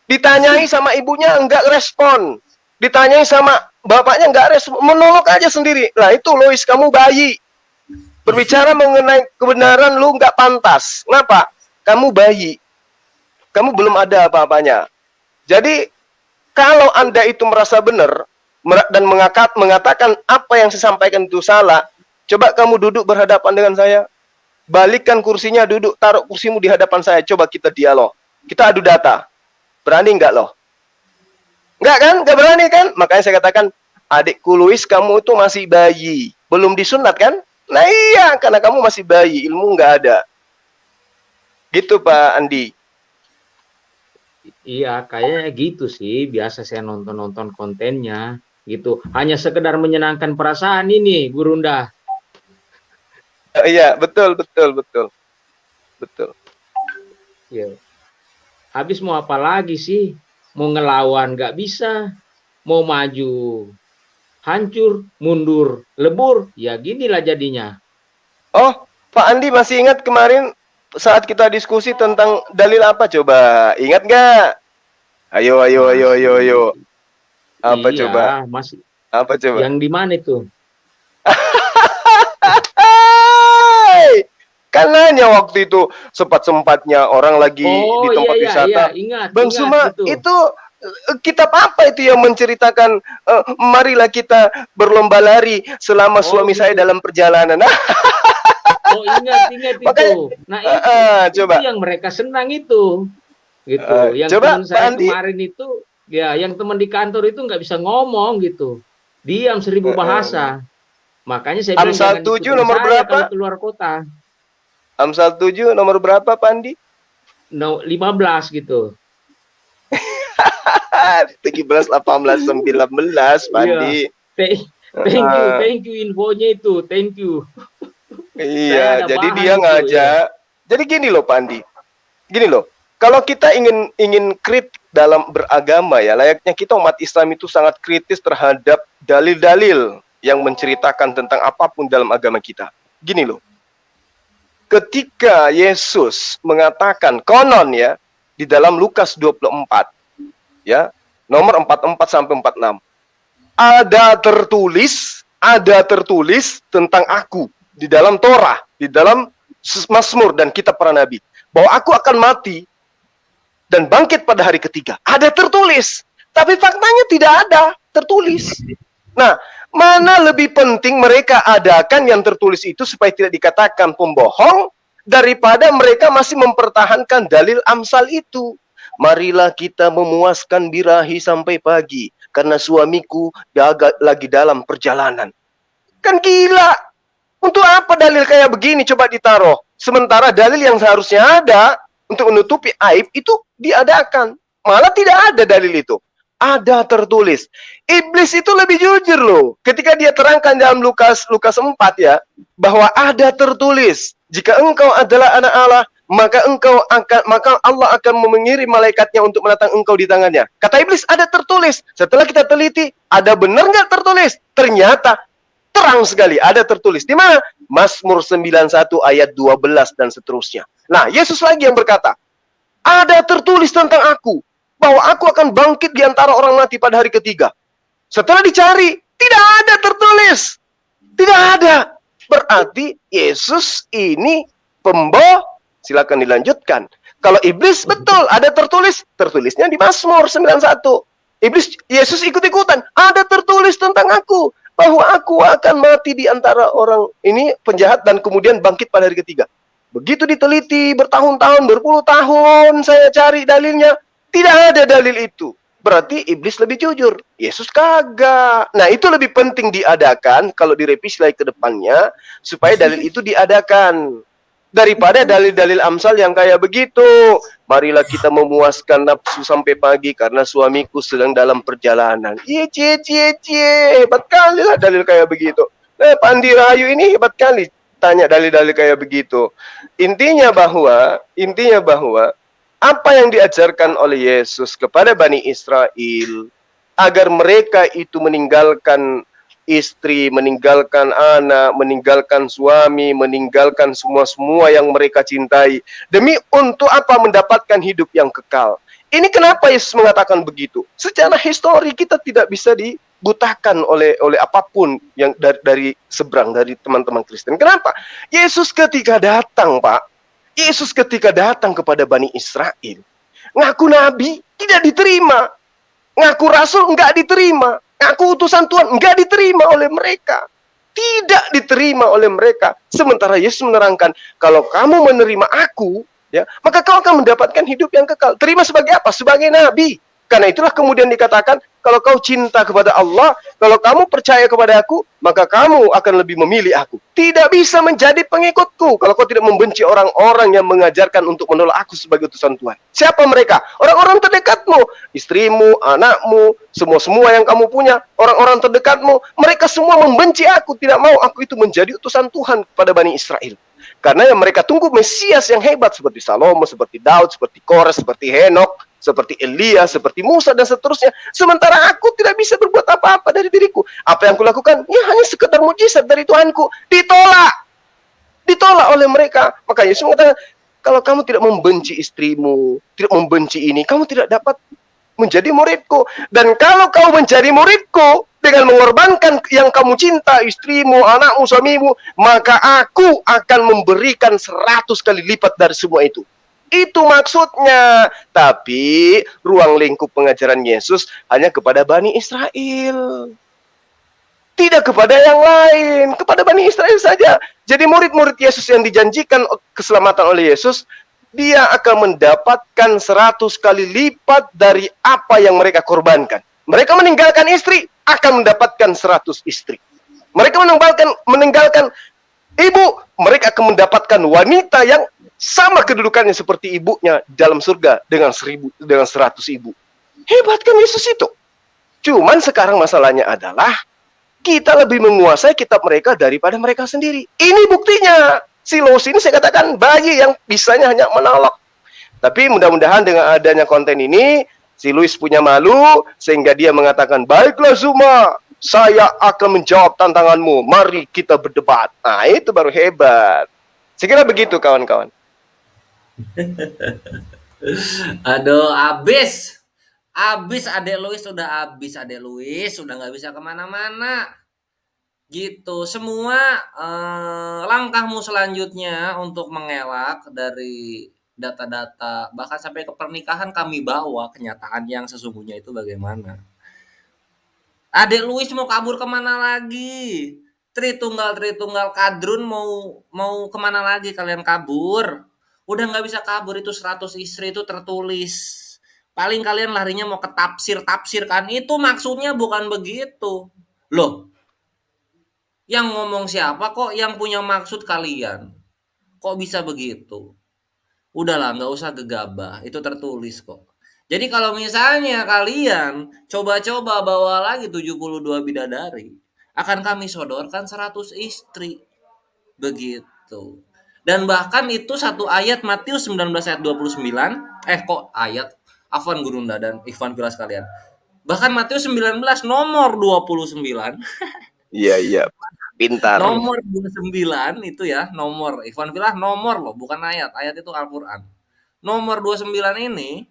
Ditanyai sama ibunya enggak respon. Ditanyai sama bapaknya enggak respon. Monolog aja sendiri. Lah itu Louis, kamu bayi. Berbicara mengenai kebenaran lu nggak pantas. Kenapa? Kamu bayi. Kamu belum ada apa-apanya. Jadi, kalau Anda itu merasa benar dan mengatakan apa yang saya sampaikan itu salah, coba kamu duduk berhadapan dengan saya. Balikkan kursinya, duduk, taruh kursimu di hadapan saya. Coba kita dialog. Kita adu data. Berani nggak loh? Nggak kan? Nggak berani kan? Makanya saya katakan, adikku Louis, kamu itu masih bayi. Belum disunat kan? Nah iya, karena kamu masih bayi, ilmu nggak ada. Gitu Pak Andi. Iya, kayaknya gitu sih. Biasa saya nonton-nonton kontennya gitu. Hanya sekedar menyenangkan perasaan ini, Gurunda. Iya, betul. Ya. Habis mau apa lagi sih? Mau ngelawan nggak bisa, mau maju hancur, mundur, lebur, ya ginilah jadinya. Oh, Pak Andi masih ingat kemarin saat kita diskusi tentang dalil apa coba? Ingat nggak? Ayo. Apa Iya, coba? masih. Apa coba? Yang di mana itu? Kan nanya waktu itu sempat-sempatnya orang lagi di tempat wisata. Ingat, Bang ingat, Suma, betul. itu kitab apa itu yang menceritakan marilah kita berlomba lari selama suami saya dalam perjalanan. Oh, ingat Makanya, itu. Nah, itu coba. yang mereka senang itu. Gitu. Yang Coba, teman saya Pak Andi. kemarin itu, ya yang teman di kantor itu nggak bisa ngomong gitu. Diam 1000 bahasa. Makanya saya bilang Amsal jangan 7 ikutin nomor saya berapa? kalau keluar kota. Amsal 7 nomor berapa, Pak Andi? No, 15 gitu. 17, 18, 19, Pak Andi. Thank you infonya itu. Thank you. Iya, jadi dia ngajak. Jadi gini loh, Pak Andi. Gini loh. Kalau kita ingin kritik dalam beragama ya, layaknya kita umat Islam itu sangat kritis terhadap dalil-dalil yang menceritakan tentang apapun dalam agama kita. Gini loh. Ketika Yesus mengatakan konon ya di dalam Lukas 24 ya, nomor 44 sampai 46. Ada tertulis tentang aku di dalam Torah, di dalam Mazmur dan kitab para nabi, bahwa aku akan mati dan bangkit pada hari ketiga. Ada tertulis, tapi faktanya tidak ada tertulis. Nah, mana lebih penting mereka adakan yang tertulis itu supaya tidak dikatakan pembohong daripada mereka masih mempertahankan dalil Amsal itu. Marilah kita memuaskan birahi sampai pagi karena suamiku lagi dalam perjalanan. Kan gila. Untuk apa dalil kayak begini coba ditaruh? Sementara dalil yang seharusnya ada untuk menutupi aib itu diadakan. Malah tidak ada dalil itu. Ada tertulis. Iblis itu lebih jujur loh. Ketika dia terangkan dalam Lukas 4 ya, bahwa ada tertulis, jika engkau adalah anak Allah, maka Allah akan mengirim malaikatnya untuk menatang engkau di tangannya. Kata iblis, ada tertulis. Setelah kita teliti, ada benar nggak tertulis? Ternyata terang sekali ada tertulis. Di mana? Mazmur 91 ayat 12 dan seterusnya. Nah, Yesus lagi yang berkata, ada tertulis tentang aku, bahwa aku akan bangkit di antara orang mati pada hari ketiga. Setelah dicari, tidak ada tertulis. Tidak ada. Berarti Yesus ini Silakan dilanjutkan. Kalau iblis betul ada tertulisnya di Mazmur 91. Yesus ikut-ikutan, ada tertulis tentang aku bahwa aku akan mati di antara orang ini penjahat dan kemudian bangkit pada hari ketiga. Begitu diteliti bertahun-tahun, berpuluh tahun saya cari dalilnya, tidak ada dalil itu. Berarti iblis lebih jujur, Yesus kagak. Nah, itu lebih penting diadakan kalau direvisi lagi ke depannya supaya dalil itu diadakan daripada dalil-dalil Amsal yang kayak begitu. Marilah kita memuaskan nafsu sampai pagi karena suamiku sedang dalam perjalanan. Hebat kali lah dalil kayak begitu. Pak Andi Rahayu ini hebat kali tanya dalil-dalil kayak begitu. Intinya bahwa apa yang diajarkan oleh Yesus kepada Bani Israel agar mereka itu meninggalkan istri, meninggalkan anak, meninggalkan suami, meninggalkan semua yang mereka cintai. Demi untuk apa? Mendapatkan hidup yang kekal. Ini kenapa Yesus mengatakan begitu? Secara histori kita tidak bisa dibutakan oleh apapun yang dari seberang, dari teman-teman Kristen. Kenapa? Yesus ketika datang, Pak, Yesus ketika datang kepada Bani Israel, ngaku nabi tidak diterima, ngaku rasul enggak diterima, ngaku utusan Tuhan enggak diterima oleh mereka. Tidak diterima oleh mereka. Sementara Yesus menerangkan, kalau kamu menerima aku, ya, maka kau akan mendapatkan hidup yang kekal. Terima sebagai apa? Sebagai nabi. Karena itulah kemudian dikatakan, kalau kau cinta kepada Allah, kalau kamu percaya kepada aku, maka kamu akan lebih memilih aku. Tidak bisa menjadi pengikutku kalau kau tidak membenci orang-orang yang mengajarkan untuk menolak aku sebagai utusan Tuhan. Siapa mereka? Orang-orang terdekatmu, istrimu, anakmu, semua yang kamu punya, orang-orang terdekatmu, mereka semua membenci aku, tidak mau aku itu menjadi utusan Tuhan kepada Bani Israel. Karena yang mereka tunggu Mesias yang hebat seperti Salomo, seperti Daud, seperti Kores, seperti Henok, seperti Elia, seperti Musa dan seterusnya. Sementara aku tidak bisa berbuat apa-apa dari diriku. Apa yang kulakukan? Ya hanya sekedar mujizat dari Tuhanku. Ditolak oleh mereka. Maka Yesus mengatakan, kalau kamu tidak membenci istrimu, tidak membenci ini, kamu tidak dapat menjadi muridku. Dan kalau kamu menjadi muridku dengan mengorbankan yang kamu cinta, istrimu, anakmu, suamimu, maka aku akan memberikan 100 kali lipat dari semua itu. Itu maksudnya. Tapi ruang lingkup pengajaran Yesus hanya kepada Bani Israel, tidak kepada yang lain, kepada Bani Israel saja. Jadi murid-murid Yesus yang dijanjikan keselamatan oleh Yesus, dia akan mendapatkan 100 kali lipat dari apa yang mereka korbankan. Mereka meninggalkan istri, akan mendapatkan 100 istri. Mereka meninggalkan ibu, mereka akan mendapatkan wanita yang sama kedudukannya seperti ibunya dalam surga dengan 100 ibu. Hebat kan Yesus itu? Cuman sekarang masalahnya adalah kita lebih menguasai kitab mereka daripada mereka sendiri. Ini buktinya. Si Los ini saya katakan bayi yang bisanya hanya menolak. Tapi mudah-mudahan dengan adanya konten ini, si Luis punya malu sehingga dia mengatakan, baiklah Zuma, saya akan menjawab tantanganmu. Mari kita berdebat. Nah, itu baru hebat. Saya kira begitu kawan-kawan. Aduh, abis adek Luis, sudah abis adek Luis, sudah nggak bisa kemana-mana gitu. Semua langkahmu selanjutnya untuk mengelak dari data-data bahkan sampai ke pernikahan kami bawa kenyataan yang sesungguhnya itu bagaimana. Adek Luis mau kabur kemana lagi? Tritunggal kadrun mau kemana lagi kalian kabur? Udah nggak bisa kabur, itu 100 istri itu tertulis. Paling kalian larinya mau ke tafsir kan, itu maksudnya bukan begitu. Loh, yang ngomong siapa kok? Yang punya maksud kalian. Kok bisa begitu? Udahlah, nggak usah gegabah, itu tertulis kok. Jadi kalau misalnya kalian coba-coba bawa lagi 72 bidadari, akan kami sodorkan 100 istri. Begitu. Dan bahkan itu satu ayat Matius 19 ayat 29. Kok ayat? Afwan Gurunda dan Ikhwan Fillah sekalian. Bahkan Matius 19 nomor 29. Iya. Pintar. Nomor 29 itu ya, nomor. Ikhwan Fillah nomor loh, bukan ayat. Ayat itu Al-Qur'an. Nomor 29 ini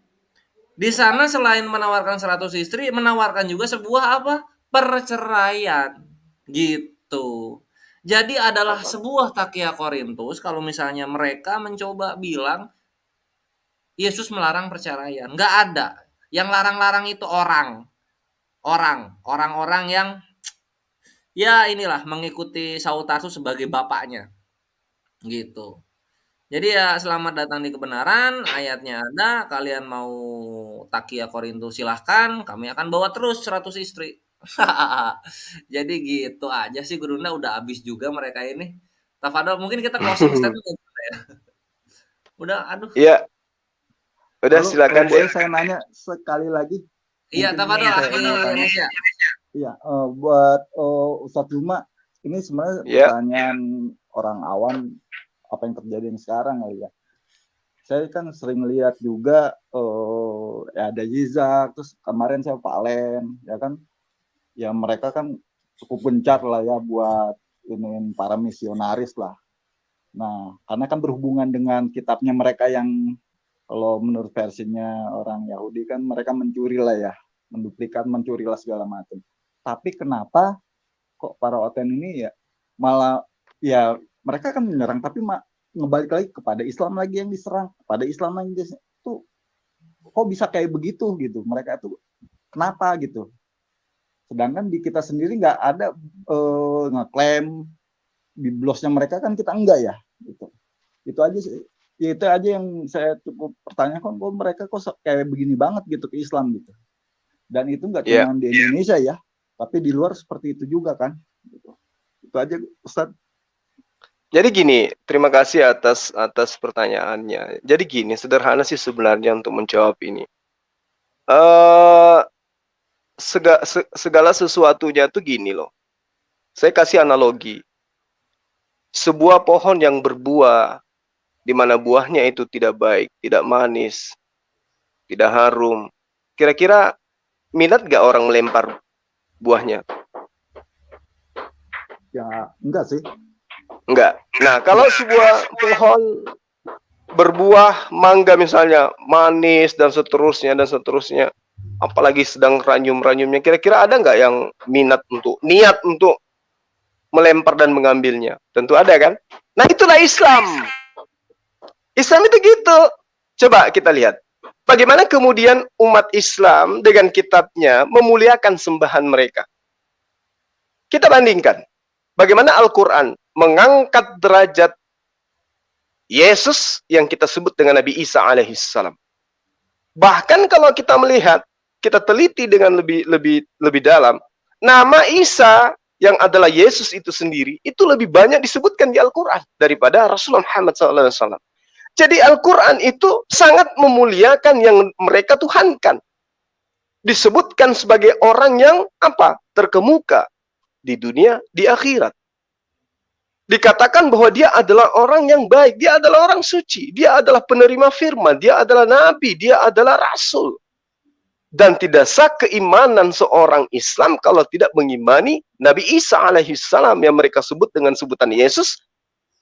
di sana selain menawarkan 100 istri, menawarkan juga sebuah apa? Perceraian. Gitu. Jadi adalah sebuah takia Korintus kalau misalnya mereka mencoba bilang Yesus melarang perceraian. Nggak ada. Yang larang-larang itu orang-orang yang ya inilah mengikuti Saul Tarsus sebagai bapaknya gitu. Jadi ya selamat datang di kebenaran, ayatnya ada, kalian mau takia Korintus silahkan, kami akan bawa terus 100 istri. Jadi gitu aja sih Gurunda, udah habis juga mereka ini. Tafadol, mungkin kita closing statement ya, Gurunda ya. Udah, aduh. Iya, udah Lalu silakan boleh deh. saya nanya sekali lagi? Iya, Mungkin Tafadol, saya akhir mau tanya. Indonesia. Iya, buat Ustadz Juma, ini sebenarnya Ya. pertanyaan orang awam apa yang terjadi sekarang kali ya. Saya kan sering lihat juga ya ada Yizak, terus kemarin saya Pak Len, ya kan, ya mereka kan cukup gencar lah ya buat ini para misionaris lah. Nah, karena kan berhubungan dengan kitabnya mereka yang kalau menurut versinya orang Yahudi kan mereka mencuri lah ya, menduplikat, mencuri lah segala macam. Tapi kenapa kok para Oten ini ya malah ya mereka kan menyerang tapi ngebalik lagi kepada Islam lagi yang diserang, kepada Islam lagi itu kok bisa kayak begitu gitu, mereka tuh kenapa gitu, sedangkan di kita sendiri nggak ada ngeklaim biblosnya mereka kan kita enggak ya gitu. Itu aja sih, itu aja yang saya cukup pertanyakan, kok mereka kok kayak begini banget gitu ke Islam gitu, dan itu nggak cuma di Indonesia ya, tapi di luar seperti itu juga kan gitu. Itu aja Ustadz. Jadi gini, terima kasih atas pertanyaannya. Jadi gini, sederhana sih sebenarnya untuk menjawab ini. Segala sesuatunya tuh gini loh. Saya kasih analogi. Sebuah pohon yang berbuah, di mana buahnya itu tidak baik, tidak manis, tidak harum. Kira-kira minat gak orang melempar buahnya? Ya enggak sih. Enggak. Nah, kalau sebuah pohon berbuah mangga misalnya, manis dan seterusnya, apalagi sedang ranyum-ranyumnya, kira-kira ada nggak yang niat untuk melempar dan mengambilnya? Tentu ada kan? Nah, itulah Islam. Islam itu gitu. Coba kita lihat. Bagaimana kemudian umat Islam dengan kitabnya memuliakan sembahan mereka. Kita bandingkan. Bagaimana Al-Quran mengangkat derajat Yesus yang kita sebut dengan Nabi Isa alaihissalam. Bahkan kalau kita melihat, kita teliti dengan lebih dalam, nama Isa yang adalah Yesus itu sendiri, itu lebih banyak disebutkan di Al-Quran daripada Rasulullah Muhammad SAW. Jadi Al-Quran itu sangat memuliakan yang mereka tuhankan. Disebutkan sebagai orang yang apa? Terkemuka di dunia, di akhirat. Dikatakan bahwa dia adalah orang yang baik, dia adalah orang suci, dia adalah penerima firman, dia adalah nabi, dia adalah rasul. Dan tidak sah keimanan seorang Islam kalau tidak mengimani Nabi Isa alaihissalam yang mereka sebut dengan sebutan Yesus,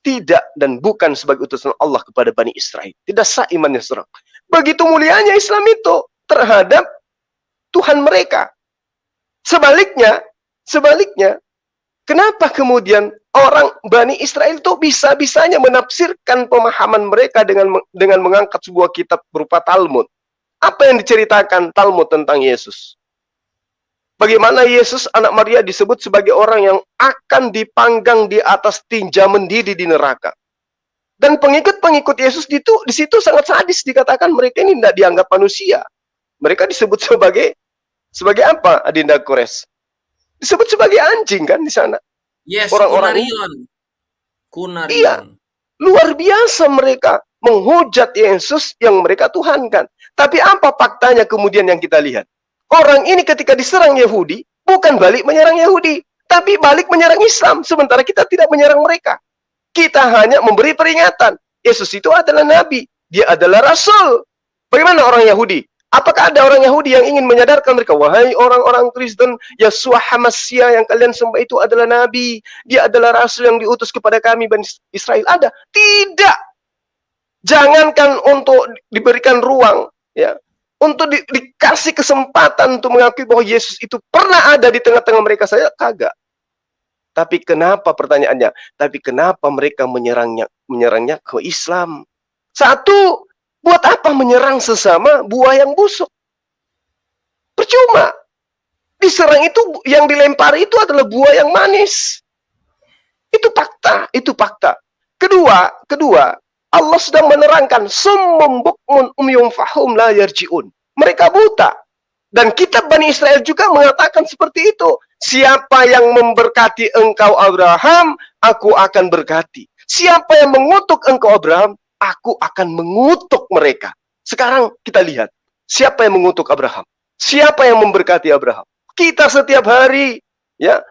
tidak dan bukan sebagai utusan Allah kepada Bani Israel. Tidak sah imannya seorang. Begitu mulianya Islam itu terhadap Tuhan mereka. Sebaliknya, kenapa kemudian orang Bani Israel itu bisa-bisanya menafsirkan pemahaman mereka dengan mengangkat sebuah kitab berupa Talmud? Apa yang diceritakan Talmud tentang Yesus? Bagaimana Yesus anak Maria disebut sebagai orang yang akan dipanggang di atas tinja mendidih di neraka. Dan pengikut-pengikut Yesus di situ sangat sadis, dikatakan mereka ini tidak dianggap manusia. Mereka disebut sebagai apa, Adinda Kores? Disebut sebagai anjing kan di sana. Yes, orang-orang Kunarion. Iya, luar biasa mereka menghujat Yesus yang mereka tuhankan. Tapi apa faktanya kemudian yang kita lihat? Orang ini ketika diserang Yahudi, bukan balik menyerang Yahudi, tapi balik menyerang Islam. Sementara kita tidak menyerang mereka. Kita hanya memberi peringatan. Yesus itu adalah nabi, dia adalah rasul. Bagaimana orang Yahudi? Apakah ada orang Yahudi yang ingin menyadarkan mereka, wahai orang-orang Kristen, Yeshua HaMasyiah yang kalian sembah itu adalah nabi, dia adalah rasul yang diutus kepada kami Bani Israel? Ada? Tidak. Jangankan untuk diberikan ruang, ya, untuk dikasih kesempatan untuk mengakui bahwa Yesus itu pernah ada di tengah-tengah mereka, saya kagak. Tapi kenapa pertanyaannya? Tapi kenapa mereka menyerangnya ke Islam? Satu, buat apa menyerang sesama buah yang busuk? Percuma. Diserang itu, yang dilempar itu adalah buah yang manis. Itu fakta, itu fakta. Kedua, Allah sedang menerangkan summum bukmun umyum fahum la yarji'un. Mereka buta. Dan kitab Bani Israel juga mengatakan seperti itu. Siapa yang memberkati engkau Abraham, aku akan berkati. Siapa yang mengutuk engkau Abraham, aku akan mengutuk mereka. Sekarang kita lihat, siapa yang mengutuk Abraham? Siapa yang memberkati Abraham? Kita setiap hari ya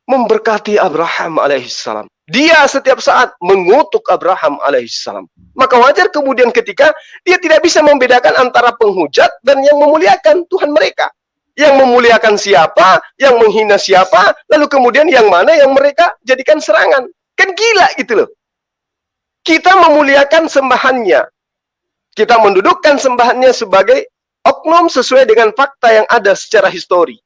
memberkati Abraham alaihissalam. Dia setiap saat mengutuk Abraham alaihissalam. Maka wajar kemudian ketika dia tidak bisa membedakan antara penghujat dan yang memuliakan Tuhan mereka. Yang memuliakan siapa, yang menghina siapa, lalu kemudian yang mana yang mereka jadikan serangan. Kan gila gitu loh. Kita memuliakan sembahannya. Kita mendudukkan sembahannya sebagai oknum sesuai dengan fakta yang ada secara histori.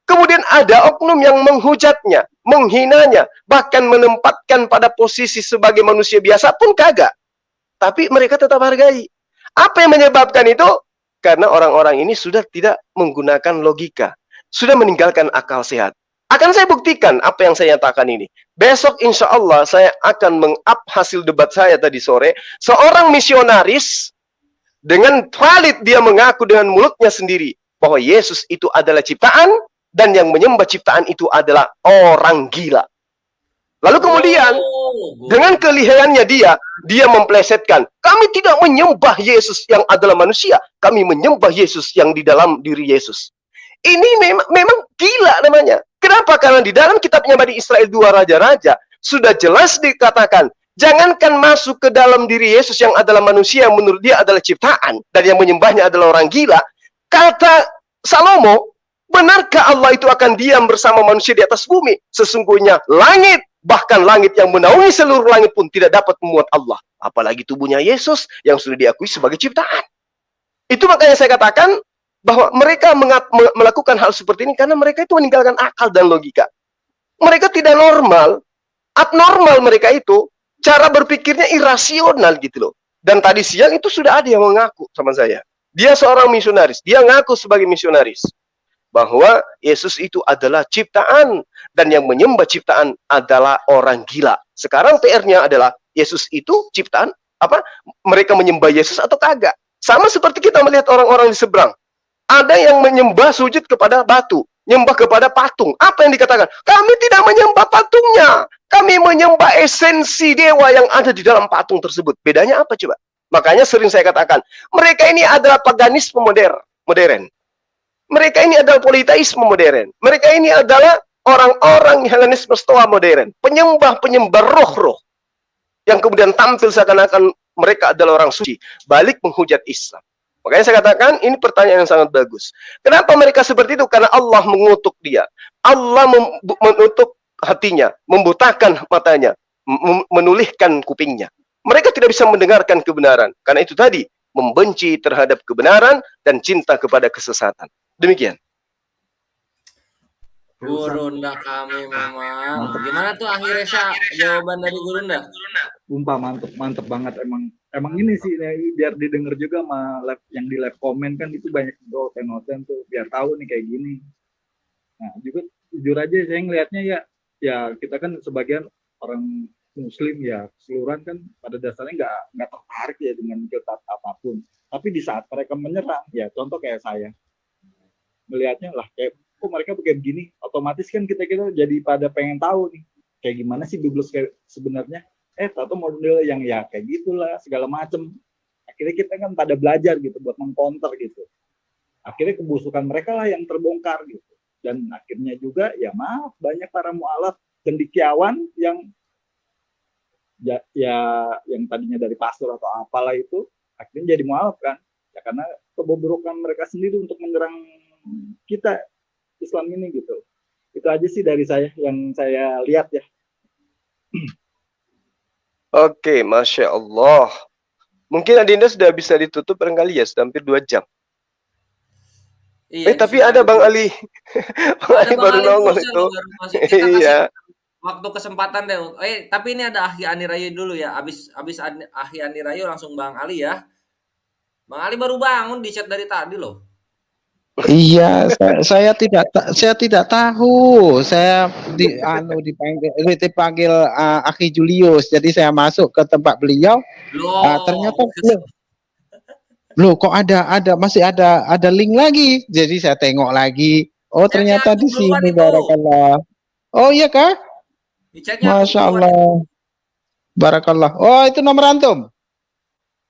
Kemudian ada oknum yang menghujatnya, menghinanya, bahkan menempatkan pada posisi sebagai manusia biasa pun kagak. Tapi mereka tetap hargai. Apa yang menyebabkan itu? Karena orang-orang ini sudah tidak menggunakan logika. Sudah meninggalkan akal sehat. Akan saya buktikan apa yang saya nyatakan ini. Besok insya Allah saya akan meng-up hasil debat saya tadi sore. Seorang misionaris, dengan valid dia mengaku dengan mulutnya sendiri bahwa Yesus itu adalah ciptaan, dan yang menyembah ciptaan itu adalah orang gila. Lalu kemudian, dengan kelihayannya dia memplesetkan. Kami tidak menyembah Yesus yang adalah manusia. Kami menyembah Yesus yang di dalam diri Yesus. Ini memang gila namanya. Kenapa? Karena di dalam kitabnya Bani Israel 2 Raja-Raja, sudah jelas dikatakan, jangankan masuk ke dalam diri Yesus yang adalah manusia, yang menurut dia adalah ciptaan, dan yang menyembahnya adalah orang gila. Kata Salomo, benarkah Allah itu akan diam bersama manusia di atas bumi? Sesungguhnya langit, bahkan langit yang menaungi seluruh langit pun tidak dapat memuat Allah. Apalagi tubuhnya Yesus yang sudah diakui sebagai ciptaan. Itu makanya saya katakan bahwa mereka melakukan hal seperti ini karena mereka itu meninggalkan akal dan logika. Mereka tidak normal, abnormal mereka itu, cara berpikirnya irasional gitu loh. Dan tadi siang itu sudah ada yang mengaku sama saya. Dia seorang misionaris, dia ngaku sebagai misionaris. Bahwa Yesus itu adalah ciptaan dan yang menyembah ciptaan adalah orang gila. Sekarang PR-nya adalah Yesus itu ciptaan apa? Mereka menyembah Yesus atau kagak? Sama seperti kita melihat orang-orang di seberang. Ada yang menyembah sujud kepada batu, nyembah kepada patung. Apa yang dikatakan? Kami tidak menyembah patungnya. Kami menyembah esensi dewa yang ada di dalam patung tersebut. Bedanya apa coba? Makanya sering saya katakan, mereka ini adalah paganisme modern. Mereka ini adalah politeisme modern. Mereka ini adalah orang-orang Helenisme Stoa modern. Penyembah-penyembah roh-roh. Yang kemudian tampil seakan-akan mereka adalah orang suci. Balik menghujat Islam. Makanya saya katakan, ini pertanyaan yang sangat bagus. Kenapa mereka seperti itu? Karena Allah mengutuk dia. Allah menutup hatinya. Membutakan matanya. Menulihkan kupingnya. Mereka tidak bisa mendengarkan kebenaran. Karena itu tadi, membenci terhadap kebenaran dan cinta kepada kesesatan. Demikian. Gurunda kami memang. Gimana tuh akhirnya jawaban dari Gurunda? Sumpah mantep banget emang ini sih biar didengar juga sama live, yang di live komen kan itu banyak juga noten tuh biar tahu nih kayak gini. Nah juga jujur aja saya ngelihatnya ya kita kan sebagian orang Muslim ya keseluruhan kan pada dasarnya nggak tertarik ya dengan kitab apapun. Tapi di saat mereka menyerang ya contoh kayak saya melihatnya lah kayak kok mereka begini otomatis kan kita jadi pada pengen tahu nih kayak gimana sih Biblos kayak sebenarnya atau model yang ya kayak gitulah segala macem. Akhirnya kita kan pada belajar gitu buat mengcounter gitu. Akhirnya kebusukan mereka lah yang terbongkar gitu. Dan akhirnya juga ya maaf banyak para mualaf cendekiawan yang yang tadinya dari pastor atau apalah itu akhirnya jadi mualaf kan. Ya karena kebobrokan mereka sendiri untuk menyerang kita Islam ini gitu. Itu aja sih dari saya yang saya lihat ya. Oke, Masya Allah. Mungkin Adinda sudah bisa ditutup barangkali ya, sudah hampir 2 jam. Iya, itu Tapi sudah ada ada Bang dulu. Ali. Bang Ada Ali Bang baru Ali nongol Mursa itu. loh baru masuk. Kita kasih Iya. waktu kesempatan deh. Tapi ini ada Ahli Ani Rayo dulu ya. Abis Ahli Ani Rayo langsung Bang Ali ya. Bang Ali baru bangun di chat dari tadi loh. Iya, saya tidak tahu. Saya dipanggil Aki Julius. Jadi saya masuk ke tempat beliau. Ternyata Loh. loh kok masih ada link lagi. Jadi saya tengok lagi. Oh, Chatnya ternyata aku di duluan sini itu. barakallah. Oh iya kah? Di chatnya aku Masya duluan. Allah. Barakallah. Oh, itu nomor antum.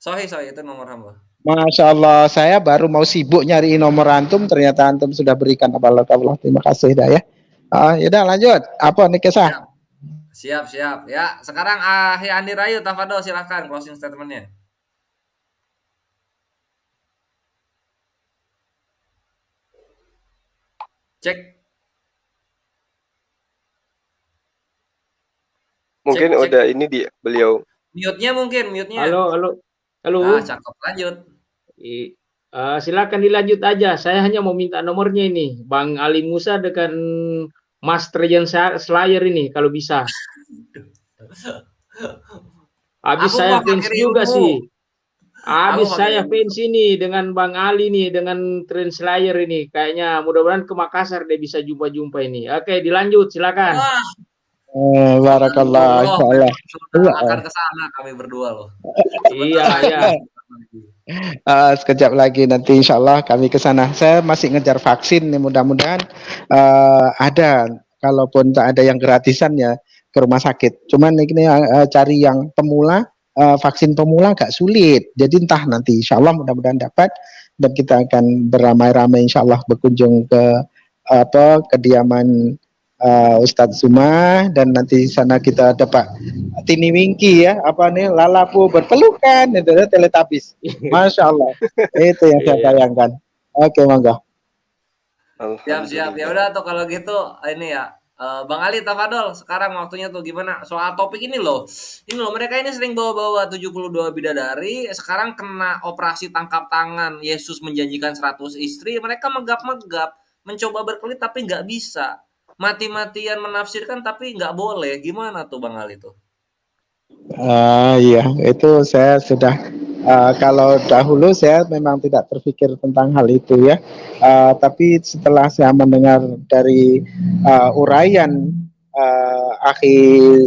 Sohi itu nomor hamba. Masya Allah, saya baru mau sibuk nyari nomor antum, ternyata antum sudah berikan. Allah. Terima kasih dah ya. Yaudah lanjut. Apa nih kisah? Siap. Ya, sekarang Ahli Ani Rayo, tafadhol silakan closing statementnya. Cek. Mungkin Cek. udah ini dia beliau. Mute-nya mungkin. Halo. Cakep, lanjut. Silakan dilanjut aja. Saya hanya mau minta nomornya ini, Bang Ali Musa dengan Mas Trejan Slayer ini kalau bisa. Habis saya fans juga sih. Habis saya fans ini dengan Bang Ali nih, dengan Translayer ini. Kayaknya mudah-mudahan ke Makassar dia bisa jumpa-jumpa ini. Oke, dilanjut silakan. Barakallah. Sudah akan ke sana kami berdua loh. Iya. Sekejap lagi nanti insya Allah kami ke sana. Saya masih ngejar vaksin nih, mudah-mudahan ada. Kalaupun tak ada yang gratisan ya ke rumah sakit. Cuman ini cari yang pemula, vaksin pemula agak sulit. Jadi entah nanti insya Allah mudah-mudahan dapat, dan kita akan beramai-ramai insya Allah berkunjung ke kediaman Ustadz Zuma, dan nanti sana kita dapat Tini Wingki ya, lalapu berpelukan, itu teletabis. Masya Allah, itu yang saya bayangkan. Oke, monggo. Siap. Ya udah tuh kalau gitu ini ya. Bang Ali, tafadhol, sekarang waktunya tuh gimana soal topik ini loh. Ini loh, mereka ini sering bawa-bawa 72 bidadari, sekarang kena operasi tangkap tangan, Yesus menjanjikan 100 istri, mereka megap-megap, mencoba berkelit tapi nggak bisa. Mati-matian menafsirkan tapi nggak boleh. Gimana tuh Bang Ali tuh? Iya, itu saya sudah kalau dahulu saya memang tidak terpikir tentang hal itu ya. Tapi setelah saya mendengar dari uraian Akhi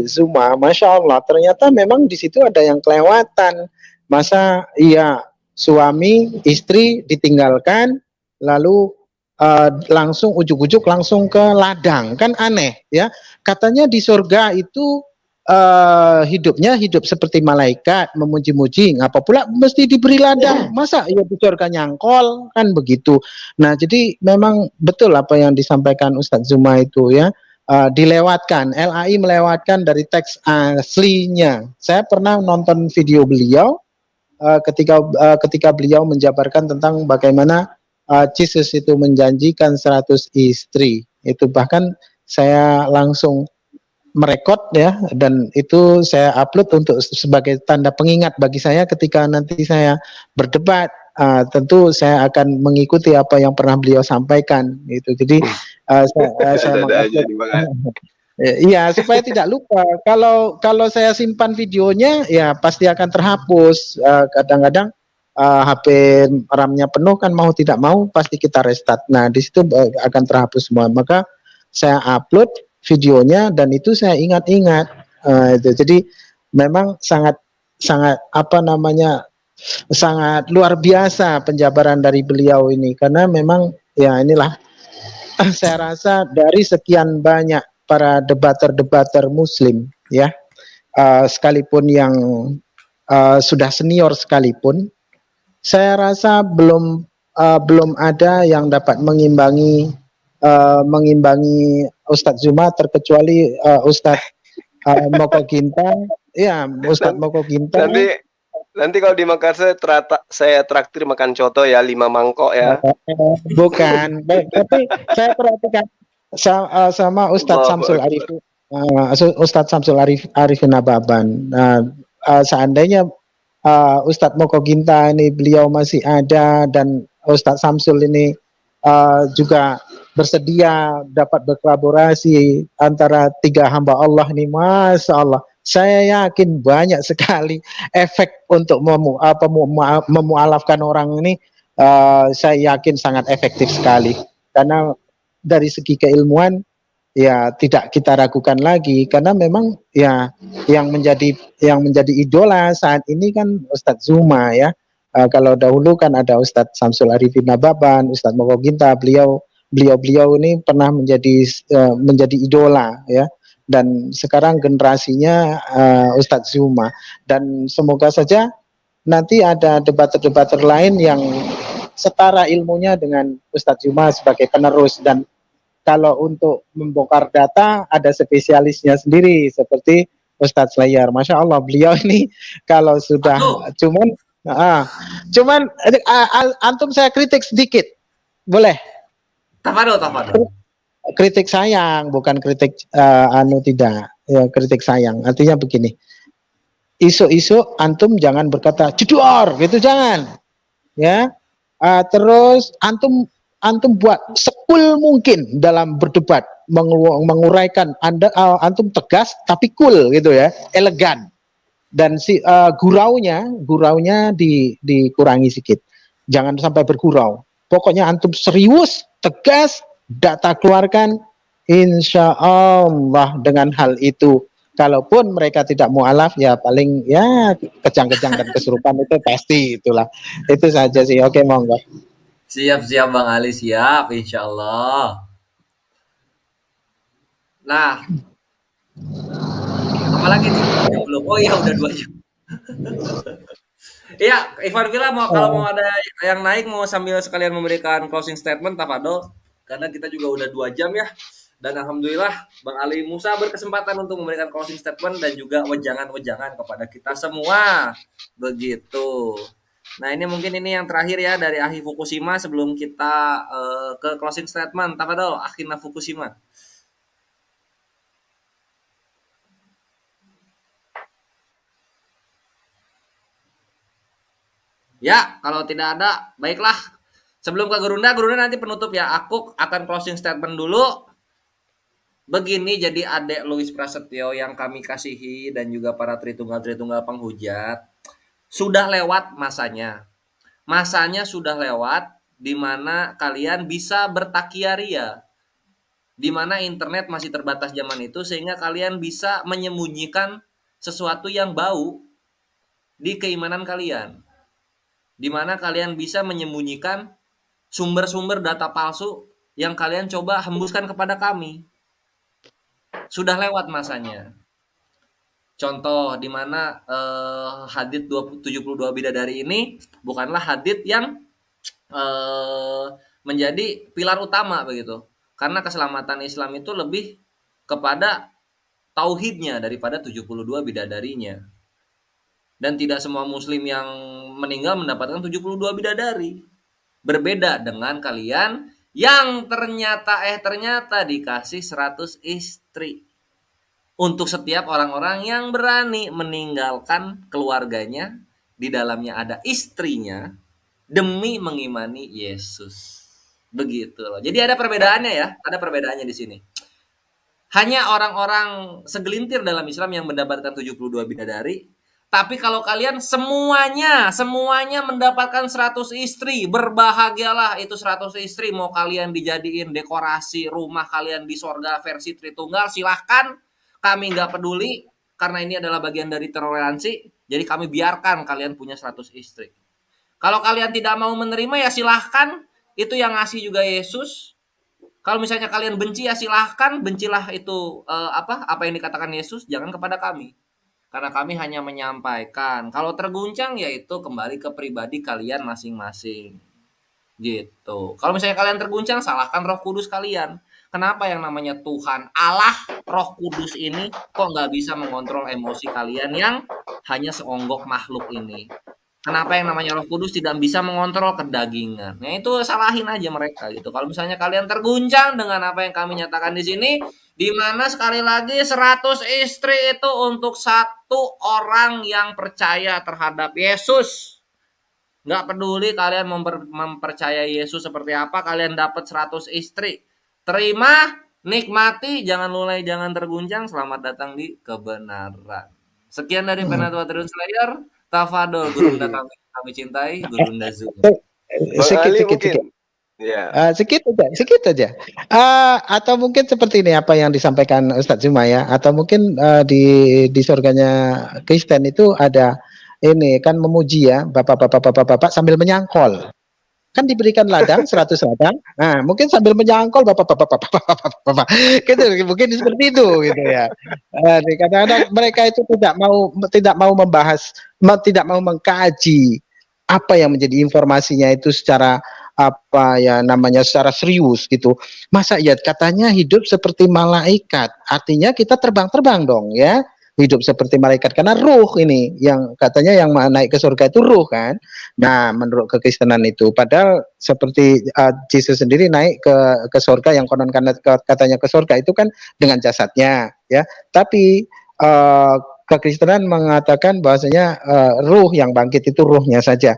Zuma, Masya Allah, ternyata memang di situ ada yang kelewatan. Masa iya suami istri ditinggalkan lalu langsung ujuk-ujuk langsung ke ladang, kan aneh ya. Katanya di surga itu hidupnya hidup seperti malaikat, memuji-muji, ngapa pula mesti diberi ladang, masa ya di surga nyangkol, kan begitu. Nah jadi memang betul apa yang disampaikan Ustadz Zuma itu ya, dilewatkan, LAI melewatkan dari teks aslinya. Saya pernah nonton video beliau ketika beliau menjabarkan tentang bagaimana Yesus itu menjanjikan 100 istri. Itu bahkan saya langsung merekod ya, dan itu saya upload untuk sebagai tanda pengingat bagi saya ketika nanti saya berdebat. Tentu saya akan mengikuti apa yang pernah beliau sampaikan itu. Jadi saya iya, supaya tidak lupa. Kalau saya simpan videonya ya pasti akan terhapus. Kadang-kadang HP RAM-nya penuh, kan mau tidak mau pasti kita restart. Nah, di situ akan terhapus semua. Maka saya upload videonya dan itu saya ingat-ingat. Jadi memang sangat sangat luar biasa penjabaran dari beliau ini, karena memang ya inilah saya rasa dari sekian banyak para debater muslim ya, sekalipun yang sudah senior sekalipun, saya rasa belum ada yang dapat mengimbangi Ustadz Zuma, terkecuali Ustadz Moko Ginta. Ya, Ustadz Moko Ginta. Nanti kalau di Makassar saya traktir makan coto ya, 5 mangkok ya. Bukan, tapi saya perhatikan sama Ustadz Samsul Arifin, Ustadz Samsul Arifin Ababan. Seandainya Ustadz Moko Ginta ini beliau masih ada, dan Ustadz Samsul ini juga bersedia dapat berkolaborasi antara 3 hamba Allah ini, Masya Allah. Saya yakin banyak sekali efek untuk memualafkan orang ini. Saya yakin sangat efektif sekali, karena dari segi keilmuan ya tidak kita ragukan lagi, karena memang ya yang menjadi idola saat ini kan Ustadz Zuma ya. Kalau dahulu kan ada Ustadz Samsul Arifin Nababan, Ustadz Mokoginta, beliau ini pernah menjadi idola ya, dan sekarang generasinya Ustadz Zuma, dan semoga saja nanti ada debater-debater lain yang setara ilmunya dengan Ustadz Zuma sebagai penerus. Dan kalau untuk membongkar data ada spesialisnya sendiri seperti Ustadz Layar. Masya Allah, beliau ini kalau sudah cuman antum saya kritik sedikit, boleh? Tafadol. Kritik sayang, bukan kritik tidak ya, kritik sayang. Artinya begini, isu-isu antum jangan berkata jedor gitu, jangan ya. Terus antum buat sekul mungkin dalam berdebat, menguraikan antum tegas tapi cool gitu ya, elegan, dan guraunya dikurangi sedikit, jangan sampai bergurau. Pokoknya antum serius, tegas, data keluarkan, insya Allah dengan hal itu. Kalaupun mereka tidak mualaf ya paling ya kejang-kejang dan kesurupan itu pasti, itulah. Itu saja sih. Oke, monggo. Siap Bang Ali, siap insya Allah. Nah, apalagi nih belum? Oh iya, udah 2 jam. Iya, Ivan Villa kalau mau ada yang naik, mau sambil sekalian memberikan closing statement, tafadol, karena kita juga udah 2 jam ya. Dan alhamdulillah Bang Ali Musa berkesempatan untuk memberikan closing statement dan juga wejangan-wejangan kepada kita semua. Begitu. Nah, ini mungkin yang terakhir ya dari Akhi Fukushima sebelum kita ke closing statement. Tafadol, Akhina Fukushima. Ya, kalau tidak ada, baiklah. Sebelum ke Gurunda nanti penutup ya. Aku akan closing statement dulu. Begini, jadi adik Louis Prasetyo yang kami kasihi dan juga para tritunggal penghujat, sudah lewat masanya. Masanya sudah lewat di mana kalian bisa bertakiaria. Di mana internet masih terbatas zaman itu sehingga kalian bisa menyembunyikan sesuatu yang bau di keimanan kalian. Di mana kalian bisa menyembunyikan sumber-sumber data palsu yang kalian coba hembuskan kepada kami. Sudah lewat masanya. Contoh di mana hadits 72 bidadari ini bukanlah hadits yang menjadi pilar utama begitu. Karena keselamatan Islam itu lebih kepada tauhidnya daripada 72 bidadarinya. Dan tidak semua muslim yang meninggal mendapatkan 72 bidadari. Berbeda dengan kalian yang ternyata dikasih 100 istri. Untuk setiap orang-orang yang berani meninggalkan keluarganya, di dalamnya ada istrinya, demi mengimani Yesus. Begitu loh. Jadi ada perbedaannya ya, ada perbedaannya di sini. Hanya orang-orang segelintir dalam Islam yang mendapatkan 72 bidadari. Tapi kalau kalian semuanya mendapatkan 100 istri, berbahagialah itu 100 istri. Mau kalian dijadiin dekorasi rumah kalian di sorga versi Tritunggal, silahkan. Kami nggak peduli, karena ini adalah bagian dari toleransi. Jadi kami biarkan kalian punya 100 istri. Kalau kalian tidak mau menerima ya silahkan. Itu yang ngasih juga Yesus. Kalau misalnya kalian benci ya silahkan. Bencilah itu apa yang dikatakan Yesus, jangan kepada kami. Karena kami hanya menyampaikan. Kalau terguncang ya itu kembali ke pribadi kalian masing-masing. Gitu. Kalau misalnya kalian terguncang, salahkan Roh Kudus kalian. Kenapa yang namanya Tuhan Allah, Roh Kudus ini kok nggak bisa mengontrol emosi kalian yang hanya seonggok makhluk ini? Kenapa yang namanya Roh Kudus tidak bisa mengontrol kedagingan? Nah, itu salahin aja mereka gitu. Kalau misalnya kalian terguncang dengan apa yang kami nyatakan di sini, di mana sekali lagi 100 istri itu untuk satu orang yang percaya terhadap Yesus. Nggak peduli kalian mempercayai Yesus seperti apa, kalian dapat 100 istri. Terima, nikmati, jangan lulai, jangan terguncang. Selamat datang di kebenaran. Sekian dari Penatua Tridun Slayer. Tafadol, Gurunda kami cintai, Gurunda Zoom. Bang Sedikit, Ali sedikit, mungkin. sedikit. Ya. Sedikit aja. Atau mungkin seperti ini apa yang disampaikan Ustadz Zuma ya, atau mungkin di surganya Kristen itu ada ini kan memuji ya, bapak sambil menyangkol. Kan diberikan ladang 100 ladang. Nah, mungkin sambil menyangkol bapak. Gitu, mungkin seperti itu gitu ya. Kadang-kadang mereka itu tidak mau membahas, tidak mau mengkaji apa yang menjadi informasinya itu secara apa ya namanya secara serius gitu. Masa ya katanya hidup seperti malaikat, artinya kita terbang-terbang dong ya, hidup seperti malaikat karena ruh ini yang katanya yang naik ke surga itu ruh kan. Nah menurut kekristenan itu padahal seperti Yesus sendiri naik ke surga yang konon katanya ke surga itu kan dengan jasadnya ya, tapi kekristenan mengatakan bahwasanya ruh yang bangkit itu ruhnya saja.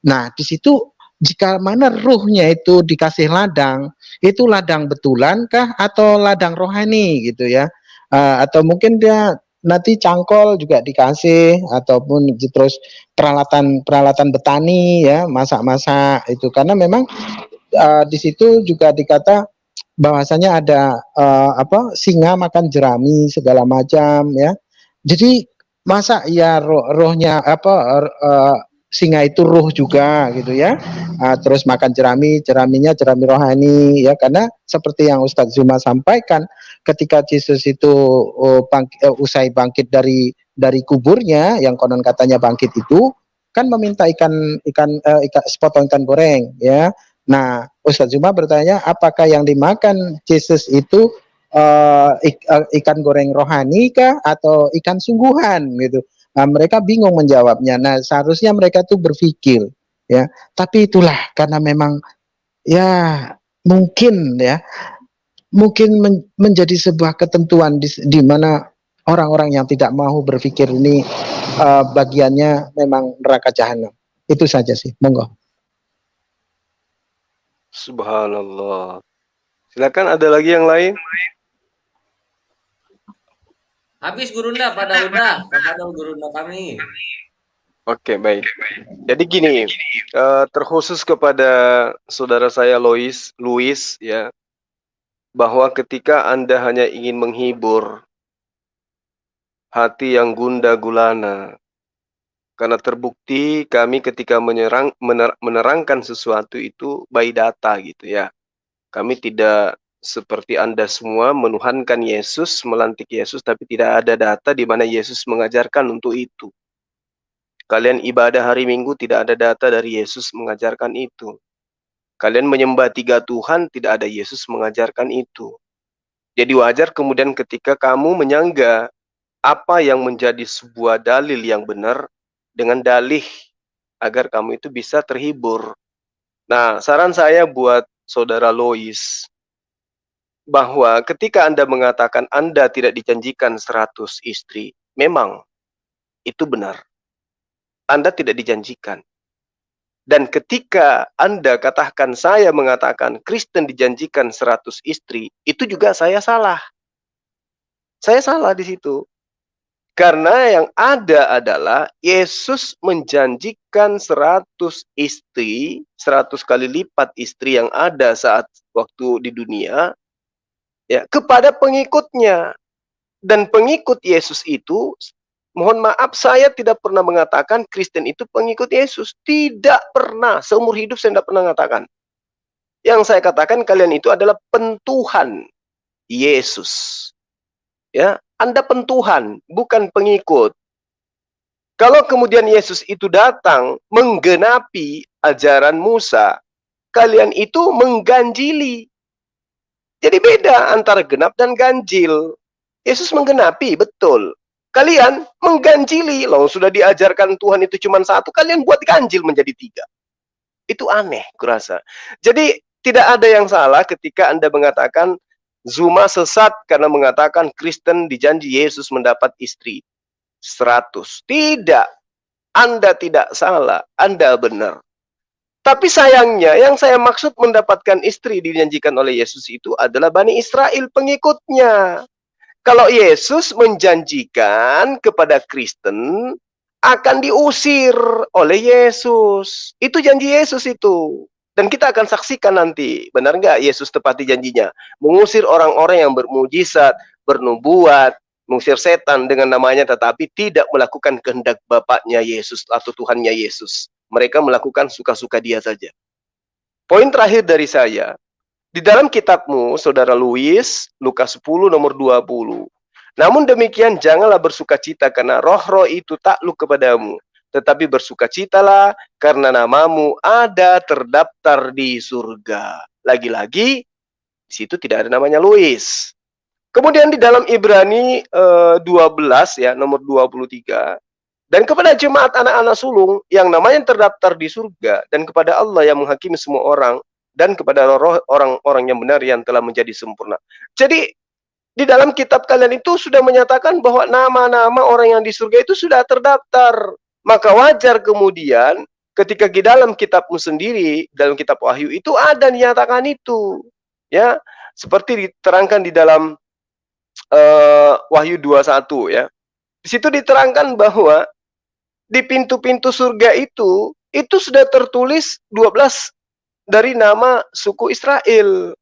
Nah di situ jika mana ruhnya itu dikasih ladang, itu ladang betulan kah atau ladang rohani gitu ya? Atau mungkin dia nanti cangkol juga dikasih ataupun terus peralatan betani ya, masak-masak itu karena memang di situ juga dikata bahwasanya ada singa makan jerami segala macam ya. Jadi masa ya rohnya singa itu ruh juga gitu ya. Terus makan jeraminya jerami rohani ya, karena seperti yang Ustadz Zuma sampaikan ketika Yesus itu usai bangkit dari kuburnya yang konon katanya bangkit itu kan meminta sepotong ikan goreng ya. Nah, Ustadz Zuma bertanya apakah yang dimakan Yesus itu ikan goreng rohani kah atau ikan sungguhan gitu. Nah, mereka bingung menjawabnya. Nah, seharusnya mereka tuh berpikir ya. Tapi itulah karena memang ya mungkin menjadi sebuah ketentuan di mana orang-orang yang tidak mau berpikir ini bagiannya memang neraka jahanam. Itu saja sih. Monggo. Subhanallah. Silakan ada lagi yang lain? Habis Gurunda pada udah, kepada Gurunda kami. Oke, baik. Jadi gini, terkhusus kepada saudara saya Luis ya, bahwa ketika Anda hanya ingin menghibur hati yang gundah gulana, karena terbukti kami ketika menerangkan sesuatu itu by data gitu ya. Kami tidak seperti Anda semua menuhankan Yesus, melantik Yesus, tapi tidak ada data di mana Yesus mengajarkan untuk itu. Kalian ibadah hari Minggu, tidak ada data dari Yesus mengajarkan itu. Kalian menyembah 3 Tuhan, tidak ada Yesus mengajarkan itu. Jadi wajar kemudian ketika kamu menyangga apa yang menjadi sebuah dalil yang benar dengan dalih agar kamu itu bisa terhibur. Nah, saran saya buat saudara Lois, bahwa ketika Anda mengatakan Anda tidak dijanjikan 100 istri, memang itu benar. Anda tidak dijanjikan. Dan ketika Anda katakan saya mengatakan Kristen dijanjikan 100 istri, itu juga saya salah. Saya salah di situ. Karena yang ada adalah Yesus menjanjikan 100 istri, 100 kali lipat istri yang ada saat waktu di dunia, ya, kepada pengikutnya. Dan pengikut Yesus itu, mohon maaf, saya tidak pernah mengatakan Kristen itu pengikut Yesus. Tidak pernah. Seumur hidup saya tidak pernah mengatakan. Yang saya katakan kalian itu adalah pentuhan Yesus. Ya, Anda pentuhan, bukan pengikut. Kalau kemudian Yesus itu datang menggenapi ajaran Musa, kalian itu mengganjili. Jadi beda antara genap dan ganjil. Yesus menggenapi, betul. Kalian mengganjili. Loh, sudah diajarkan Tuhan itu cuma 1, kalian buat ganjil menjadi 3. Itu aneh, kurasa. Jadi, tidak ada yang salah ketika Anda mengatakan Zuma sesat karena mengatakan Kristen dijanji Yesus mendapat istri 100. Tidak. Anda tidak salah, Anda benar. Tapi sayangnya yang saya maksud mendapatkan istri dijanjikan oleh Yesus itu adalah Bani Israel pengikutnya. Kalau Yesus menjanjikan kepada Kristen akan diusir oleh Yesus. Itu janji Yesus itu. Dan kita akan saksikan nanti, benar nggak Yesus tepati janjinya? Mengusir orang-orang yang bermujizat, bernubuat, mengusir setan dengan namanya, tetapi tidak melakukan kehendak Bapaknya Yesus atau Tuhannya Yesus. Mereka melakukan suka-suka dia saja. Poin terakhir dari saya, di dalam kitabmu, Saudara Louis, Lukas 10 nomor 20. Namun demikian janganlah bersukacita karena roh-roh itu takluk kepadamu, tetapi bersukacitalah karena namamu ada terdaftar di surga. Lagi-lagi, di situ tidak ada namanya Louis. Kemudian di dalam Ibrani 12 ya, nomor 23. Dan kepada jemaat anak-anak sulung yang namanya terdaftar di surga, dan kepada Allah yang menghakimi semua orang, dan kepada roh orang-orang yang benar yang telah menjadi sempurna. Jadi, di dalam kitab kalian itu sudah menyatakan bahwa nama-nama orang yang di surga itu sudah terdaftar. Maka wajar kemudian, ketika di dalam kitabmu sendiri, dalam kitab Wahyu itu ada dinyatakan itu. Ya, seperti diterangkan di dalam Wahyu 21 ya. Di situ diterangkan bahwa di pintu-pintu surga itu sudah tertulis 12 dari nama suku Israel.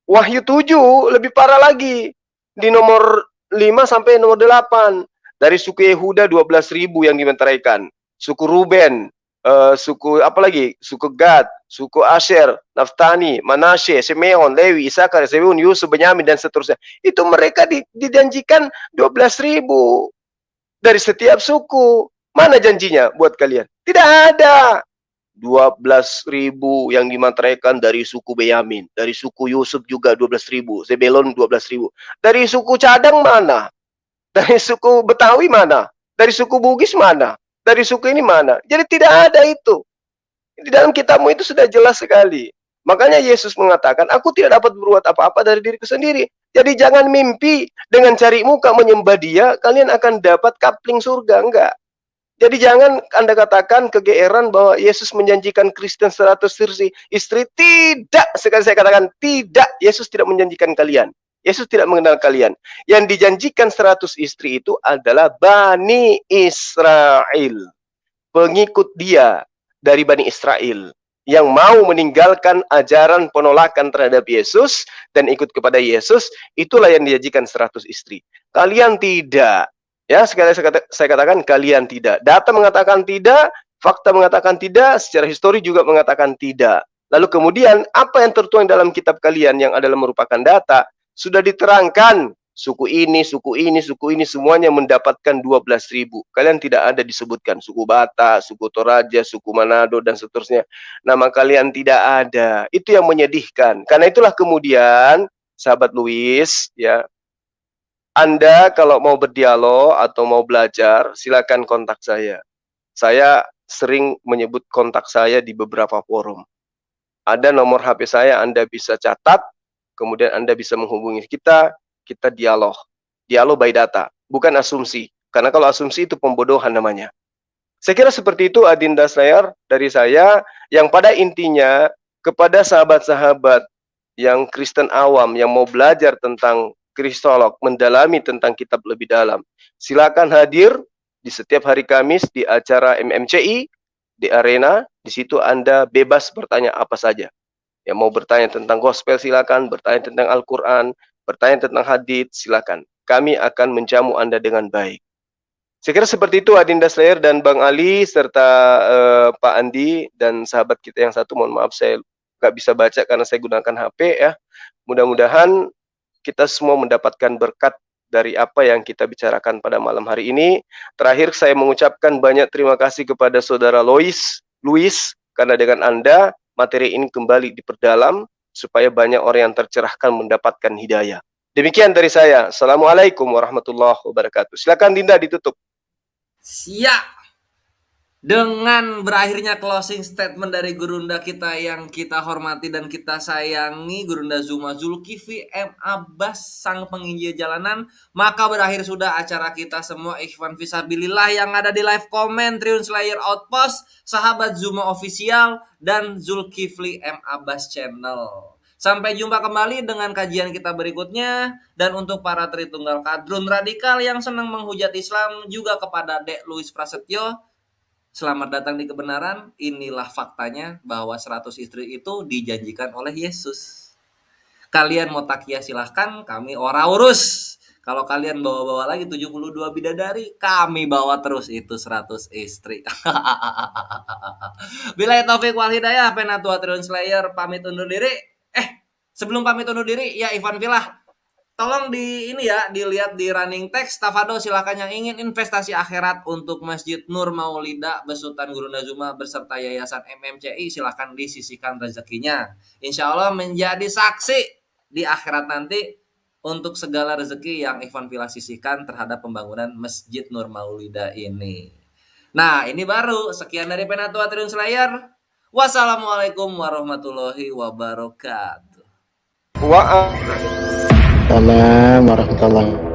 Wahyu 7 lebih parah lagi. Di nomor 5 sampai nomor 8. Dari suku Yehuda 12.000 yang dimenteraikan. Suku Ruben, suku apa lagi? Suku Gad, suku Asher, Naftani, Manasye, Simeon, Lewi, Isakar, Zebulun, Yusuf, Benyamin, dan seterusnya. Itu mereka dijanjikan 12.000 dari setiap suku. Mana janjinya buat kalian? Tidak ada. 12.000 yang dimateraikan dari suku Benyamin, dari suku Yusuf juga 12.000, Zebulun 12.000. Dari suku Cadang mana? Dari suku Betawi mana? Dari suku Bugis mana? Dari suku ini mana? Jadi tidak ada itu. Di dalam kitabmu itu sudah jelas sekali. Makanya Yesus mengatakan, aku tidak dapat berbuat apa-apa dari diriku sendiri. Jadi jangan mimpi dengan cari muka menyembah dia, kalian akan dapat kapling surga. Enggak. Jadi jangan Anda katakan kegeeran bahwa Yesus menjanjikan Kristen 100 istri. Tidak. Sekali saya katakan, tidak. Yesus tidak menjanjikan kalian. Yesus tidak mengenal kalian. Yang dijanjikan 100 istri itu adalah Bani Israel. Pengikut dia dari Bani Israel. Yang mau meninggalkan ajaran penolakan terhadap Yesus dan ikut kepada Yesus, itulah yang dijanjikan 100 istri. Kalian tidak. Ya, sekali saya katakan kalian tidak. Data mengatakan tidak, fakta mengatakan tidak, secara histori juga mengatakan tidak. Lalu kemudian apa yang tertuang dalam kitab kalian yang adalah merupakan data sudah diterangkan. Suku ini semuanya mendapatkan 12.000. Kalian tidak ada disebutkan suku Batak, suku Toraja, suku Manado dan seterusnya. Nama kalian tidak ada. Itu yang menyedihkan. Karena itulah kemudian sahabat Louis ya, Anda kalau mau berdialog atau mau belajar, silakan kontak saya. Saya sering menyebut kontak saya di beberapa forum. Ada nomor HP saya, Anda bisa catat, kemudian Anda bisa menghubungi kita dialog. Dialog by data, bukan asumsi. Karena kalau asumsi itu pembodohan namanya. Saya kira seperti itu Adinda Slayer dari saya, yang pada intinya kepada sahabat-sahabat yang Kristen awam, yang mau belajar tentang Kristolog, mendalami tentang kitab lebih dalam. Silakan hadir di setiap hari Kamis di acara MMCI, di arena. Di situ Anda bebas bertanya apa saja. Yang mau bertanya tentang gospel silakan, bertanya tentang Al-Quran, bertanya tentang hadits silakan. Kami akan menjamu Anda dengan baik. Saya kira seperti itu Adinda Slayer dan Bang Ali, serta Pak Andi, dan sahabat kita yang satu, mohon maaf saya nggak bisa baca karena saya gunakan HP ya. Mudah-mudahan kita semua mendapatkan berkat dari apa yang kita bicarakan pada malam hari ini. Terakhir saya mengucapkan banyak terima kasih kepada Saudara Louis, karena dengan Anda materi ini kembali diperdalam supaya banyak orang yang tercerahkan mendapatkan hidayah. Demikian dari saya. Assalamualaikum warahmatullahi wabarakatuh. Silakan Dinda ditutup. Siap. Dengan berakhirnya closing statement dari gurunda kita yang kita hormati dan kita sayangi, Gurunda Zuma Zulkifli M. Abbas, sang penginjil jalanan, maka berakhir sudah acara kita semua ikhwan fisabilillah yang ada di live comment Triun Slayer Outpost, sahabat Zuma Official, dan Zulkifli M. Abbas Channel. Sampai jumpa kembali dengan kajian kita berikutnya. Dan untuk para Tritunggal Kadrun radikal yang senang menghujat Islam, juga kepada Dek Louis Prasetyo, selamat datang di kebenaran. Inilah faktanya bahwa 100 istri itu dijanjikan oleh Yesus. Kalian mau takia silahkan, kami ora urus. Kalau kalian bawa-bawa lagi 72 bidadari, kami bawa terus itu 100 istri. Billahi taufik wal hidayah, Penatua Triun Slayer pamit undur diri. Sebelum pamit undur diri, ya Ivan Filah, tolong dilihat di running text. Tafado silakan yang ingin investasi akhirat untuk Masjid Nur Maulida Besutan Gurunda Zuma beserta Yayasan MMCI, silakan disisihkan rezekinya. Insya Allah menjadi saksi di akhirat nanti untuk segala rezeki yang Ivan Filah sisihkan terhadap pembangunan Masjid Nur Maulida ini. Nah, ini baru. Sekian dari Penatua Triun Slayer. Wassalamualaikum warahmatullahi wabarakatuh. Assalamualaikum warahmatullahi wabarakatuh.